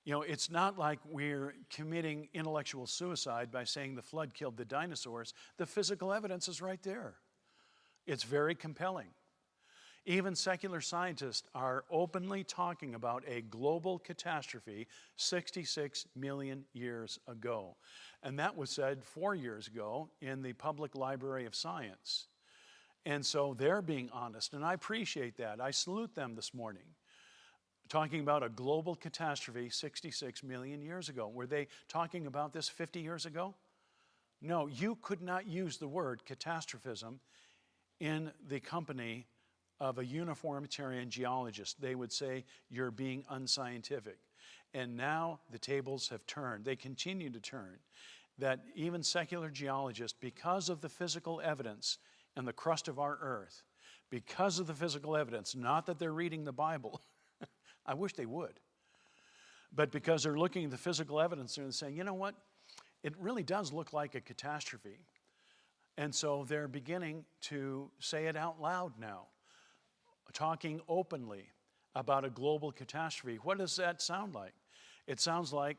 You know, it's not like we're committing intellectual suicide by saying the flood killed the dinosaurs. The physical evidence is right there. It's very compelling. Even secular scientists are openly talking about a global catastrophe 66 million years ago. And that was said 4 years ago in the Public Library of Science. And so they're being honest, and I appreciate that. I salute them this morning. Talking about a global catastrophe 66 million years ago. Were they talking about this 50 years ago? No, you could not use the word catastrophism in the company of a uniformitarian geologist. They would say, you're being unscientific. And now the tables have turned. They continue to turn. That even secular geologists, because of the physical evidence and the crust of our earth, because of the physical evidence, not that they're reading the Bible, I wish they would, but because they're looking at the physical evidence and saying, you know what, it really does look like a catastrophe. And so they're beginning to say it out loud now, talking openly about a global catastrophe. What does that sound like? It sounds like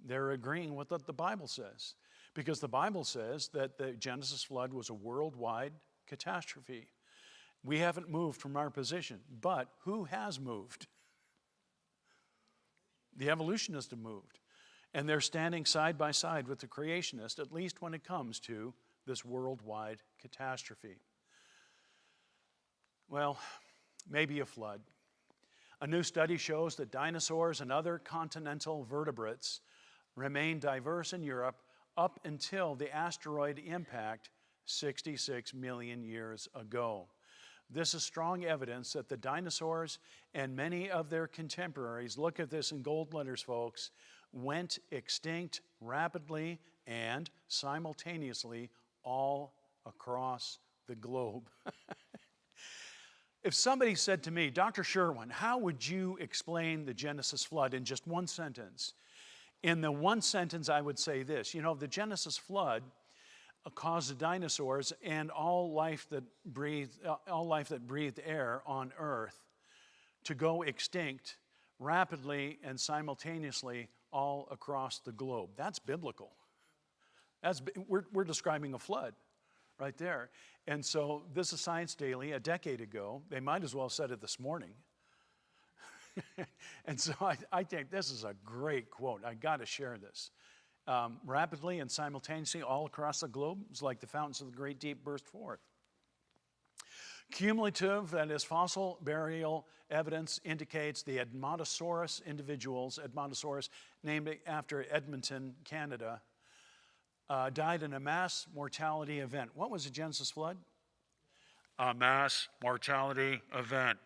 they're agreeing with what the Bible says, because the Bible says that the Genesis flood was a worldwide catastrophe. We haven't moved from our position, but who has moved? The evolutionists have moved, and they're standing side by side with the creationists, at least when it comes to this worldwide catastrophe. Well, maybe a flood. A new study shows that dinosaurs and other continental vertebrates remain diverse in Europe up until the asteroid impact 66 million years ago. This is strong evidence that the dinosaurs and many of their contemporaries, look at this in gold letters, folks, went extinct rapidly and simultaneously all across the globe. If somebody said to me, Dr. Sherwin, how would you explain the Genesis flood in just one sentence? In the one sentence, I would say this. You know, the Genesis flood caused the dinosaurs and all life that breathed air on Earth to go extinct rapidly and simultaneously all across the globe. That's biblical. We're describing a flood right there. And so this is Science Daily a decade ago. They might as well have said it this morning. And so I think this is a great quote. I got to share this. Rapidly and simultaneously all across the globe, it's like the fountains of the great deep burst forth. Cumulative, that is fossil burial evidence, indicates the Edmontosaurus individuals, Edmontosaurus named after Edmonton, Canada, died in a mass mortality event. What was the Genesis flood? A mass mortality event.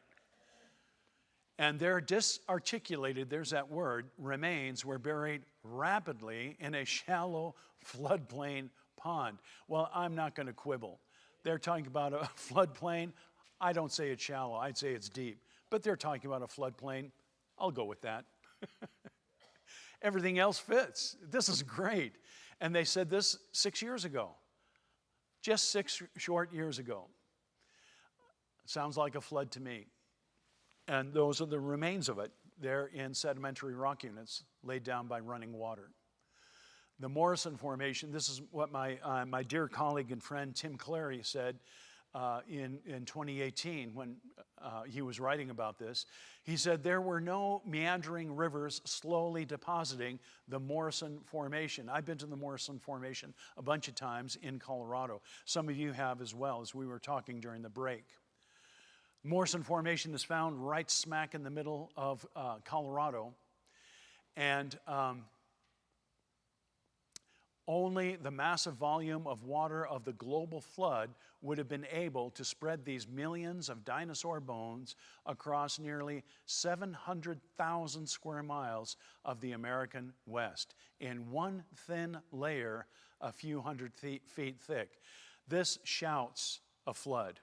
And their disarticulated, there's that word, remains were buried rapidly in a shallow floodplain pond. Well, I'm not going to quibble. They're talking about a floodplain. I don't say it's shallow. I'd say it's deep. But they're talking about a floodplain. I'll go with that. Everything else fits. This is great. And they said this 6 years ago. Just 6 short years ago. Sounds like a flood to me. And those are the remains of it. They're in sedimentary rock units laid down by running water. The Morrison Formation, this is what my dear colleague and friend Tim Clary said in 2018 when he was writing about this. He said there were no meandering rivers slowly depositing the Morrison Formation. I've been to the Morrison Formation a bunch of times in Colorado. Some of you have as well, as we were talking during the break. Morrison Formation is found right smack in the middle of Colorado, and only the massive volume of water of the global flood would have been able to spread these millions of dinosaur bones across nearly 700,000 square miles of the American West in one thin layer a few hundred feet thick. This shouts a flood.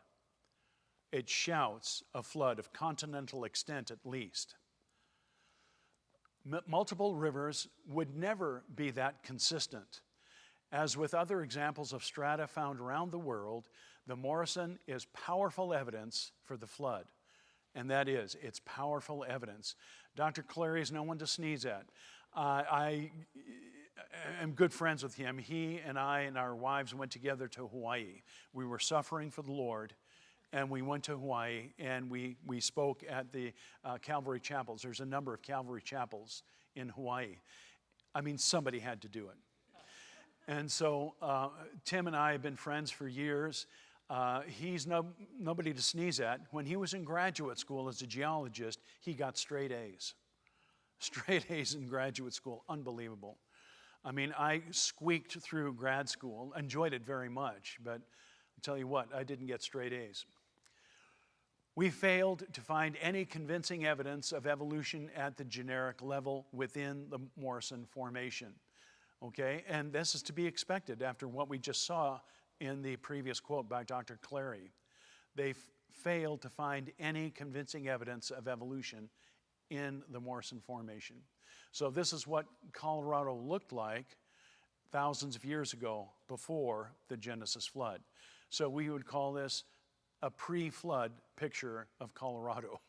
It shouts a flood of continental extent at least. Multiple rivers would never be that consistent. As with other examples of strata found around the world, the Morrison is powerful evidence for the flood. And that is, it's powerful evidence. Dr. Clary is no one to sneeze at. I am good friends with him. He and I and our wives went together to Hawaii. We were suffering for the Lord, and we went to Hawaii, and we spoke at the Calvary chapels. There's a number of Calvary chapels in Hawaii. I mean, somebody had to do it. And so Tim and I have been friends for years. He's nobody to sneeze at. When he was in graduate school as a geologist, he got straight A's. Straight A's in graduate school. Unbelievable. I mean, I squeaked through grad school, enjoyed it very much, but I'll tell you what, I didn't get straight A's. We failed to find any convincing evidence of evolution at the generic level within the Morrison Formation. Okay, and this is to be expected after what we just saw in the previous quote by Dr. Clary. They failed to find any convincing evidence of evolution in the Morrison Formation. So this is what Colorado looked like thousands of years ago before the Genesis flood. So we would call this a pre-flood picture of Colorado.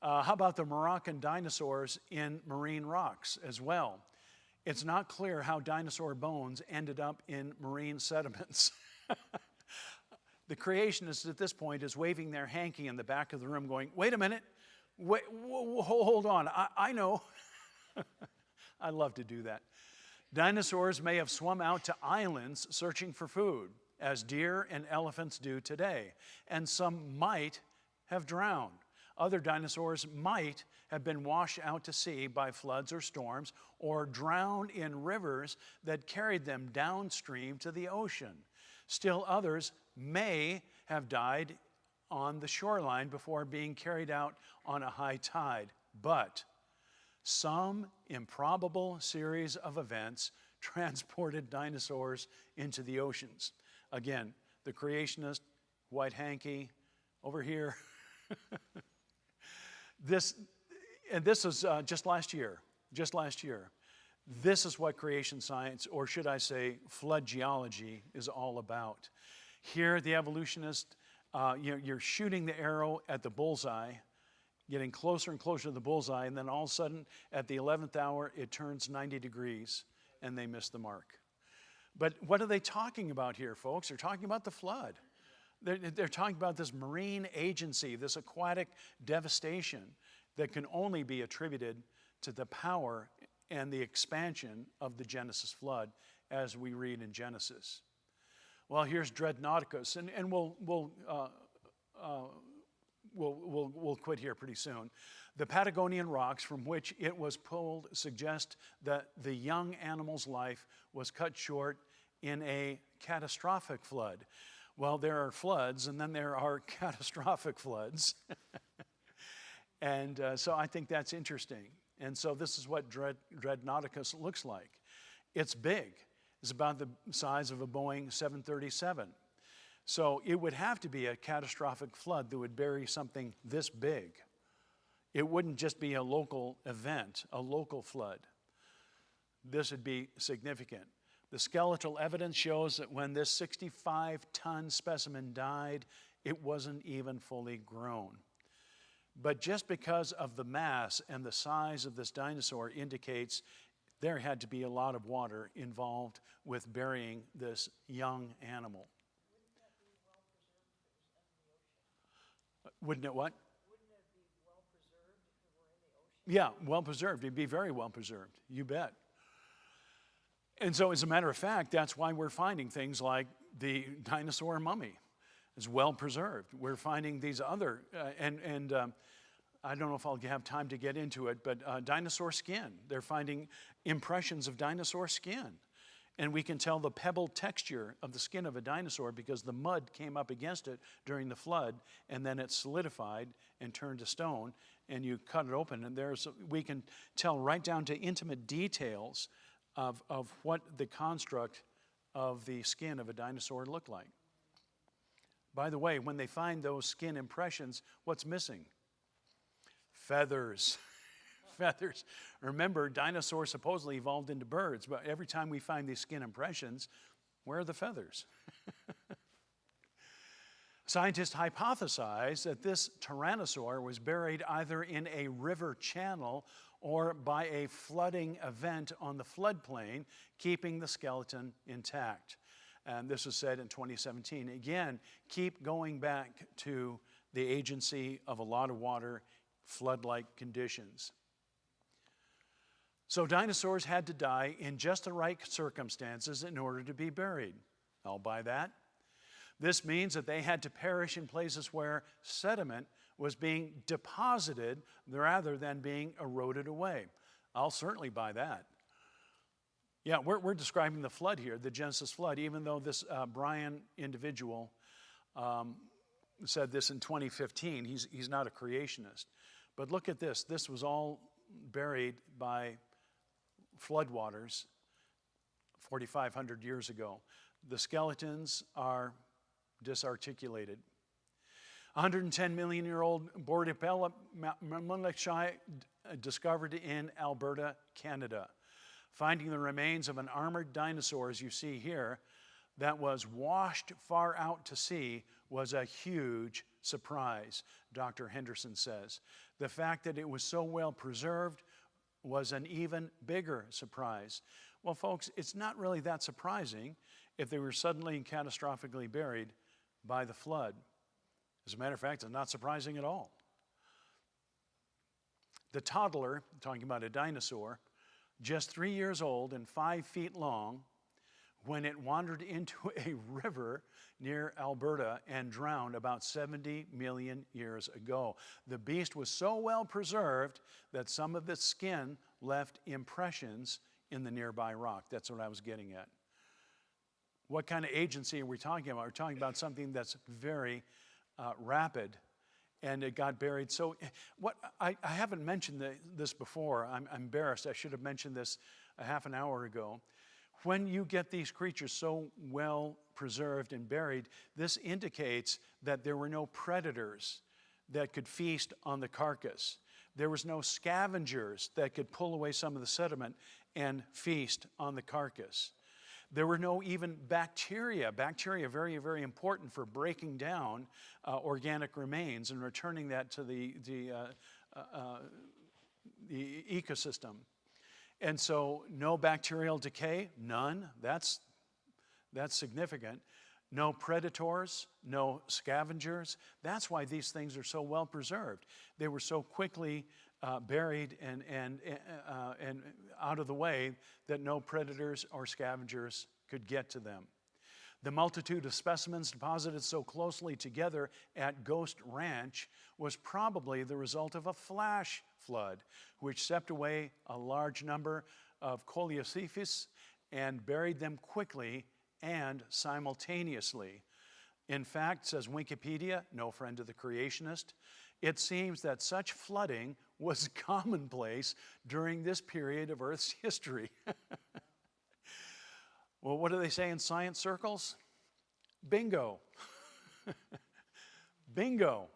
How about the Moroccan dinosaurs in marine rocks as well? It's not clear how dinosaur bones ended up in marine sediments. The creationist at this point is waving their hanky in the back of the room going, wait a minute, wait, hold on, I know. I love to do that. Dinosaurs may have swum out to islands searching for food, as deer and elephants do today, and some might have drowned. Other dinosaurs might have been washed out to sea by floods or storms, or drowned in rivers that carried them downstream to the ocean. Still others may have died on the shoreline before being carried out on a high tide. But some improbable series of events transported dinosaurs into the oceans. Again, the creationist, white hanky, over here. This is just last year. This is what creation science, or should I say flood geology, is all about. Here, the evolutionist, you're shooting the arrow at the bullseye, getting closer and closer to the bullseye, and then all of a sudden, at the 11th hour, it turns 90 degrees, and they miss the mark. But what are they talking about here, folks? They're talking about the flood. They're talking about this marine agency, this aquatic devastation that can only be attributed to the power and the expansion of the Genesis flood, as we read in Genesis. Well, here's Dreadnoughticus, and we'll quit here pretty soon. The Patagonian rocks from which it was pulled suggest that the young animal's life was cut short in a catastrophic flood. Well, there are floods, and then there are catastrophic floods. And so I think that's interesting. And so this is what Dreadnoughticus looks like. It's big. It's about the size of a Boeing 737. So it would have to be a catastrophic flood that would bury something this big. It wouldn't just be a local event, a local flood. This would be significant. The skeletal evidence shows that when this 65-ton specimen died, it wasn't even fully grown. But just because of the mass and the size of this dinosaur indicates there had to be a lot of water involved with burying this young animal. Wouldn't Wouldn't it what? Wouldn't it be well preserved if it were in the ocean? Yeah, well preserved. It'd be very well preserved. You bet. And so, as a matter of fact, that's why we're finding things like the dinosaur mummy is well preserved. We're finding these other, I don't know if I'll have time to get into it, but dinosaur skin. They're finding impressions of dinosaur skin. And we can tell the pebble texture of the skin of a dinosaur because the mud came up against it during the flood, and then it solidified and turned to stone, and you cut it open, and we can tell right down to intimate details of what the construct of the skin of a dinosaur looked like. By the way, when they find those skin impressions, what's missing? Feathers. Feathers. Remember, dinosaurs supposedly evolved into birds, but every time we find these skin impressions, where are the feathers? Scientists hypothesize that this tyrannosaur was buried either in a river channel or by a flooding event on the floodplain, keeping the skeleton intact. And this was said in 2017. Again, keep going back to the agency of a lot of water, flood-like conditions. So dinosaurs had to die in just the right circumstances in order to be buried. I'll buy that. This means that they had to perish in places where sediment was being deposited rather than being eroded away. I'll certainly buy that. Yeah, we're describing the flood here, the Genesis flood, even though this Brian individual said this in 2015. He's not a creationist. But look at this. This was all buried by floodwaters 4,500 years ago. The skeletons are disarticulated. 110 million year old Bordipella Mulachai discovered in Alberta, Canada. Finding the remains of an armored dinosaur, as you see here, that was washed far out to sea was a huge surprise, Dr. Henderson says. The fact that it was so well preserved was an even bigger surprise. Well, folks, it's not really that surprising if they were suddenly and catastrophically buried by the flood. As a matter of fact, it's not surprising at all. The toddler, talking about a dinosaur, just 3 years old and 5 feet long, when it wandered into a river near Alberta and drowned about 70 million years ago. The beast was so well preserved that some of its skin left impressions in the nearby rock. That's what I was getting at. What kind of agency are we talking about? We're talking about something that's very rapid, and it got buried. So what I haven't mentioned this before. I'm embarrassed. I should have mentioned this a half an hour ago. When you get these creatures so well preserved and buried, this indicates that there were no predators that could feast on the carcass. There was no scavengers that could pull away some of the sediment and feast on the carcass. There were no even bacteria. Bacteria are very, very important for breaking down organic remains and returning that to the ecosystem. And so no bacterial decay, none. That's significant. No predators, no scavengers. That's why these things are so well preserved. They were so quickly buried and out of the way that no predators or scavengers could get to them. The multitude of specimens deposited so closely together at Ghost Ranch was probably the result of a flash flood, which swept away a large number of Coleocephus and buried them quickly and simultaneously. In fact, says Wikipedia, no friend of the creationist, it seems that such flooding was commonplace during this period of Earth's history. Well, what do they say in science circles? Bingo. Bingo.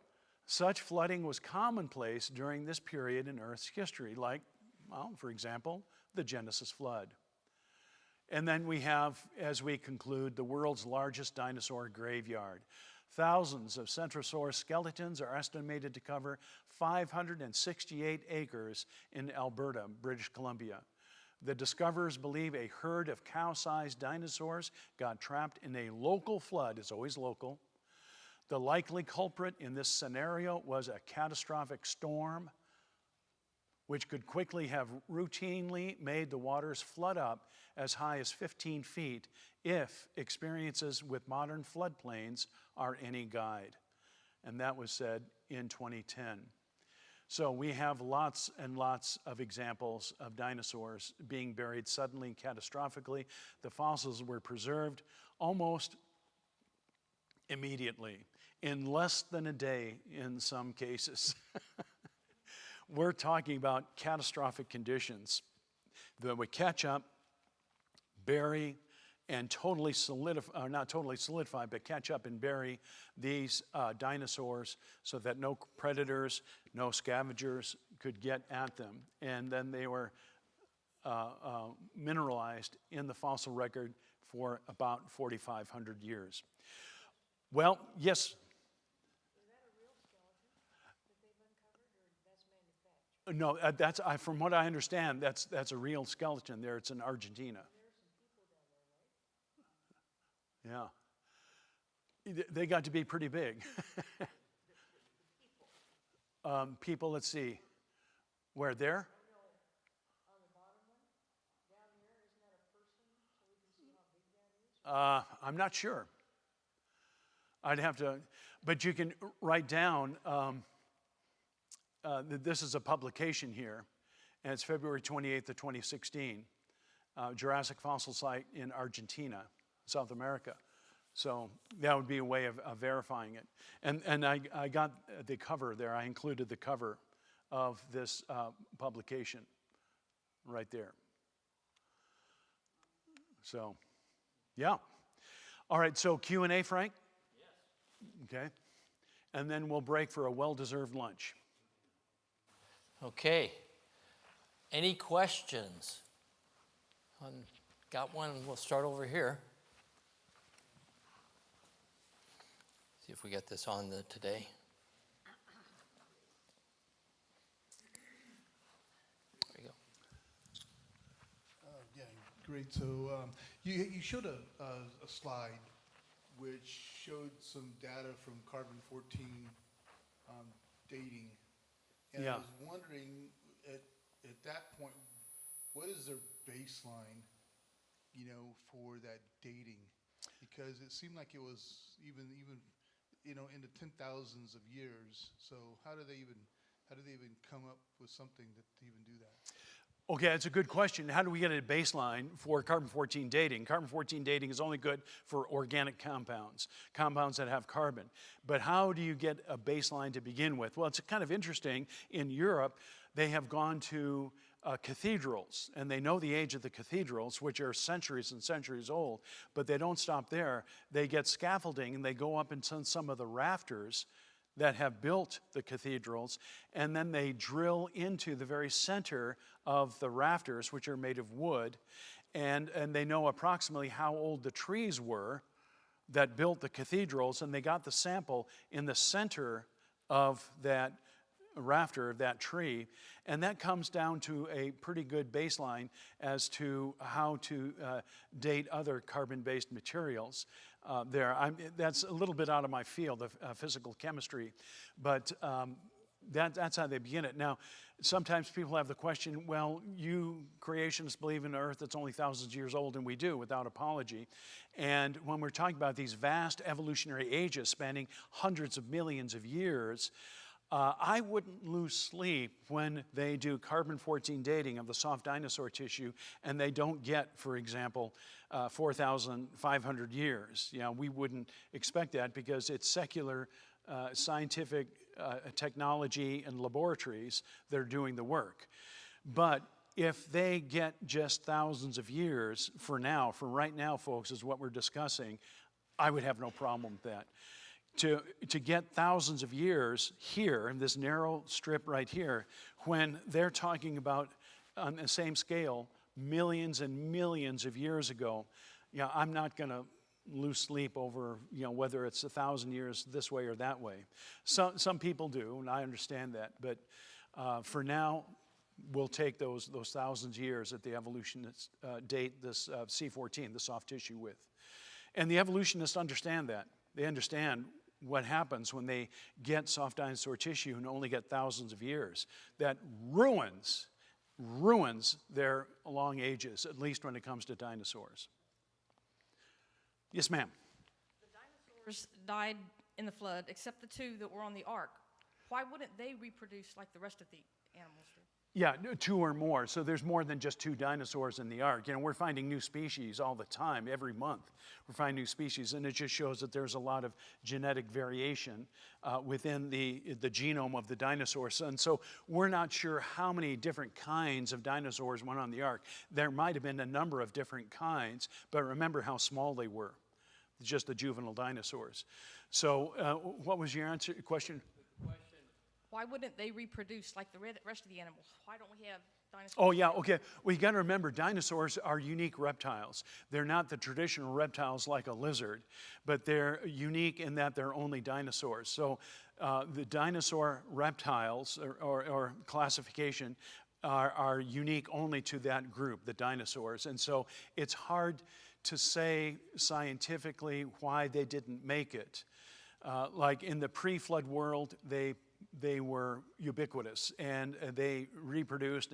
Such flooding was commonplace during this period in Earth's history, like, well, for example, the Genesis flood. And then we have, as we conclude, the world's largest dinosaur graveyard. Thousands of Centrosaurus skeletons are estimated to cover 568 acres in Alberta, British Columbia. The discoverers believe a herd of cow-sized dinosaurs got trapped in a local flood, it's always local, The likely culprit in this scenario was a catastrophic storm, which could quickly have routinely made the waters flood up as high as 15 feet if experiences with modern floodplains are any guide. And that was said in 2010. So we have lots and lots of examples of dinosaurs being buried suddenly and catastrophically. The fossils were preserved almost immediately, in less than a day in some cases. We're talking about catastrophic conditions that would catch up, bury, and totally solidify, not totally solidify, but catch up and bury these dinosaurs so that no predators, no scavengers could get at them. And then they were mineralized in the fossil record for about 4,500 years. Well, yes. Is that a real skeleton that they've uncovered, or that's manufactured? No, that's from what I understand. That's a real skeleton there. It's in Argentina. There are some people down there, right? Yeah, they got to be pretty big. People, let's see, where there? No, on the bottom one, down there, isn't that a person, so we can see how big that is? I'm not sure. I'd have to, but you can write down. This is a publication here, and it's February 28th of 2016. Jurassic fossil site in Argentina, South America. So that would be a way of verifying it. And I got the cover there. I included the cover of this publication right there. So, yeah. All right, so Q&A, Frank? Yes. Okay. And then we'll break for a well-deserved lunch. Okay. Any questions? Got one. We'll start over here. See if we get this on today. There you go. Yeah, great. So you showed a slide which showed some data from carbon-14 dating. And Yeah. I was wondering, at that point, what is their baseline, for that dating? Because it seemed like it was even in the 10,000s of years. So how do they even come up with something to even do that? Okay, that's a good question. How do we get a baseline for carbon-14 dating? Carbon-14 dating is only good for organic compounds that have carbon. But how do you get a baseline to begin with? Well, it's kind of interesting. In Europe, they have gone to cathedrals, and they know the age of the cathedrals, which are centuries and centuries old, but they don't stop there. They get scaffolding, and they go up into some of the rafters that have built the cathedrals, and then they drill into the very center of the rafters, which are made of wood, and they know approximately how old the trees were that built the cathedrals, and they got the sample in the center of that rafter of that tree, and that comes down to a pretty good baseline as to how to date other carbon-based materials. That's a little bit out of my field of physical chemistry, but that's how they begin it. Now, sometimes people have the question, well, you creationists believe in an Earth that's only thousands of years old, and we do, without apology. And when we're talking about these vast evolutionary ages spanning hundreds of millions of years, I wouldn't lose sleep when they do carbon-14 dating of the soft dinosaur tissue and they don't get, for example, 4,500 years. We wouldn't expect that because it's secular scientific technology and laboratories that are doing the work. But if they get just thousands of years for right now, folks, is what we're discussing, I would have no problem with that. To get thousands of years here in this narrow strip right here, when they're talking about on the same scale millions and millions of years ago, I'm not going to lose sleep over whether it's 1,000 years this way or that way. Some people do, and I understand that, but for now, we'll take those thousands of years that the evolutionists date this C14, the soft tissue, with. And the evolutionists understand that. They understand what happens when they get soft dinosaur tissue and only get thousands of years. That ruins their long ages, at least when it comes to dinosaurs. Yes, ma'am. The dinosaurs died in the flood, except the two that were on the ark. Why wouldn't they reproduce like the rest of the animals do? Yeah, 2 or more. So there's more than just 2 dinosaurs in the ark. You know, we're finding new species all the time, every month. We're finding new species, and it just shows that there's a lot of genetic variation within the genome of the dinosaurs. And so we're not sure how many different kinds of dinosaurs went on the ark. There might have been a number of different kinds, but remember how small they were, just the juvenile dinosaurs. So what was your question? Why wouldn't they reproduce like the rest of the animals? Why don't we have dinosaurs? Oh, yeah, okay. Well, you got to remember, dinosaurs are unique reptiles. They're not the traditional reptiles like a lizard, but they're unique in that they're only dinosaurs. So the dinosaur reptiles or classification are unique only to that group, the dinosaurs. And so it's hard to say scientifically why they didn't make it. Like in the pre-flood world, they were ubiquitous and they reproduced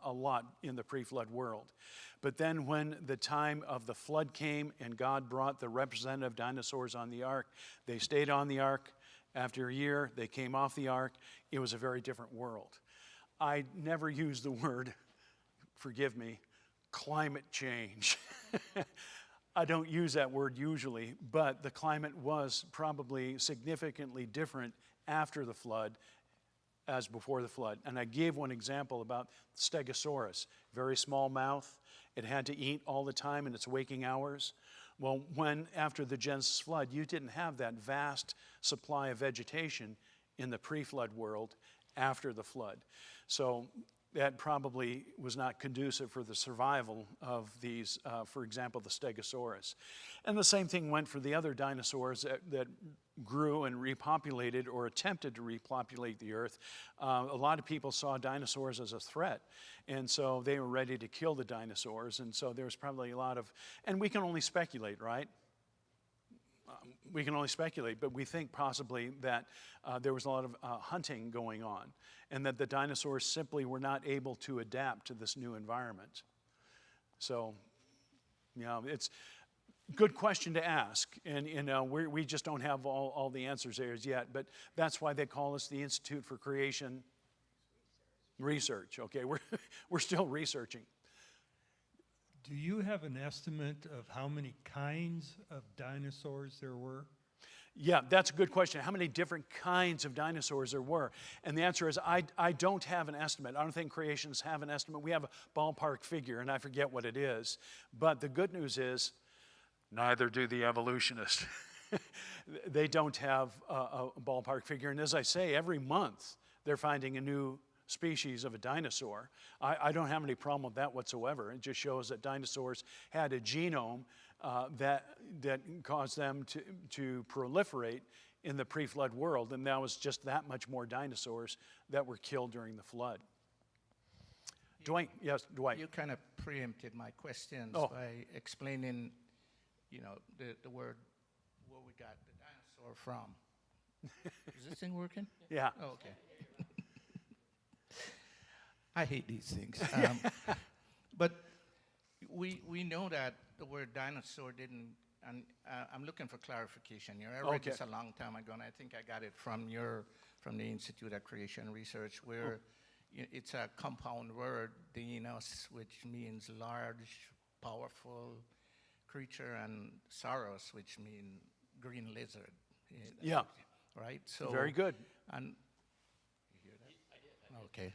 a lot in the pre-flood world. But then when the time of the flood came and God brought the representative dinosaurs on the ark, they stayed on the ark. After a year, they came off the ark. It was a very different world. I never use the word, forgive me, climate change. I don't use that word usually, but the climate was probably significantly different after the flood as before the flood. And I gave one example about Stegosaurus, very small mouth. It had to eat all the time in its waking hours. Well, when after the Genesis flood, you didn't have that vast supply of vegetation in the pre-flood world after the flood. So that probably was not conducive for the survival of these, for example, the Stegosaurus. And the same thing went for the other dinosaurs that grew and repopulated or attempted to repopulate the earth. A lot of people saw dinosaurs as a threat, and so they were ready to kill the dinosaurs. And so there was probably a lot of, and we can only speculate, right? We can only speculate, but we think possibly that there was a lot of hunting going on and that the dinosaurs simply were not able to adapt to this new environment. So, you know, it's a good question to ask, and you know, we just don't have all the answers there as yet, but that's why they call us the Institute for Creation Research. Okay, we're still researching. Do you have an estimate of how many kinds of dinosaurs there were? Yeah, that's a good question. How many different kinds of dinosaurs there were? And the answer is I don't have an estimate. I don't think creationists have an estimate. We have a ballpark figure, and I forget what it is. But the good news is neither do the evolutionists. They don't have a ballpark figure. And as I say, every month they're finding a new species of a dinosaur. I don't have any problem with that whatsoever. It just shows that dinosaurs had a genome that caused them to proliferate in the pre-flood world, and that was just that much more dinosaurs that were killed during the flood. Dwayne, yes, Dwight. You kind of preempted my questions by explaining, you know, the word where we got the dinosaur from. Is this thing working? Yeah. Oh, okay. I hate these things. But we know that the word dinosaur didn't, and I'm looking for clarification here. I read this a long time ago, and I think I got it from the Institute of Creation Research, where it's a compound word, dinos, which means large, powerful creature, and sauros, which means green lizard. Yeah. Right? So Very good. And okay.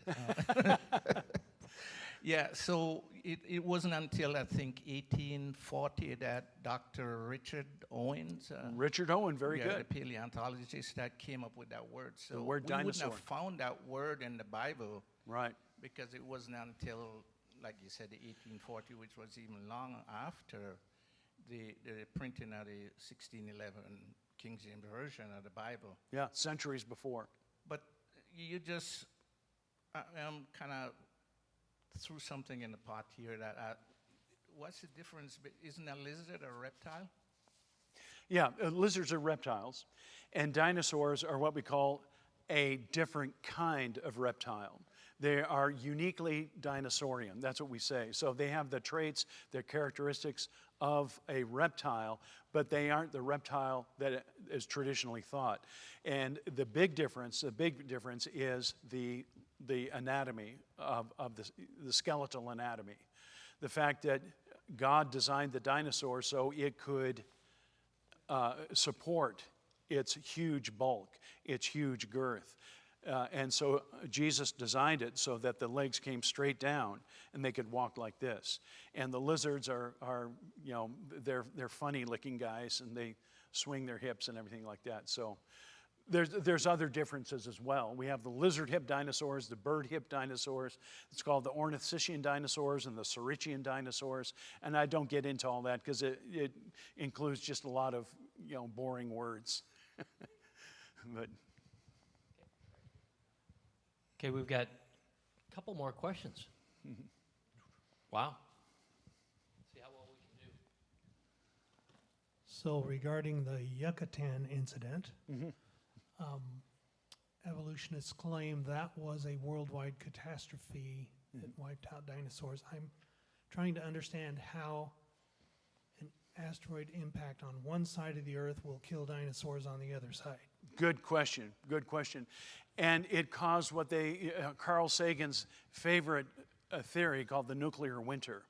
Yeah, so it wasn't until I think 1840 that Dr. Richard Owens, Richard Owen, very good. the paleontologist, that came up with that word. So The word we wouldn't dinosaur. have found that word in the Bible, Right. because it wasn't until, like you said, the 1840, which was even long after the printing of the 1611 King James Version of the Bible. Yeah, centuries before. But you just, I'm kind of threw something in the pot here that, what's the difference? Isn't a lizard a reptile? Yeah, lizards are reptiles, and dinosaurs are what we call a different kind of reptile. They are uniquely dinosaurian, that's what we say. So they have the traits, the characteristics of a reptile, but they aren't the reptile that is traditionally thought. And the big difference is the anatomy of the skeletal anatomy. The fact that God designed the dinosaur so it could support its huge bulk, its huge girth. And so Jesus designed it so that the legs came straight down and they could walk like this. And the lizards are you know, they're funny looking guys, and they swing their hips and everything like that. So there's other differences as well. We have the lizard hip dinosaurs, the bird hip dinosaurs. It's called the ornithischian dinosaurs and the saurischian dinosaurs. And I don't get into all that because it includes just a lot of, you know, boring words. But Okay, we've got a couple more questions. Wow. Let's see how well we can do. So regarding the Yucatan incident, evolutionists claim that was a worldwide catastrophe that wiped out dinosaurs. I'm trying to understand how an asteroid impact on one side of the Earth will kill dinosaurs on the other side. good question, good question. And it caused what Carl Sagan's favorite theory called the nuclear winter.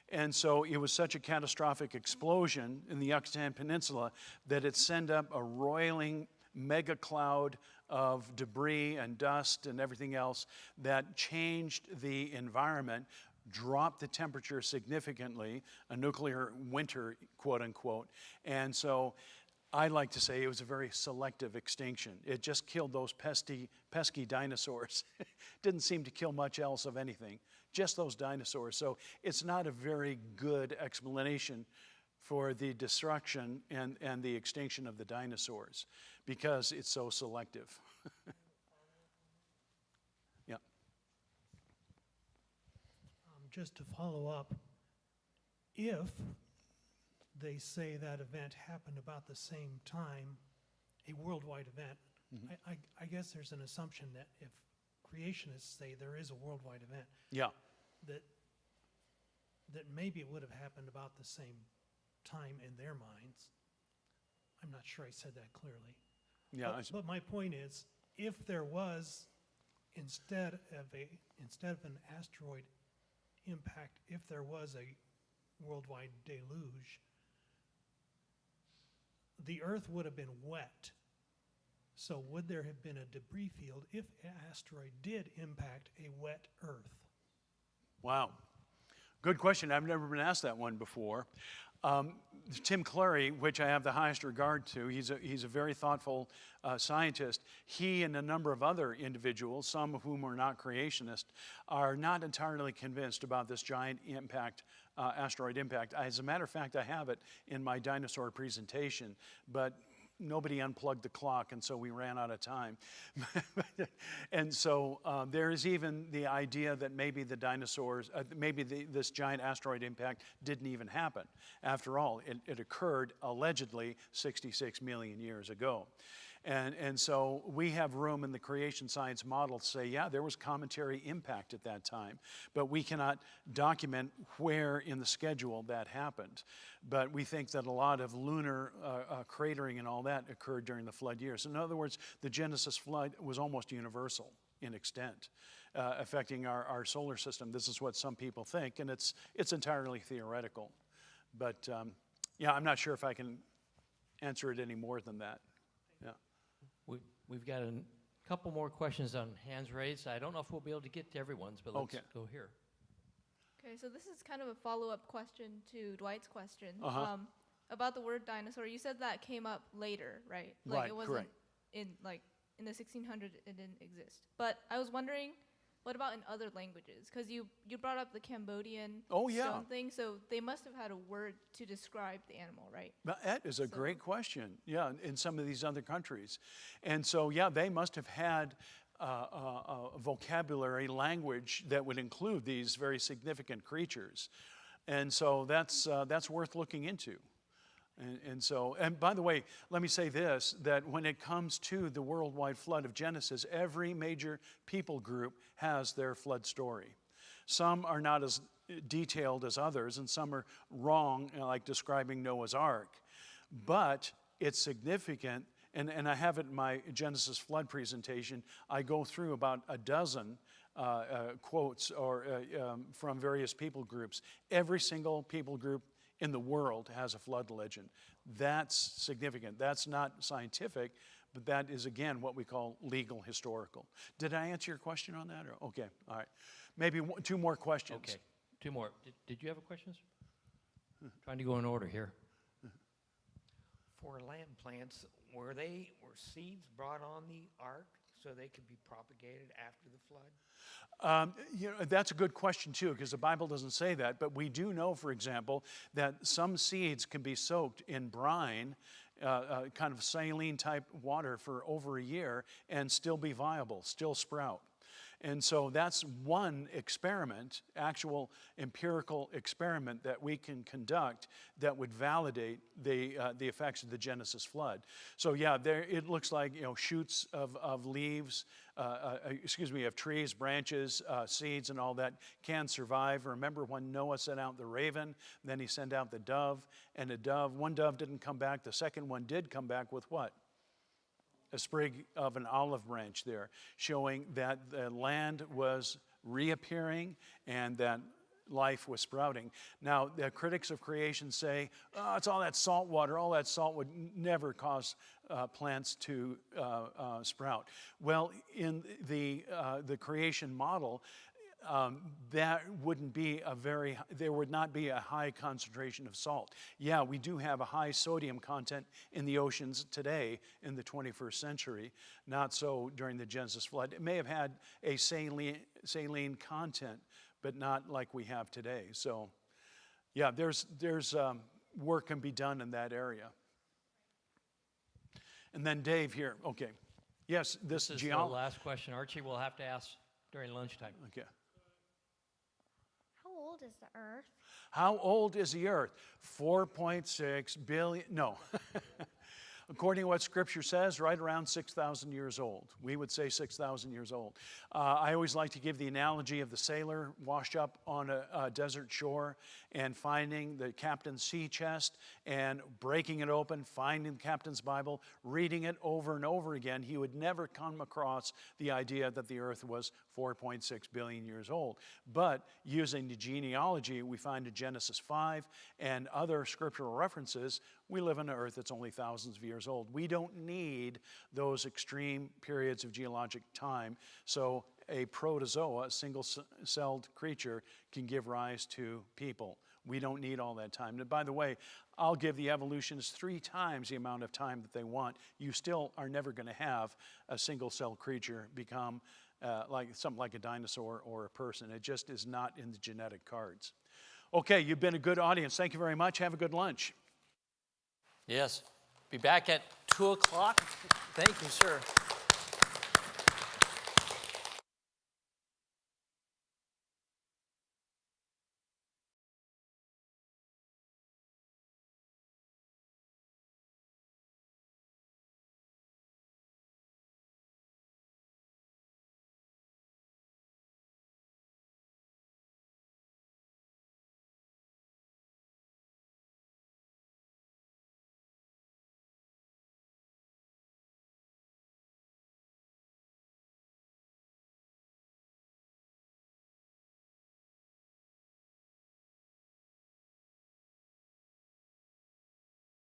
And so it was such a catastrophic explosion in the Yucatan Peninsula that it sent up a roiling mega cloud of debris and dust and everything else that changed the environment, dropped the temperature significantly, a nuclear winter, quote unquote. And so I like to say it was a very selective extinction. It just killed those pesky dinosaurs. Didn't seem to kill much else of anything, just those dinosaurs. So it's not a very good explanation for the destruction and the extinction of the dinosaurs because it's so selective. Yeah. Just to follow up, if they say that event happened about the same time, a worldwide event, I guess there's an assumption that if creationists say there is a worldwide event, Yeah. that maybe it would have happened about the same time in their minds. I'm not sure I said that clearly. Yeah. But my point is, if there was, instead of an asteroid impact, if there was a worldwide deluge, the Earth would have been wet. So would there have been a debris field if an asteroid did impact a wet Earth? Wow. Good question. I've never been asked that one before. Tim Clary, which I have the highest regard to, he's a very thoughtful scientist. He and a number of other individuals, some of whom are not creationists, are not entirely convinced about this giant impact, asteroid impact. As a matter of fact, I have it in my dinosaur presentation, but nobody unplugged the clock, and so we ran out of time. And so there is even the idea that maybe the dinosaurs, this giant asteroid impact didn't even happen. After all, it occurred allegedly 66 million years ago. And so we have room in the creation science model to say, yeah, there was cometary impact at that time, but we cannot document where in the schedule that happened. But we think that a lot of lunar cratering and all that occurred during the flood years. In other words, the Genesis flood was almost universal in extent, affecting our solar system. This is what some people think, and it's entirely theoretical. But yeah, I'm not sure if I can answer it any more than that. Yeah. We've got a couple more questions on hands raised. I don't know if we'll be able to get to everyone's, but let's go here. Okay, so this is kind of a follow-up question to Dwight's question about the word dinosaur. You said that came up later, right? Like Right, it wasn't correct. in the 1600s. It didn't exist. But I was wondering, what about in other languages? Because you brought up the Cambodian stone thing, so they must have had a word to describe the animal, right? That is a great question. Yeah, in some of these other countries. And so, yeah, they must have had a vocabulary language that would include these very significant creatures. And so that's worth looking into. And by the way, let me say this, that when it comes to the worldwide flood of Genesis, every major people group has their flood story. Some are not as detailed as others, and some are wrong, like describing Noah's Ark. But it's significant, and I have it in my Genesis flood presentation. I go through about a dozen quotes from various people groups. Every single people group in the world has a flood legend. That's significant. That's not scientific, but that is, again, what we call legal historical. Did I answer your question on that? Or, okay, all right. Maybe two more questions. Okay, two more. Did you have a question? Trying to go in order here. For land plants, were seeds brought on the ark so they could be propagated after the flood? That's a good question too, because the Bible doesn't say that. But we do know, for example, that some seeds can be soaked in brine, kind of saline type water for over a year and still be viable, still sprout. And so that's one experiment, actual empirical experiment that we can conduct that would validate the effects of the Genesis flood. So yeah, there it looks like shoots of leaves, of trees, branches, seeds, and all that can survive. Remember when Noah sent out the raven, then he sent out the dove, and one dove didn't come back. The second one did come back with what? A sprig of an olive branch there, showing that the land was reappearing and that life was sprouting. Now, the critics of creation say, it's all that salt water. All that salt would never cause plants to sprout. Well, in the creation model, there would not be a high concentration of salt. Yeah, we do have a high sodium content in the oceans today in the 21st century, not so during the Genesis flood. It may have had a saline content, but not like we have today. So, yeah, there's work can be done in that area. And then Dave here, okay. Yes, this is the last question. Archie will have to ask during lunchtime. Okay. How old is the Earth? How old is the Earth? 4.6 billion, no. According to what Scripture says, right around 6,000 years old. We would say 6,000 years old. I always like to give the analogy of the sailor washed up on a desert shore and finding the captain's sea chest and breaking it open, finding the captain's Bible, reading it over and over again. He would never come across the idea that the Earth was 4.6 billion years old. But using the genealogy, we find in Genesis 5 and other scriptural references, we live on an Earth that's only thousands of years old. We don't need those extreme periods of geologic time. So a protozoa, a single-celled creature, can give rise to people. We don't need all that time. And by the way, I'll give the evolutionists 3 times the amount of time that they want. You still are never going to have a single-celled creature become something like a dinosaur or a person. It just is not in the genetic cards. Okay, you've been a good audience. Thank you very much. Have a good lunch. Yes. Be back at 2 o'clock. Thank you, sir.